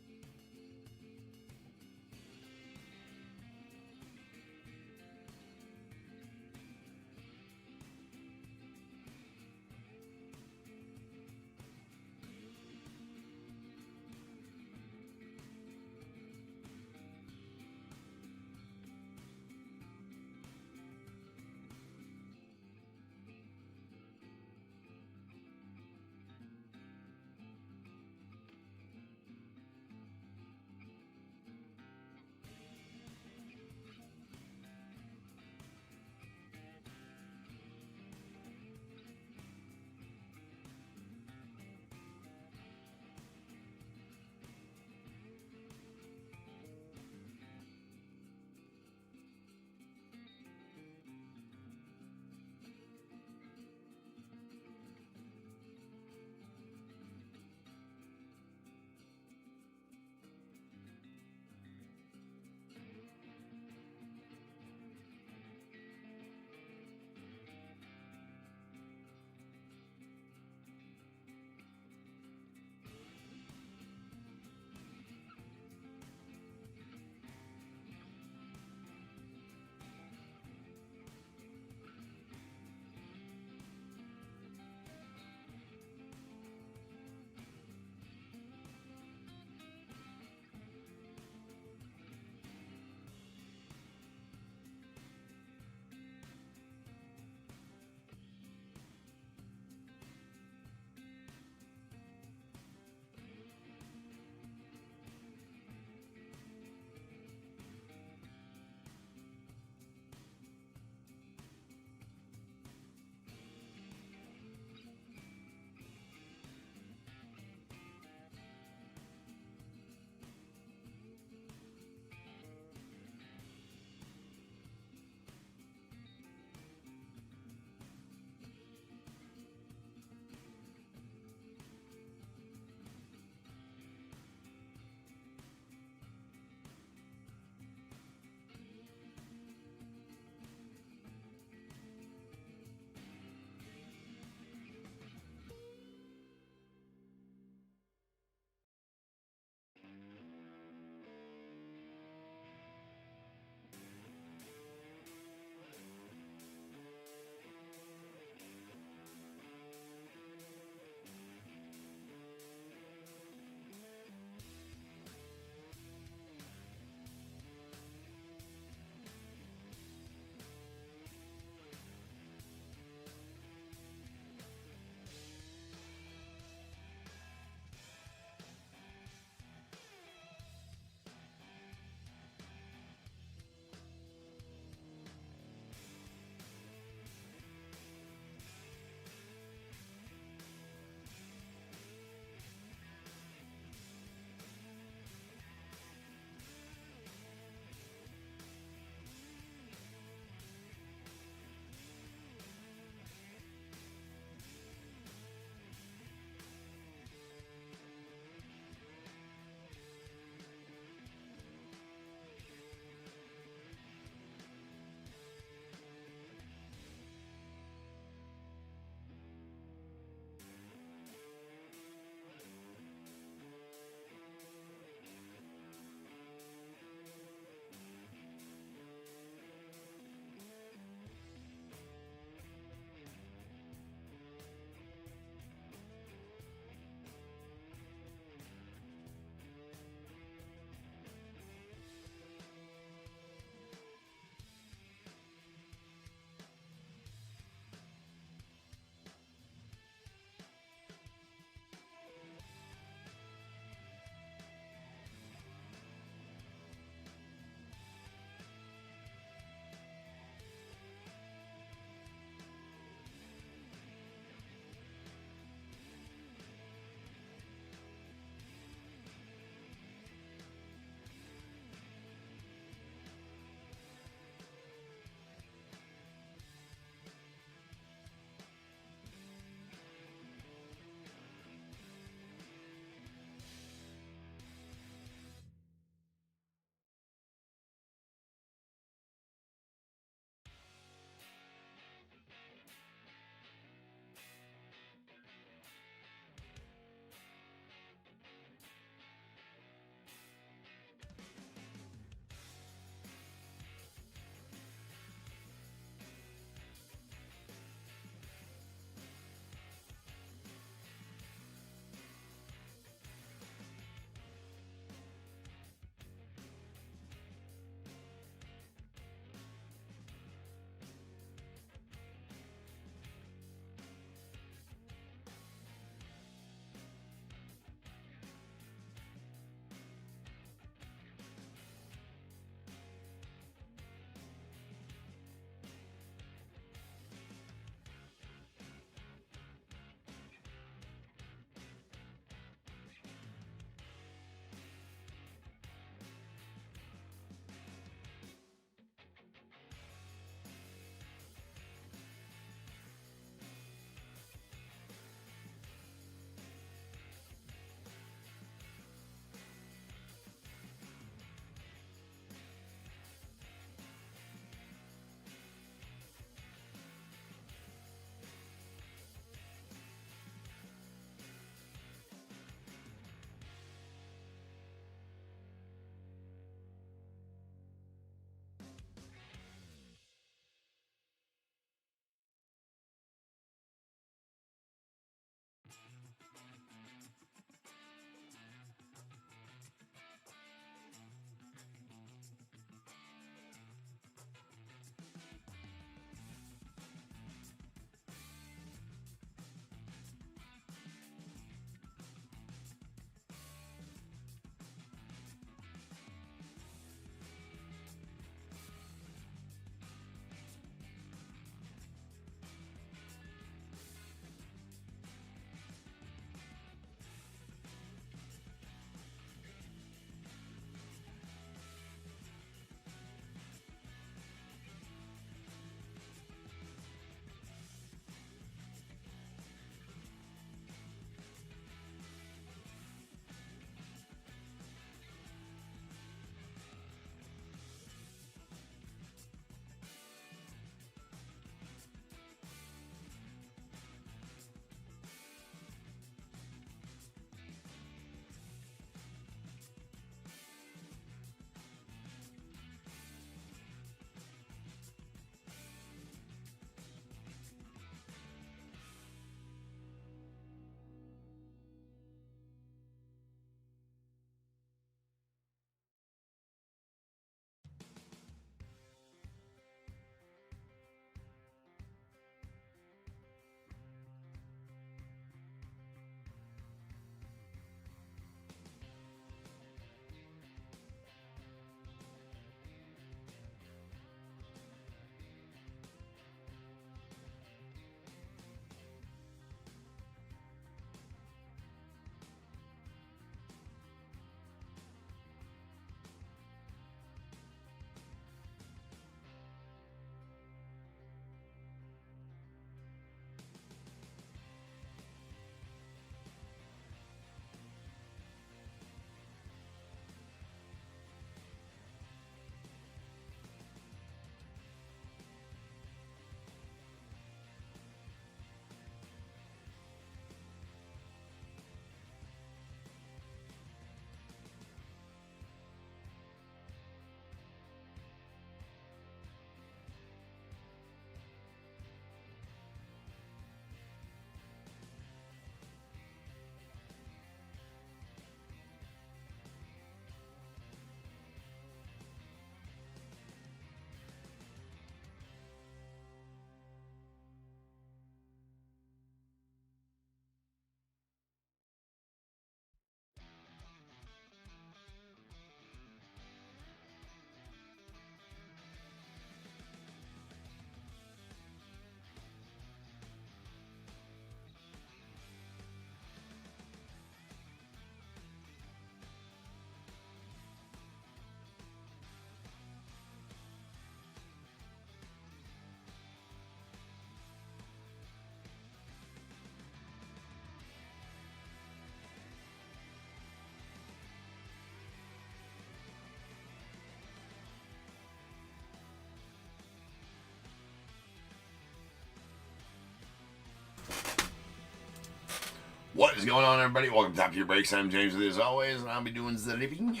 What is going on, everybody? Welcome to Top Tier Breaks. I'm James with you as always, and I'll be doing the living.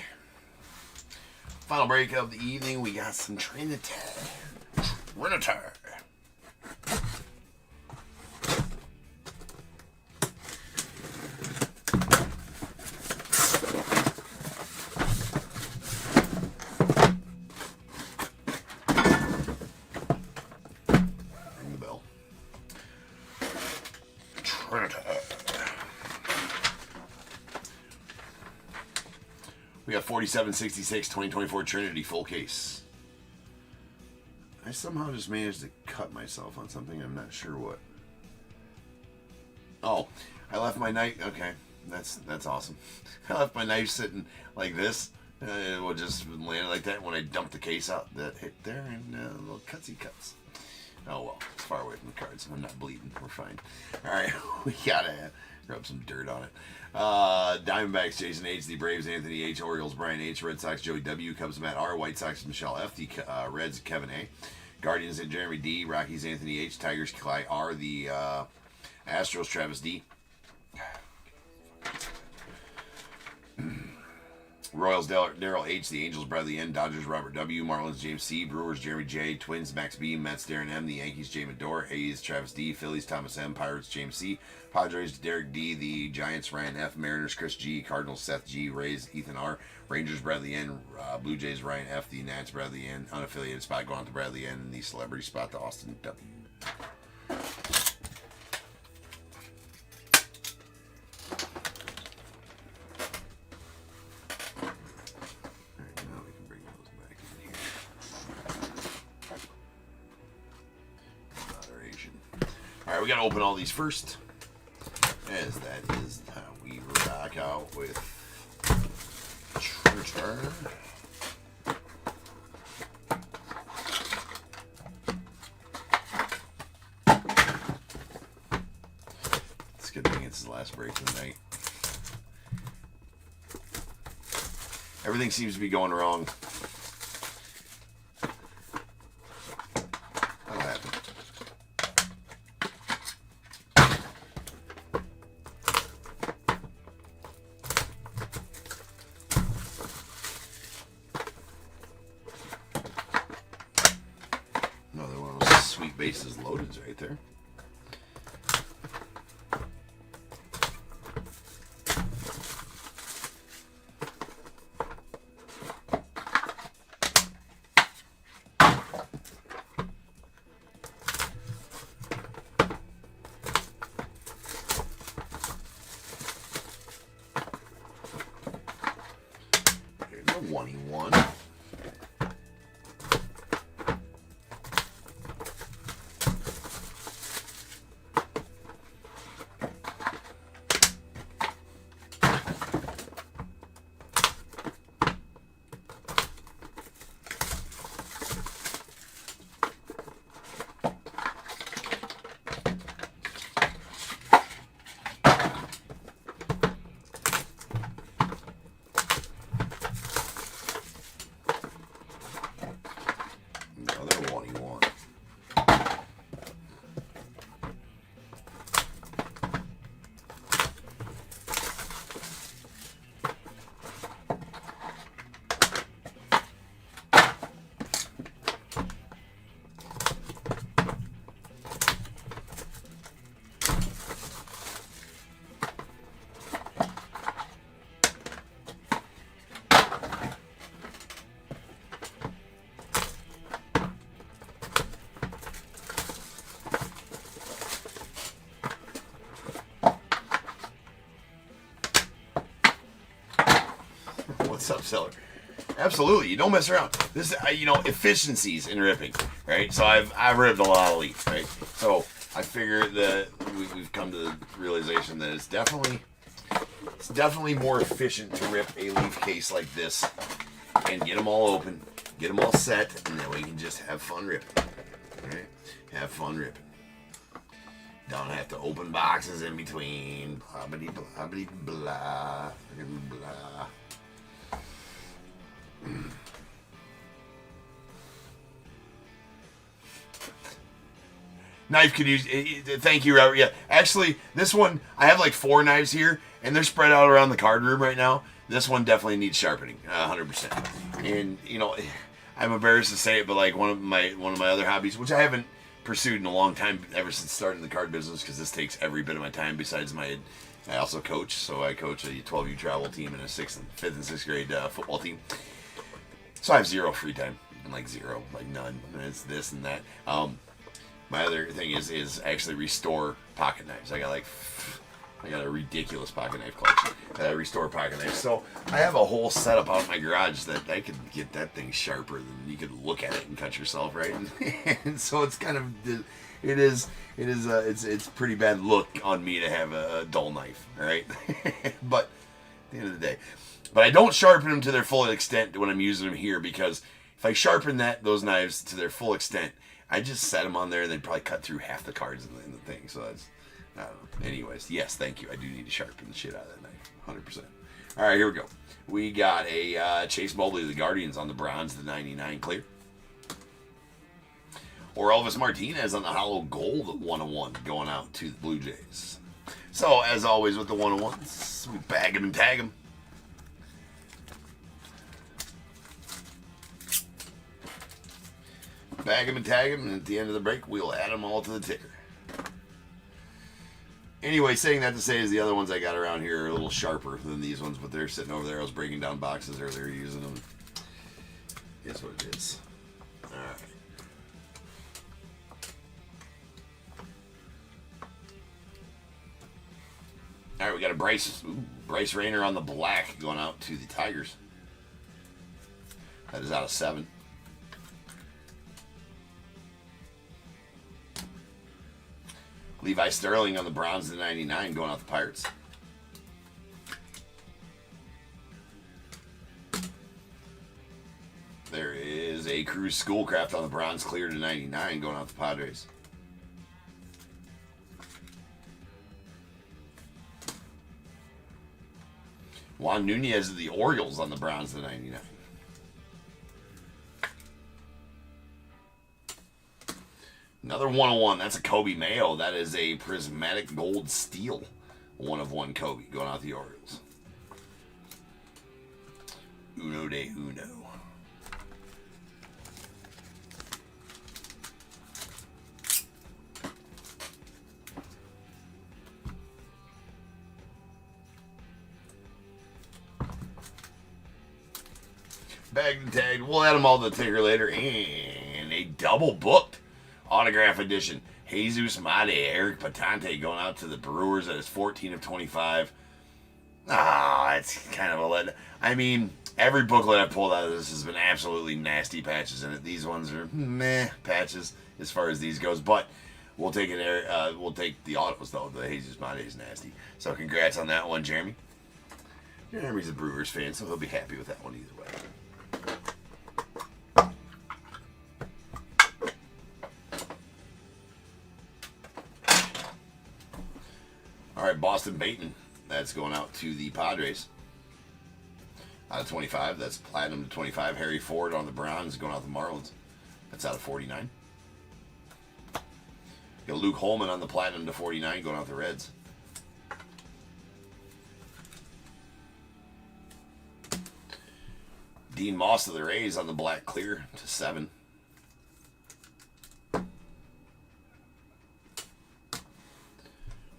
Final break of the evening. We got some Trinity. Ring the bell. Trinity. We got 4766 2024 Trinity full case. I somehow just managed to cut myself on something. I'm not sure what. Oh, I left my knife. Okay, that's awesome. I left my knife sitting like this. It will just land like that. When I dumped the case out, that hit there and little cutsy cuts. Oh well, it's far away from the cards. I'm not bleeding. We're fine. All right, we gotta rub some dirt on it. Diamondbacks, Jason H. The Braves, Anthony H. Orioles, Brian H. Red Sox, Joey W. Cubs, Matt R. White Sox, Michelle F. The Reds, Kevin A. Guardians, Jeremy D. Rockies, Anthony H. Tigers, Clyde R. The Astros, Travis D. Royals, Daryl H. The Angels, Bradley N. Dodgers, Robert W. Marlins, James C. Brewers, Jeremy J. Twins, Max B. Mets, Darren M. The Yankees, Jay Medor. A's, Travis D. Phillies, Thomas M. Pirates, James C. Padres, Derek D. The Giants, Ryan F. Mariners, Chris G. Cardinals, Seth G. Rays, Ethan R. Rangers, Bradley N. Blue Jays, Ryan F. The Nats, Bradley N. Unaffiliated spot going out to Bradley N. And the celebrity spot to Austin W. Alright, we gotta open all these first, as that is how we rock out with Trinity. It's a good thing it's the last break of the night. Everything seems to be going wrong. Another one of those sweet bases loaded right there. There's a 1-1. What's up, seller? Absolutely, you don't mess around. This is, efficiencies in ripping, right? So I've ripped a lot of leaves, right? So I figure that we've come to the realization that it's definitely more efficient to rip a leaf case like this and get them all open, get them all set, and then we can just have fun ripping, right? Have fun ripping. Don't have to open boxes in between. Blah, blah, blah, blah, blah, blah. Knife could use. Thank you, Robert. Yeah, actually, this one I have like 4 knives here, and they're spread out around the card room right now. This one definitely needs sharpening, 100%. And you know, I'm embarrassed to say it, but like one of my other hobbies, which I haven't pursued in a long time, ever since starting the card business, because this takes every bit of my time. Besides I also coach, so I coach a 12U travel team and a 5th and 6th grade football team. So I have zero free time, and like zero, like none. And it's this and that. My other thing is actually restore pocket knives. I got a ridiculous pocket knife collection. I restore pocket knives. So I have a whole setup out in my garage that I could get that thing sharper than you could look at it and cut yourself, right? And so it's kind of it's pretty bad look on me to have a dull knife, all right? But at the end of the day, but I don't sharpen them to their full extent when I'm using them here, because if I sharpen those knives to their full extent, I just set them on there and they'd probably cut through half the cards in the thing. So that's, I don't know. Anyways, yes, thank you. I do need to sharpen the shit out of that knife, 100%. All right, here we go. We got a Chase Mobley of the Guardians on the bronze, the 99 clear. Or Elvis Martinez on the hollow gold 101 going out to the Blue Jays. So, as always with the 101s, we bag them and tag them. Bag them and tag them, and at the end of the break, we'll add them all to the ticker. Anyway, saying that to say is the other ones I got around here are a little sharper than these ones, but they're sitting over there. I was breaking down boxes earlier using them. Guess what it is. All right. All right, we got a Bryce Rayner on the black going out to the Tigers. That is out of 7. Levi Sterling on the bronze, the 99 going out the Pirates. There is a Cruz Schoolcraft on the bronze, clear to 99 going out the Padres. Juan Nunez of the Orioles on the bronze, the 99. Another 101. That's a Kobe Mayo. That is a prismatic gold steel. 1/1 Kobe going out the Orioles. Uno de uno. Bagged and tagged. We'll add them all to the ticker later. And a double booked autograph edition. Jesus Mate, Eric Patante going out to the Brewers. That is 14 of 25. It's kind of a let. I mean, every booklet I pulled out of this has been absolutely nasty patches in it. These ones are meh patches as far as these goes, but we'll take it. We'll take the autos though. The Jesus Mate is nasty. So congrats on that one, Jeremy. Jeremy's a Brewers fan, so he'll be happy with that one either way. All right, Boston Bateman. That's going out to the Padres. Out of 25. That's platinum to 25. Harry Ford on the bronze going out to the Marlins. That's out of 49. Got Luke Holman on the platinum to 49 going out to the Reds. Dean Moss of the Rays on the black clear to 7.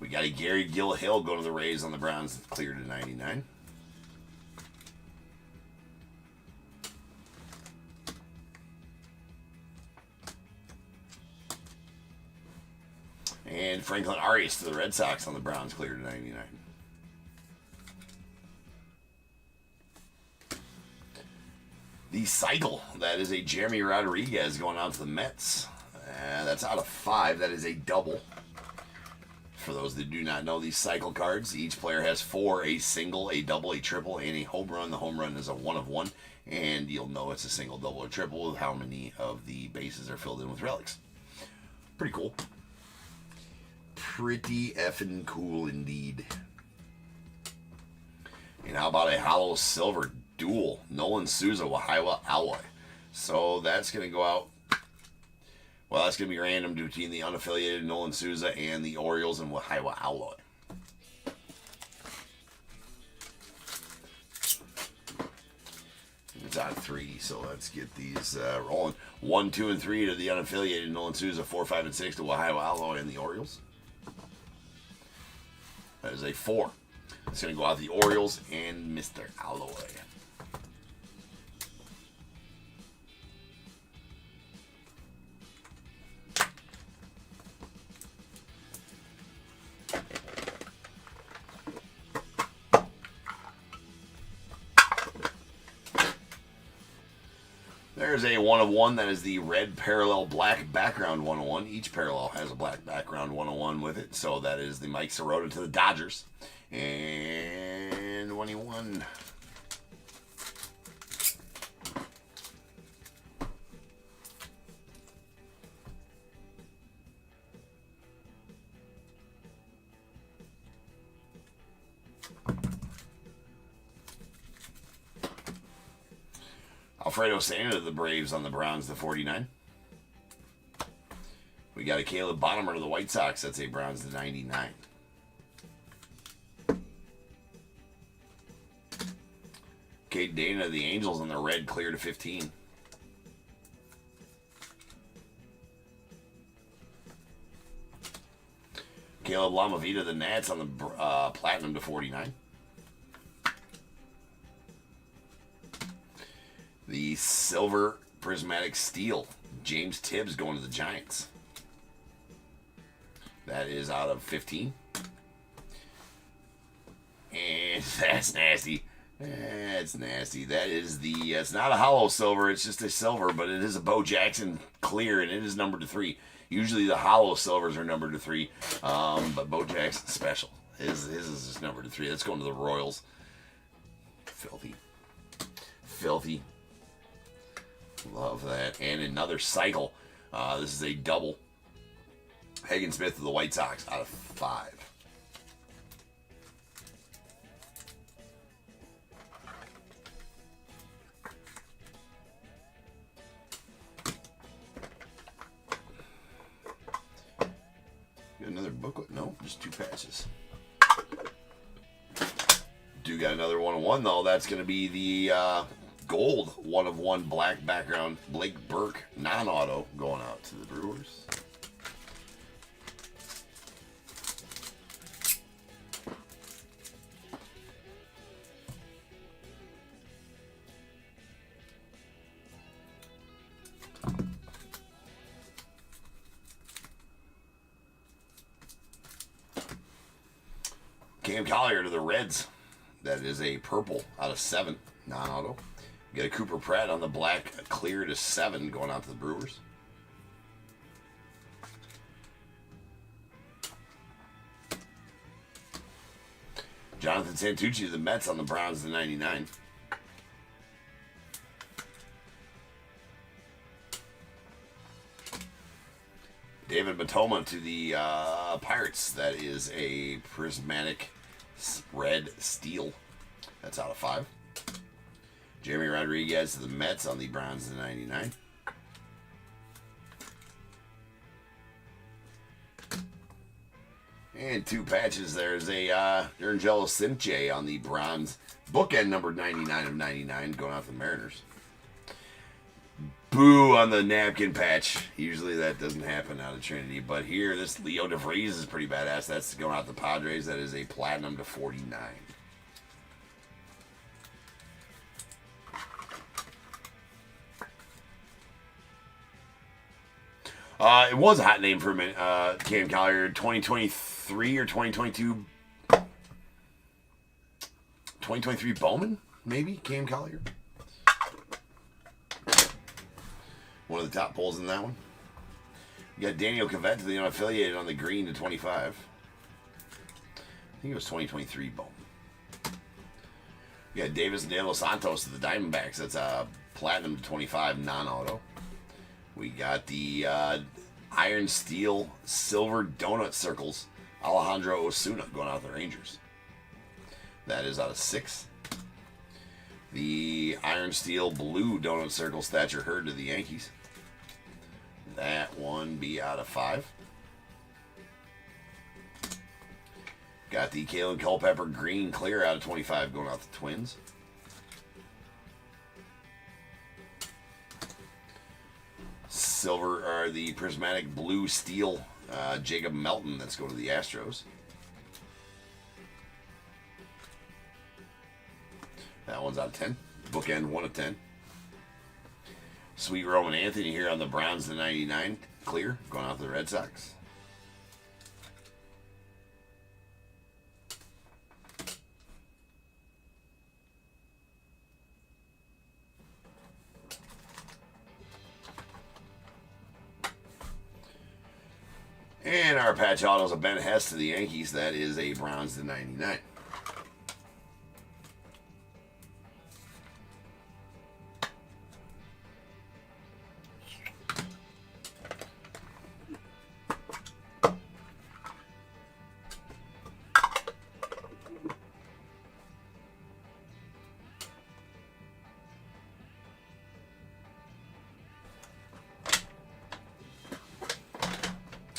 We got a Gary Gill-Hill going to the Rays on the Browns, clear to 99. And Franklin Arias to the Red Sox on the Browns, clear to 99. The cycle, that is a Jeremy Rodriguez going out to the Mets. That's out of 5. That is a double. For those that do not know these cycle cards, each player has 4, a single, a double, a triple, and a home run. The home run is a 1/1, and you'll know it's a single, double, or triple with how many of the bases are filled in with relics. Pretty cool. Pretty effing cool indeed. And how about a hollow silver dual Nolan Souza Wahiwa alloy? So that's going to go out. Well, that's going to be random between the unaffiliated Nolan Souza and the Orioles and Wahiwa Alloy. It's on 3, so let's get these rolling. 1, 2, and 3 to the unaffiliated Nolan Souza. 4, 5, and 6 to Wahiwa Alloy and the Orioles. That is a 4. It's going to go out the Orioles and Mr. Alloy. There's a 1 of 1. That is the red parallel black background 101. Each parallel has a black background 101 with it. So that is the Mike Sirota to the Dodgers. And 21. Alfredo Santa to the Braves on the Browns, the 49. We got a Caleb Bonham to the White Sox. That's a Browns, the 99. Kate Dana to the Angels on the red, clear to 15. Caleb Lamavita to the Nats on the platinum to 49. The silver prismatic steel, James Tibbs going to the Giants. That is out of 15. And that's nasty. That's nasty. That is the, it's not a hollow silver, it's just a silver, but it is a Bo Jackson clear, and it is numbered to 3. Usually the hollow silvers are numbered to 3, but Bo Jackson special. His is just numbered to 3. That's going to the Royals. Filthy. Filthy. Love that. And another cycle. This is a double. Hagen Smith of the White Sox out of 5. Got another booklet? No, just 2 patches. Do got another 1 of 1 though. That's going to be the gold 1 of 1 black background Blake Burke non-auto going out to the Brewers. Cam Collier to the Reds. That is a purple out of 7 non-auto. Get a Cooper Pratt on the black, clear to 7, going out to the Brewers. Jonathan Santucci to the Mets on the Browns, the 99. David Matoma to the Pirates. That is a prismatic red steel. That's out of 5. Jeremy Rodriguez to the Mets on the Browns, the 99. And 2 patches. There's a Urangelo Simche on the bronze bookend, number 99 of 99, going out to the Mariners. Boo on the napkin patch. Usually that doesn't happen out of Trinity, but here, this Leo DeVries is pretty badass. That's going out to the Padres. That is a platinum to 49. It was a hot name for a minute. Cam Collier, 2023 or 2022. 2023 Bowman, maybe? Cam Collier. One of the top pulls in that one. You got Daniel Cavett to the unaffiliated on the green to 25. I think it was 2023 Bowman. You got Davis De Los Santos to the Diamondbacks. That's a platinum to 25 non-auto. We got the iron steel silver donut circles Alejandro Osuna going out to the Rangers. That is out of 6. The iron steel blue donut circles Thatcher Hurd to the Yankees. That one be out of 5. Got the Kalen Culpepper green clear out of 25 going out the Twins. Silver, or the prismatic blue steel Jacob Melton. Let's go to the Astros. That one's out of 10. Bookend 1 of 10. Sweet Roman Anthony here on the Browns, the 99. Clear, going out to the Red Sox. And our patch autos of Ben Hess to the Yankees. That is a Browns to 99.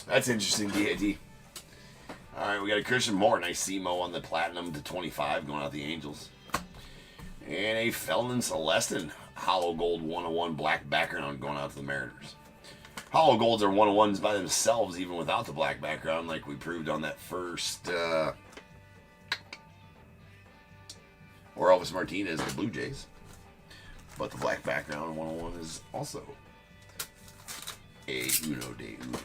That's interesting, DAD. All right, we got a Christian Moore. Nice CMO on the Platinum to 25 going out the Angels. And a Felton Celestin Hollow Gold 101 black background going out to the Mariners. Hollow Golds are 101s by themselves even without the black background like we proved on that first or Elvis Martinez, the Blue Jays. But the black background 101 is also a uno de uno.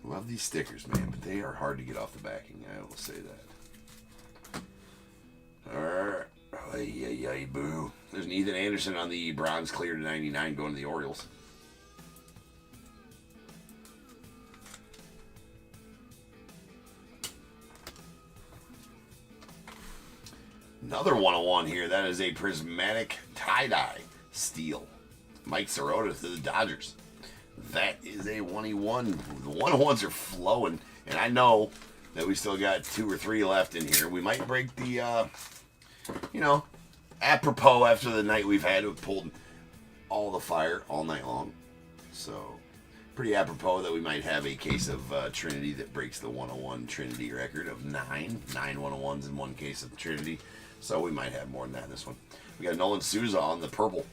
Love these stickers, man, but they are hard to get off the backing. I will say that. Alright. Ay, boo. There's an Ethan Anderson on the bronze clear to 99 going to the Orioles. Another 101 here. That is a prismatic tie-dye steel. Mike Sirota to the Dodgers. That is a 1-1. The 101s are flowing, and I know that we still got 2 or 3 left in here. We might break the, apropos after the night we've had. We've pulled all the fire all night long. So, pretty apropos that we might have a case of Trinity that breaks the 101 Trinity record of 9 101s in one case of Trinity. So, we might have more than that in this one. We got Nolan Souza on the purple.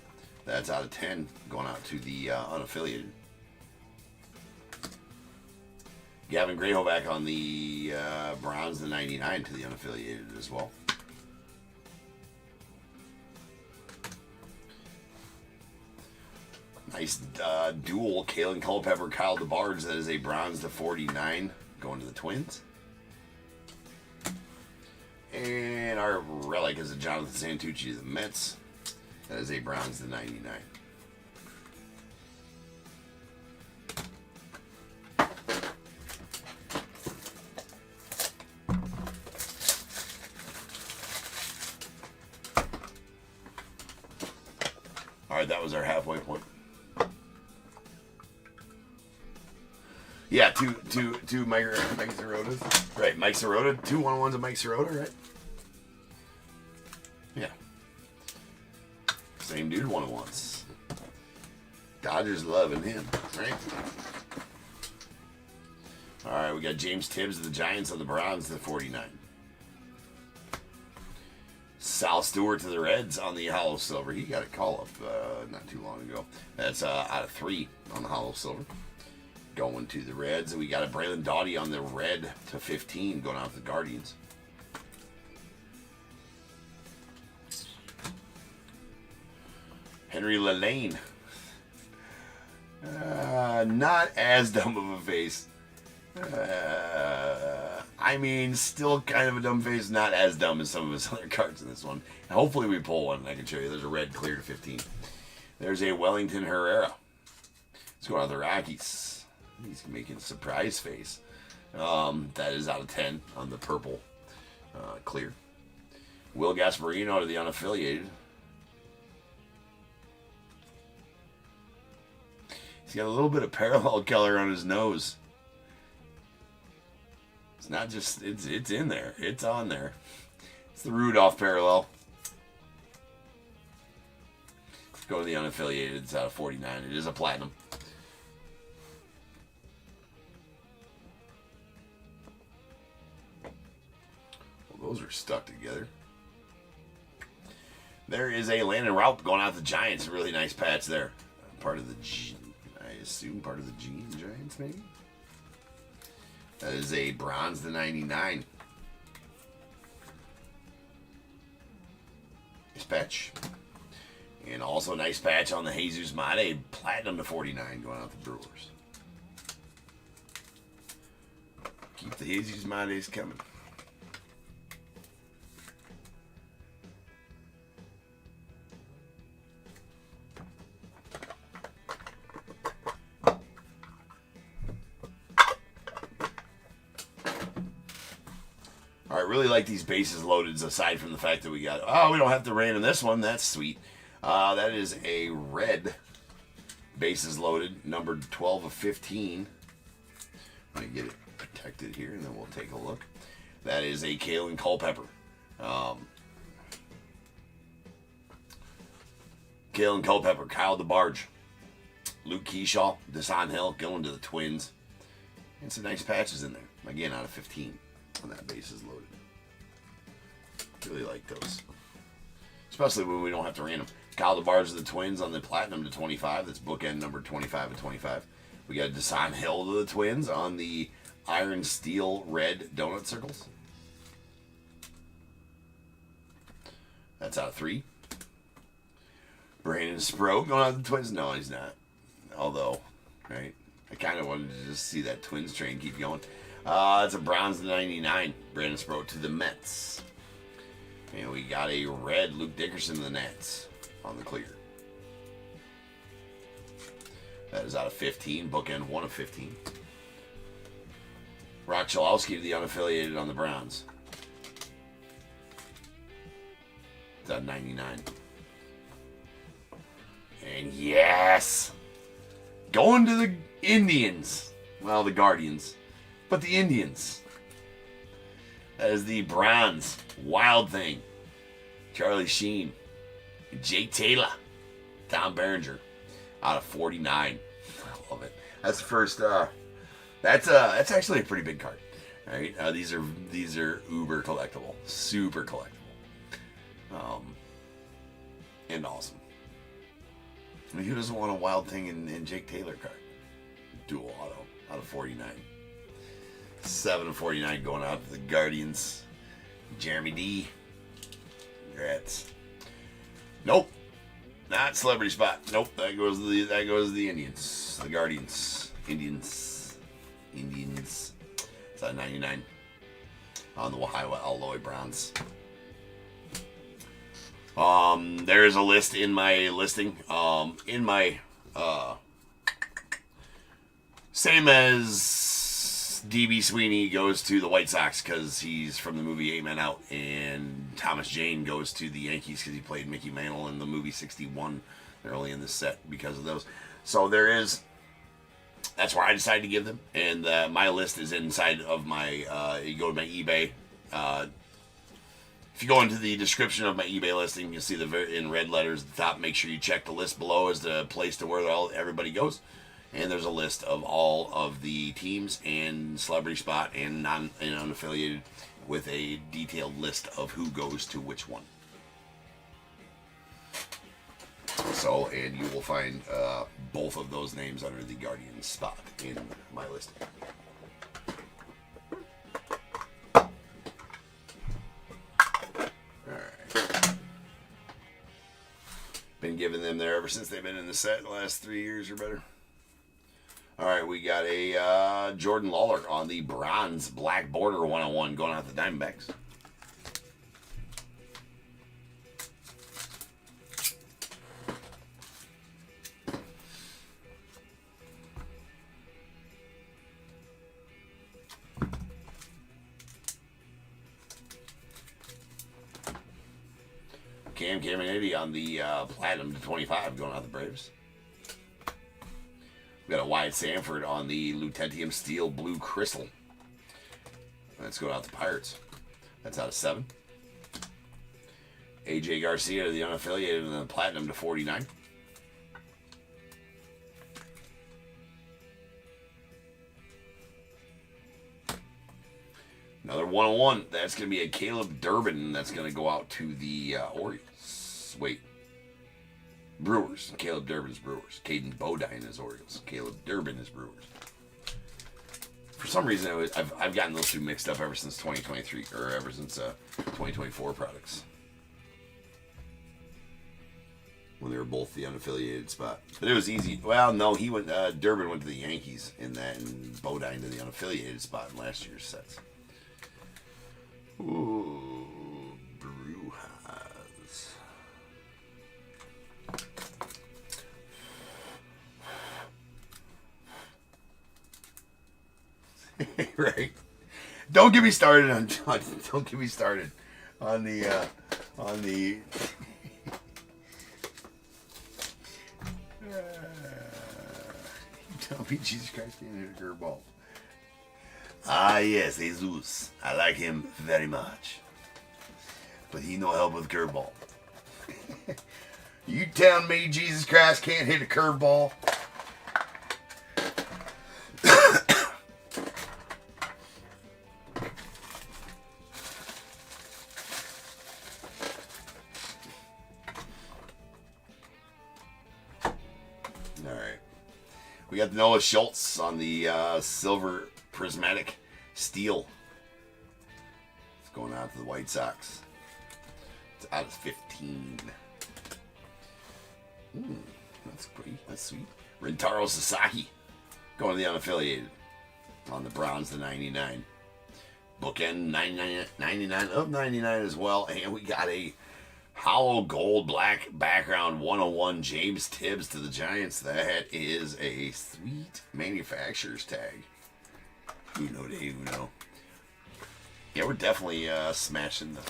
That's out of 10, going out to the unaffiliated. Gavin Grayhovac on the Browns, the 99 to the unaffiliated as well. Nice dual Kalen Culpepper, Kyle DeBarge. That is a Browns to 49 going to the Twins. And our relic is a Jonathan Santucci to the Mets. That is a Browns to 99. Alright, that was our halfway point. Yeah, two Mike Sirotas. Right, Mike Sirota. 2 101s of Mike Sirota, right? Yeah. Same dude, 101s. Dodgers loving him, right? Alright, we got James Tibbs of the Giants on the Browns to 49. Sal Stewart to the Reds on the Hollow Silver. He got a call up not too long ago. That's out of 3 on the Hollow Silver. Going to the Reds. And we got a Braylon Doughty on the red to 15 going out to the Guardians. Henry Lelane. Not as dumb of a face. I mean, still kind of a dumb face, not as dumb as some of his other cards in this one. And hopefully we pull one and I can show you. There's a red clear to 15. There's a Wellington Herrera. Let's go out to the Rockies. He's making a surprise face. That is out of 10 on the purple clear. Will Gasparino to the unaffiliated. He's got a little bit of parallel color on his nose. It's not just, it's in there. It's on there. It's the Rudolph parallel. Let's go to the unaffiliated. It's out of 49. It is a platinum. Well, those are stuck together. There is a Landon Route going out the Giants. Really nice patch there. Part of the I assume part of the Giants, maybe? That is a bronze to 99. Nice patch. And also nice patch on the Jesus Mate. Platinum to 49 going out the Brewers. Keep the Jesus Mates coming. I really like these bases loaded, aside from the fact that we got, we don't have to rain in this one. That's sweet. That is a red bases loaded, numbered 12 of 15. Let me get it protected here, and then we'll take a look. That is a Kalen Culpepper. Kalen Culpepper, Kyle DeBarge, Luke Keyshaw, Desan Hill, going to the Twins. And some nice patches in there. Again, out of 15 on that bases loaded. Really like those. Especially when we don't have to random. Kyle DeBarge of the Twins on the Platinum to 25. That's bookend number 25 of 25. We got Desan Hill to the Twins on the Iron Steel Red Donut Circles. That's out of 3. Brandon Sproat going out to the Twins. No, he's not. Although, right? I kind of wanted to just see that Twins train keep going. It's a bronze to 99. Brandon Sproat to the Mets. And we got a red Luke Dickerson to the Nats on the clear. That is out of 15. Bookend 1 of 15. Rock Chalowski to the unaffiliated on the Browns. It's out of 99. And yes! Going to the Indians. Well, the Guardians. But the Indians. That is the bronze Wild Thing. Charlie Sheen. Jake Taylor. Tom Berenger. Out of 49. I love it. That's the first. That's actually a pretty big card. All right. These are uber collectible. Super collectible. And awesome. I mean, who doesn't want a Wild Thing in Jake Taylor card? Dual auto out of 49. 7 of 49 going out to the Guardians. Jeremy D. Congrats. Nope. Not celebrity spot. Nope. That goes to the Indians. The Guardians. Indians. It's at 99 on the Ohio Alloy Bronze. There is a list in my listing. In my same as DB Sweeney goes to the White Sox because he's from the movie 8 Men Out, and Thomas Jane goes to the Yankees because he played Mickey Mantle in the movie 61 early in the set because of those. So there is. That's where I decided to give them, and my list is inside of my. You go to my eBay. If you go into the description of my eBay listing, you'll see in red letters at the top. Make sure you check the list below as the place to where everybody goes. And there's a list of all of the teams and celebrity spot and unaffiliated with a detailed list of who goes to which one. So, and you will find both of those names under the Guardian spot in my listing. Been giving them there ever since they've been in the set the last 3 years or better. All right, we got a Jordan Lawler on the bronze black border 101 going out the Diamondbacks. Cam Caminiti on the platinum to 25 going out the Braves. We got a Wyatt Sanford on the Lutetium Steel Blue Crystal. Let's go out to Pirates. That's out of 7. AJ Garcia to the unaffiliated and then platinum to 49. Another 101. That's going to be a Caleb Durbin. That's going to go out to the Orioles. Wait. Brewers. Caleb Durbin's Brewers. Caden Bodine is Orioles. Caleb Durbin is Brewers. For some reason, I've gotten those two mixed up ever since 2023, or ever since 2024 products. When they were both the unaffiliated spot. But it was easy. Well, no, he went. Durbin went to the Yankees in that, and Bodine to the unaffiliated spot in last year's sets. Ooh, Brujas. Right. Don't get me started on don't get me started on the tell me Jesus Christ can't hit a curveball. Ah yes, Jesus. I like him very much. But he no help with curveball. You telling me Jesus Christ can't hit a curveball? We got Noah Schultz on the silver prismatic steel. It's going out to the White Sox. It's out of 15. That's pretty. That's sweet. Rintaro Sasaki going to the unaffiliated on the Browns to 99. Bookend 99 of 99 as well. And we got a hollow gold black background 101 James Tibbs to the Giants. That is a sweet manufacturer's tag. You know, Dave, you know. Yeah, we're definitely smashing the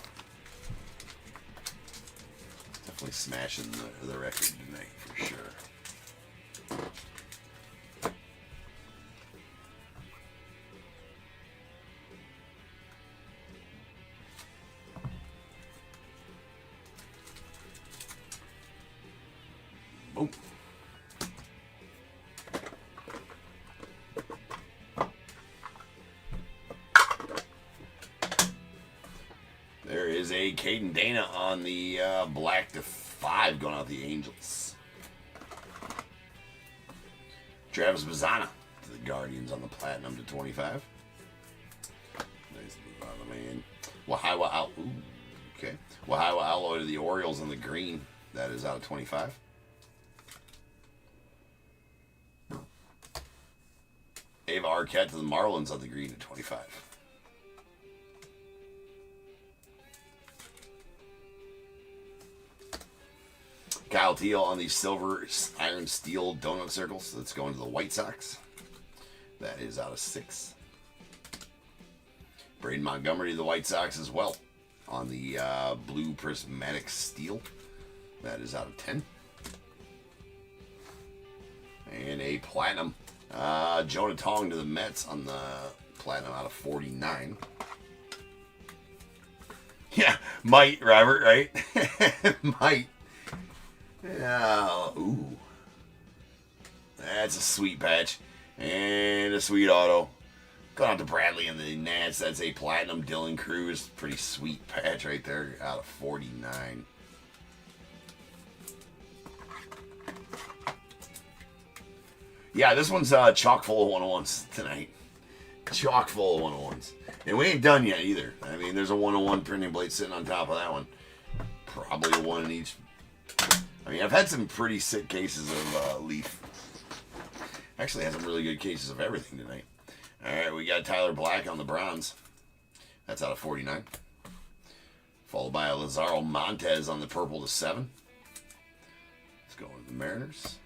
record tonight for sure. Boom. There is a Caden Dana on the black to 5 going out the Angels. Travis Bazzana to the Guardians on the platinum to 25. Nice move on the man. Wahaiwa Alloy to the Orioles on the green. That is out of 25. Ava Arquette to the Marlins on the green at 25. Kyle Teal on the silver iron steel donut circles. That's going to the White Sox. That is out of 6. Braden Montgomery to the White Sox as well on the blue prismatic steel. That is out of 10. And a platinum. Jonah Tong to the Mets on the platinum out of 49. Yeah, might, Robert, right? Might. Ooh. That's a sweet patch. And a sweet auto. Going out to Bradley and the Nats. That's a platinum Dylan Cruz. Pretty sweet patch right there out of 49. Yeah, this one's chock full of 101s tonight. Chock full of 101s. And we ain't done yet either. I mean, there's a 101 printing blade sitting on top of that one. Probably a one in each. I mean, I've had some pretty sick cases of Leaf. Actually, had some really good cases of everything tonight. All right, we got Tyler Black on the bronze. That's out of 49. Followed by a Lazaro Montez on the purple to 7. Let's go with the Mariners.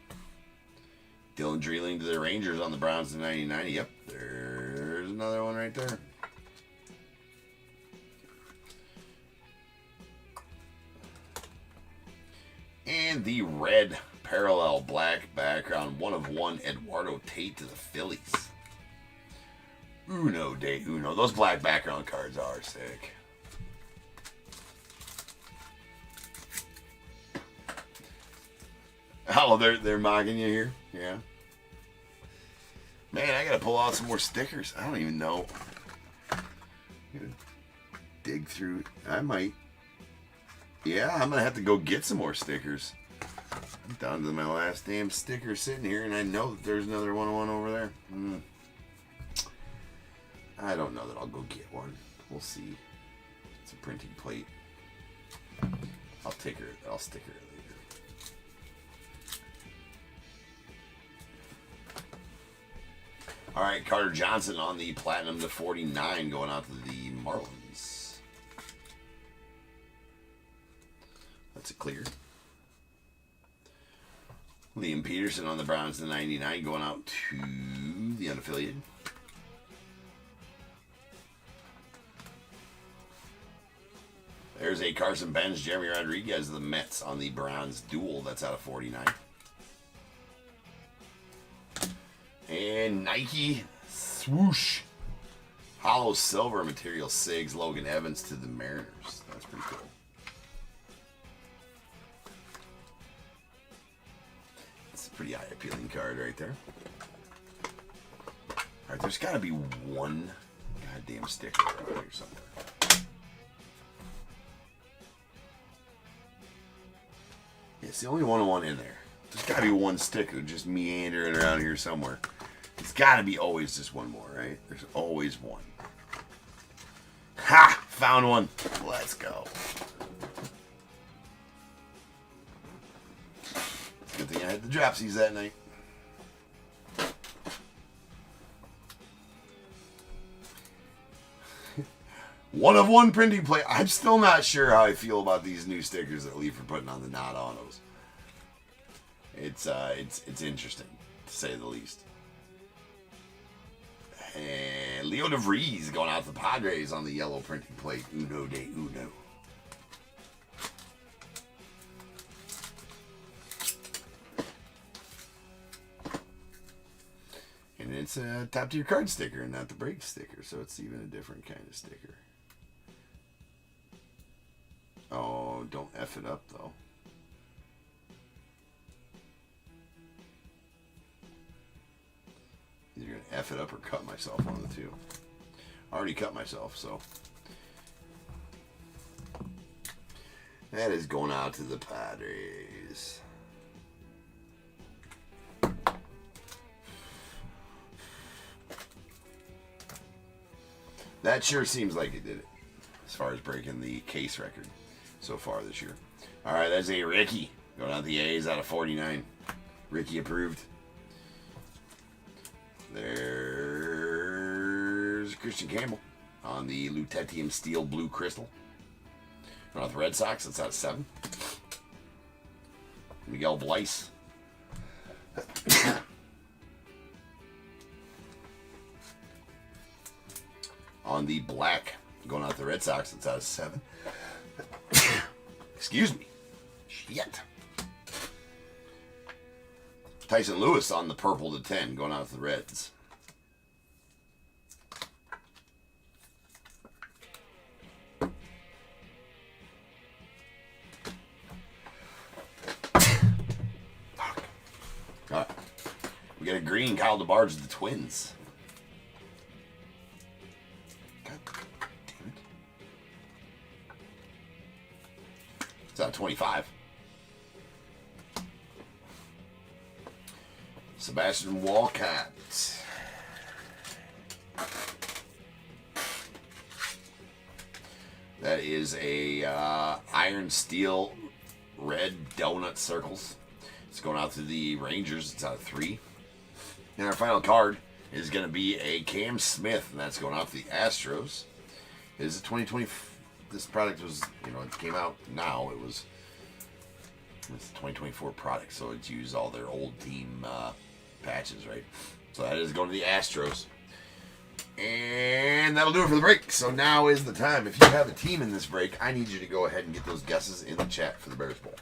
Dylan Dreeling to the Rangers on the Browns to 99. Yep, there's another one right there. And the red parallel black background 1/1 Eduardo Tate to the Phillies. Uno de Uno. Those black background cards are sick. Oh, they're mocking you here? Yeah. Man, I gotta pull out some more stickers. I don't even know. I'm gonna dig through. I might. Yeah, I'm gonna have to go get some more stickers. I'm down to my last damn sticker sitting here, and I know that there's another 101 over there. I don't know that I'll go get one. We'll see. It's a printing plate. I'll sticker it later. All right, Carter Johnson on the Platinum to 49 going out to the Marlins. That's a clear. Liam Peterson on the Browns to 99 going out to the unaffiliated. There's a Carson Benz, Jeremy Rodriguez, the Mets on the Browns duel. That's out of 49. And Nike swoosh. Hollow silver material Sigs, Logan Evans to the Mariners. That's pretty cool. That's a pretty eye-appealing card right there. All right, there's got to be one goddamn sticker around here somewhere. It's the only one in there. There's got to be one sticker just meandering around here somewhere. It's got to be always just one more, right? There's always one. Ha! Found one. Let's go. Good thing I had the dropsies that night. One of one printing plate. I'm still not sure how I feel about these new stickers that Leaf are putting on the not autos. It's interesting, to say the least. And Leo DeVries going out to the Padres on the yellow printing plate. Uno de Uno. And it's a top tier card sticker and not the break sticker, so it's even a different kind of sticker. Oh, don't F it up though. Either going to F it up or cut myself, one of the two. I already cut myself, so. That is going out to the Padres. That sure seems like it did it, as far as breaking the case record so far this year. All right, that's a Ricky. Going out the A's out of 49. Ricky approved. There's Christian Campbell on the Lutetium Steel Blue Crystal. Going out the Red Sox. That's out of 7. Miguel Bleis. On the black. Going out the Red Sox. That's out of 7. Excuse me. Shit. Tyson Lewis on the purple to 10, going out to the Reds. Fuck. All right. We got a green Kyle DeBarge of the Twins. God damn it. It's out of 25. Sebastian Walcott. That is a iron steel red donut circles. It's going out to the Rangers. It's out of 3. And our final card is going to be a Cam Smith, and that's going out to the Astros. It is a 2020. This product was, it came out now. It's a 2024 product, so it's used all their old team patches, right? So that is going to the Astros. And that'll do it for the break. So now is the time. If you have a team in this break, I need you to go ahead and get those guesses in the chat for the Bears Bowl.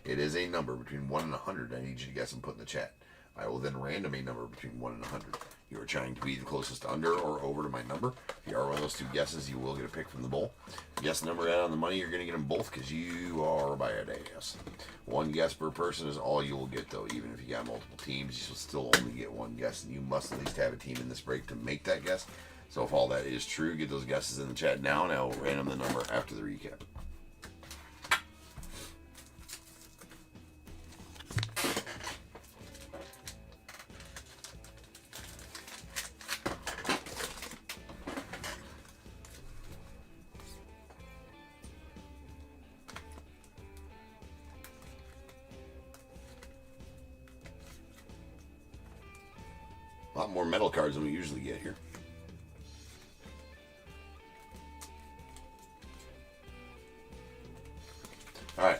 It is a number between 1 and 100. I need you to guess and put in the chat. I will then random a number between 1 and 100. You are trying to be the closest under or over to my number. If you are one of those two guesses, you will get a pick from the bowl. Guess number out on the money, you're going to get them both because you are by a ass. One guess per person is all you will get, though. Even if you got multiple teams, you'll still only get one guess, and you must at least have a team in this break to make that guess. So if all that is true, get those guesses in the chat now, and I will random the number after the recap. A lot more metal cards than we usually get here. All right.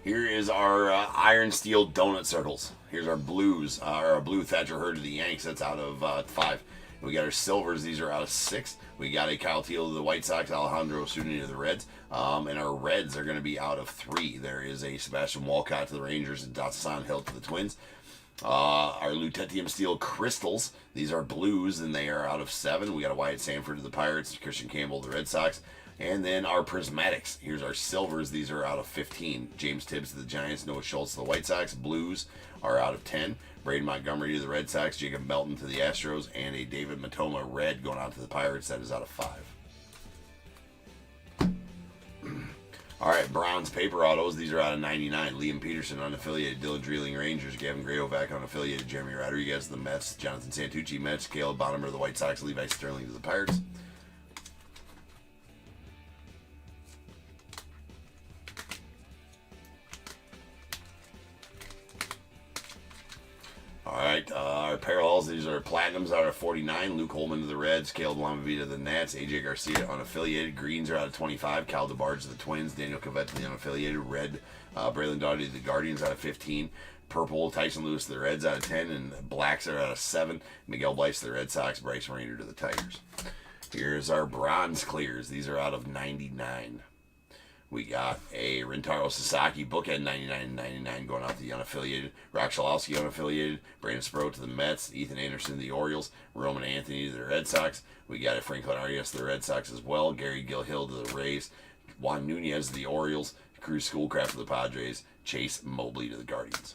Here is our iron steel donut circles. Here's our blues. Our blue Thatcher Hurd to the Yanks. That's out of 5. We got our silvers. These are out of 6. We got a Kyle Teal to the White Sox, Alejandro Zuniga to the Reds. And our reds are going to be out of 3. There is a Sebastian Walcott to the Rangers and Dasan Hill to the Twins. Our Lutetium Steel Crystals, these are blues, and they are out of 7. We got a Wyatt Sanford to the Pirates, Christian Campbell to the Red Sox. And then our Prismatics, here's our silvers, these are out of 15. James Tibbs to the Giants, Noah Schultz to the White Sox. Blues are out of 10. Braden Montgomery to the Red Sox, Jacob Melton to the Astros, and a David Matoma red going out to the Pirates. That is out of 5. All right, bronze paper autos. These are out of 99. Liam Peterson unaffiliated. Dylan Dreeling Rangers. Gavin Grayovac unaffiliated. Jeremy Rodriguez to the Mets. Jonathan Santucci Mets. Caleb Bonham to the White Sox. Levi Sterling to the Pirates. All right, our parallels, these are platinums out of 49. Luke Holman to the Reds, Caleb Lamavita to the Nats, AJ Garcia unaffiliated. Greens are out of 25. Cal DeBarge to the Twins, Daniel Cavett to the unaffiliated. Red, Braylon Dawdy to the Guardians out of 15. Purple, Tyson Lewis to the Reds out of 10. And blacks are out of 7. Miguel Blyce to the Red Sox, Bryce Rainer to the Tigers. Here's our bronze clears. These are out of 99. We got a Rintaro Sasaki bookend 99.99 going out to the unaffiliated. Rock Shalowski unaffiliated. Brandon Sproat to the Mets. Ethan Anderson to the Orioles. Roman Anthony to the Red Sox. We got a Franklin Arias to the Red Sox as well. Gary Gilhill to the Rays. Juan Nunez to the Orioles. Cruz Schoolcraft to the Padres. Chase Mobley to the Guardians.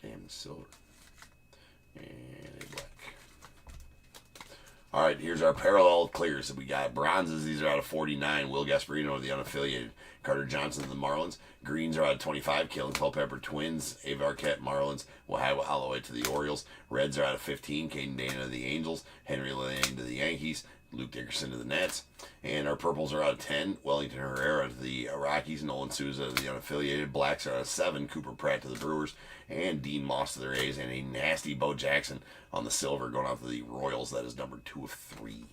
And silver. And a black. All right, here's our parallel clears. So we got bronzes. These are out of 49. Will Gasparino, the unaffiliated. Carter Johnson to the Marlins. Greens are out of 25. Kalen Culpepper, Twins. Ave Arquette, Marlins. Wahai Holloway to the Orioles. Reds are out of 15. Caden Dana to the Angels. Henry Lane to the Yankees. Luke Dickerson to the Nats. And our purples are out of 10. Wellington Herrera to the Rockies. Nolan Souza to the unaffiliated. Blacks are out of 7. Cooper Pratt to the Brewers. And Dean Moss to the Rays. And a nasty Bo Jackson on the silver going out to the Royals. That is number 2 of 3.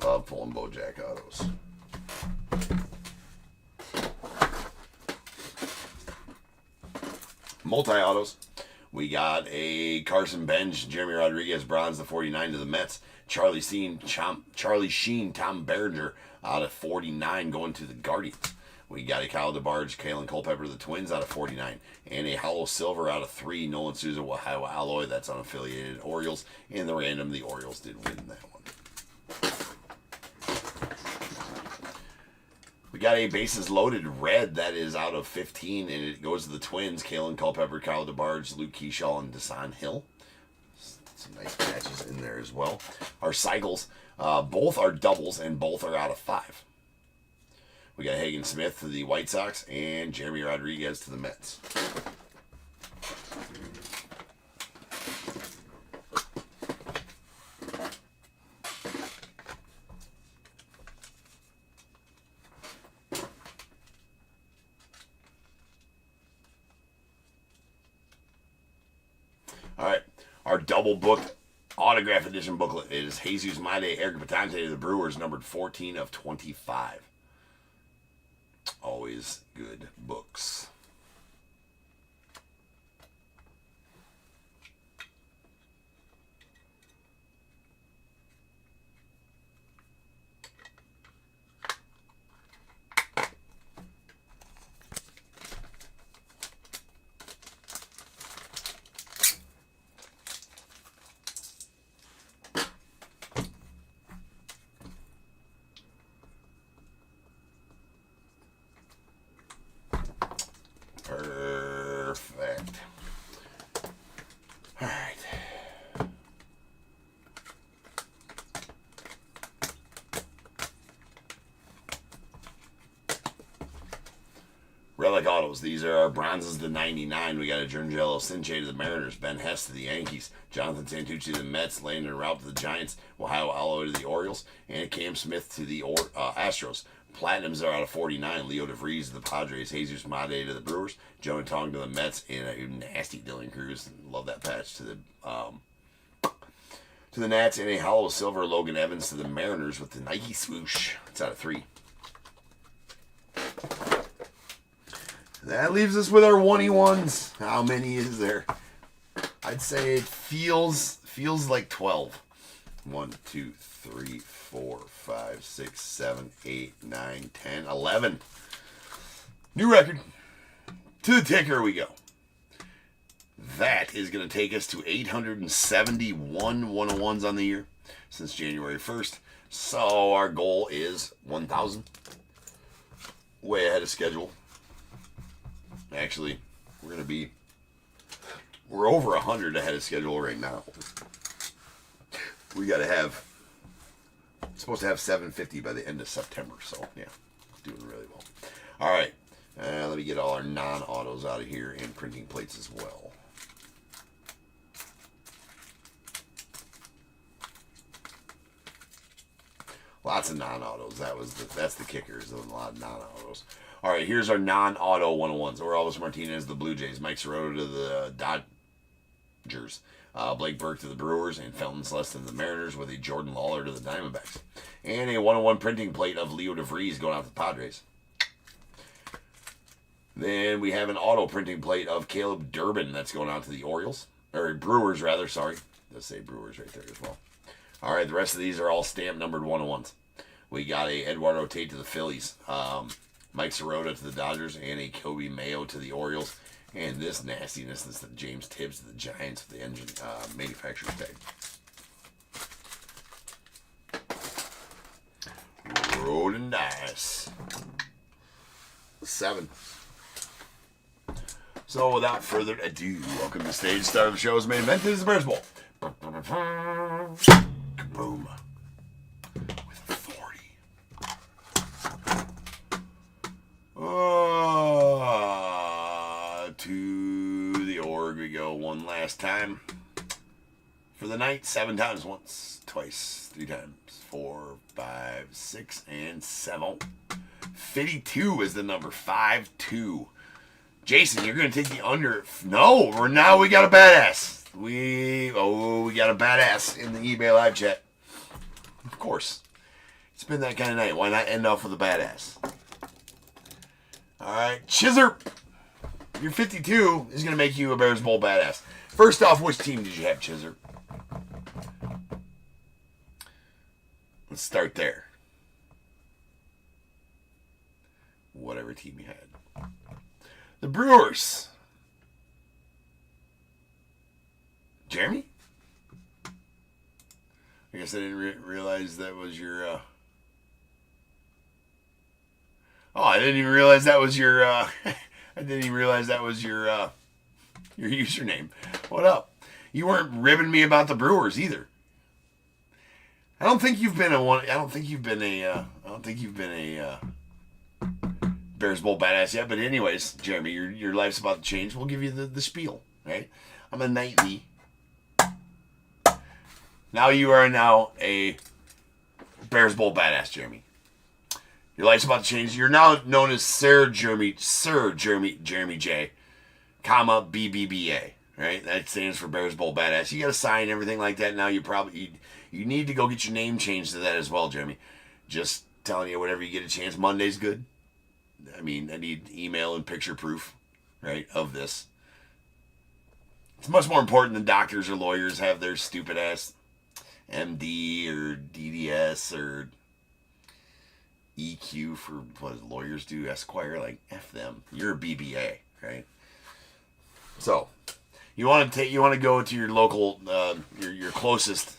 Love pulling Bo Jack autos. Multi-autos. We got a Carson Bench, Jeremy Rodriguez, bronze to 49 to the Mets. Charlie Sheen, Tom Berenger out of 49 going to the Guardians. We got a Kyle DeBarge, Kalen Culpepper, the Twins out of 49. And a hollow silver out of 3, Nolan Souza, Wahai Alloy, that's unaffiliated Orioles. And the random, the Orioles did win that one. We got a bases loaded red that is out of 15, and it goes to the Twins. Kalen Culpepper, Kyle DeBarge, Luke Keyshaw, and Dasan Hill. Some nice patches in there as well. Our cycles, both are doubles, and both are out of 5. We got Hagen Smith to the White Sox, and Jeremy Rodriguez to the Mets. All right, our double booked autograph edition booklet is Jesus Made, Eric Batante to the Brewers, numbered 14 of 25. Always good books. Perfect. All right. Relic autos. These are our bronzes to 99. We got a Giancarlo Stanton to the Mariners, Ben Hess to the Yankees, Jonathan Santucci to the Mets, Landon Routt to the Giants, Ohio Alloy to the Orioles, and Cam Smith to the Astros. Platinums are out of 49. Leo DeVries to the Padres, Jesus Made to the Brewers, Jonah Tong to the Mets, and a nasty Dylan Cruz. Love that patch to the Nats, and a hollow silver Logan Evans to the Mariners with the Nike swoosh. It's out of 3. That leaves us with our 1-1s. How many is there? I'd say it feels like 12. 1, 2, 3, 4, 5, 6, 7, 8, 9, 10, 11. New record. To the ticker we go. That is going to take us to 871 101s on the year since January 1st. So our goal is 1,000. Way ahead of schedule. Actually, we're over 100 ahead of schedule right now. We got to have, supposed to have 750 by the end of September. So, yeah, doing really well. All right, let me get all our non-autos out of here and printing plates as well. Lots of non-autos. That's the kickers. There's a lot of non-autos. All right, here's our non-auto 101s. Orelvis Martinez, the Blue Jays. Mike Sirota to the Dodgers. Blake Burke to the Brewers. And Felton Celestin to the Mariners with a Jordan Lawler to the Diamondbacks. And a 101 printing plate of Leo DeVries going out to the Padres. Then we have an auto printing plate of Caleb Durbin that's going out to the Orioles. Or Brewers, rather. Sorry. Let's say Brewers right there as well. All right, the rest of these are all stamp numbered 101s. We got a Eduardo Tate to the Phillies. Mike Sirota to the Dodgers, and a Kobe Mayo to the Orioles. And this nastiness is the James Tibbs to the Giants with the engine manufacturer's tag. Rolling dice. 7. So without further ado, welcome to the stage. Start of the show's main event. This is the Bears Bowl. Boom. To the org we go one last time. For the night, 7 times. Once, twice, 3 times. 4, 5, 6, and 7. 52 is the number. 5-2. Jason, you're going to take the under. No, we got a badass. We got a badass in the eBay live chat. Of course. It's been that kind of night. Why not end off with a badass? All right, Chizzer. Your 52 is going to make you a Bears Bowl badass. First off, which team did you have, Chizzer? Let's start there. Whatever team you had. The Brewers. Jeremy? I guess I didn't realize that was your... Oh, I didn't even realize that was your... I didn't even realize that was your username. What up? You weren't ribbing me about the Brewers either. I don't think you've been a Bears Bowl badass yet. But anyways, Jeremy, your life's about to change. We'll give you the spiel, right? I'm a nightly. Now you are a Bears Bowl badass, Jeremy. Your life's about to change. You're now known as Sir Jeremy J, comma BBBA, right? That stands for Bears Bowl Badass. You got to sign everything like that. Now you need to go get your name changed to that as well, Jeremy. Just telling you, whenever you get a chance. Monday's good. I mean, I need email and picture proof, right, of this. It's much more important than doctors or lawyers have their stupid ass MD or DDS or EQ for what lawyers do, Esquire, like F them. You're a BBA, right? So you want to go to your local, your closest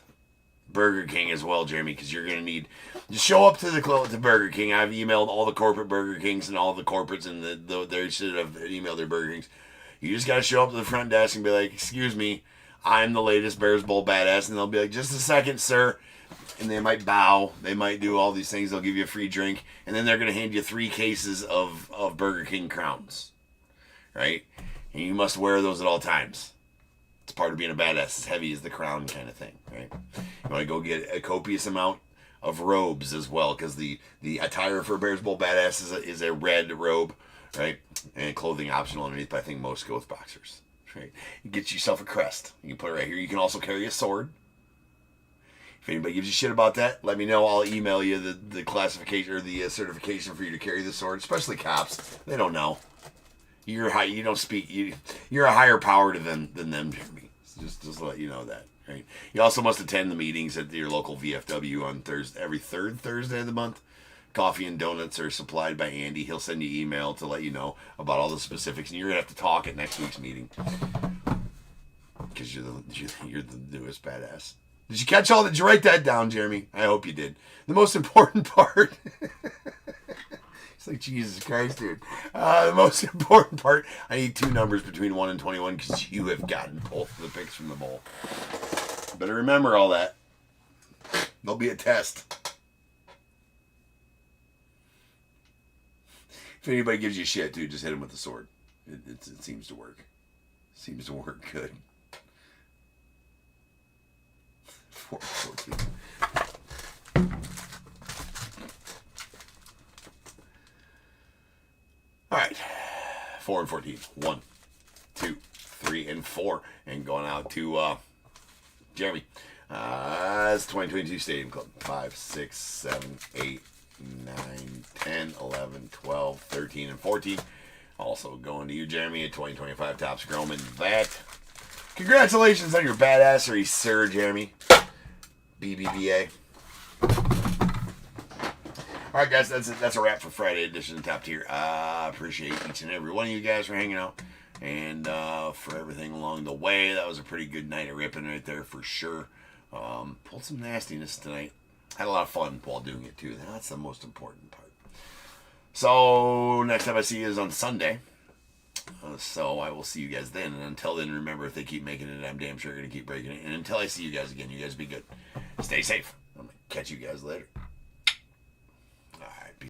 Burger King as well, Jeremy, because you're gonna need to show up to the Burger King. I've emailed all the corporate Burger Kings and all the corporates, and they should have emailed their Burger Kings. You just got to show up to the front desk and be like, excuse me, I'm the latest Bears Bowl badass. And they'll be like, just a second, sir. And they might bow. They might do all these things. They'll give you a free drink. And then they're going to hand you 3 cases of Burger King crowns. Right? And you must wear those at all times. It's part of being a badass. As heavy as the crown kind of thing. Right? You want to go get a copious amount of robes as well. Because the attire for a Bears Bowl badass is a red robe. Right? And clothing optional underneath. But I think most go with boxers. Right? You get yourself a crest. You can put it right here. You can also carry a sword. If anybody gives you shit about that, let me know. I'll email you the classification or the certification for you to carry the sword. Especially cops, they don't know. You're high. You don't speak. You're a higher power to them than them, Jeremy. Just to let you know that. Right. You also must attend the meetings at your local VFW on every third Thursday of the month. Coffee and donuts are supplied by Andy. He'll send you email to let you know about all the specifics, and you're gonna have to talk at next week's meeting because you're the newest badass. Did you catch all that? Did you write that down, Jeremy? I hope you did. The most important part. It's like, Jesus Christ, dude. The most important part. I need 2 numbers between 1 and 21 because you have gotten both of the picks from the bowl. Better remember all that. There'll be a test. If anybody gives you shit, dude, just hit him with the sword. It seems to work. Seems to work good. 4-14. All right. 4 and 14. 1, 2, 3, and 4. And going out to Jeremy. It's 2022 Stadium Club. 5, 6, 7, 8, 9, 10, 11, 12, 13, and 14. Also going to you, Jeremy, at 2025 Topps Chrome. And that. Congratulations on your badassery, sir, Jeremy. BBBA. All right, guys, that's a wrap for Friday edition of Top Tier. I appreciate each and every one of you guys for hanging out and for everything along the way. That was a pretty good night of ripping right there for sure. Pulled some nastiness tonight. Had a lot of fun while doing it too. That's the most important part. So next time I see you is on Sunday. So I will see you guys then. And until then, remember, if they keep making it, I'm damn sure going to keep breaking it. And until I see you guys again, you guys be good. Stay safe. I'm going to catch you guys later.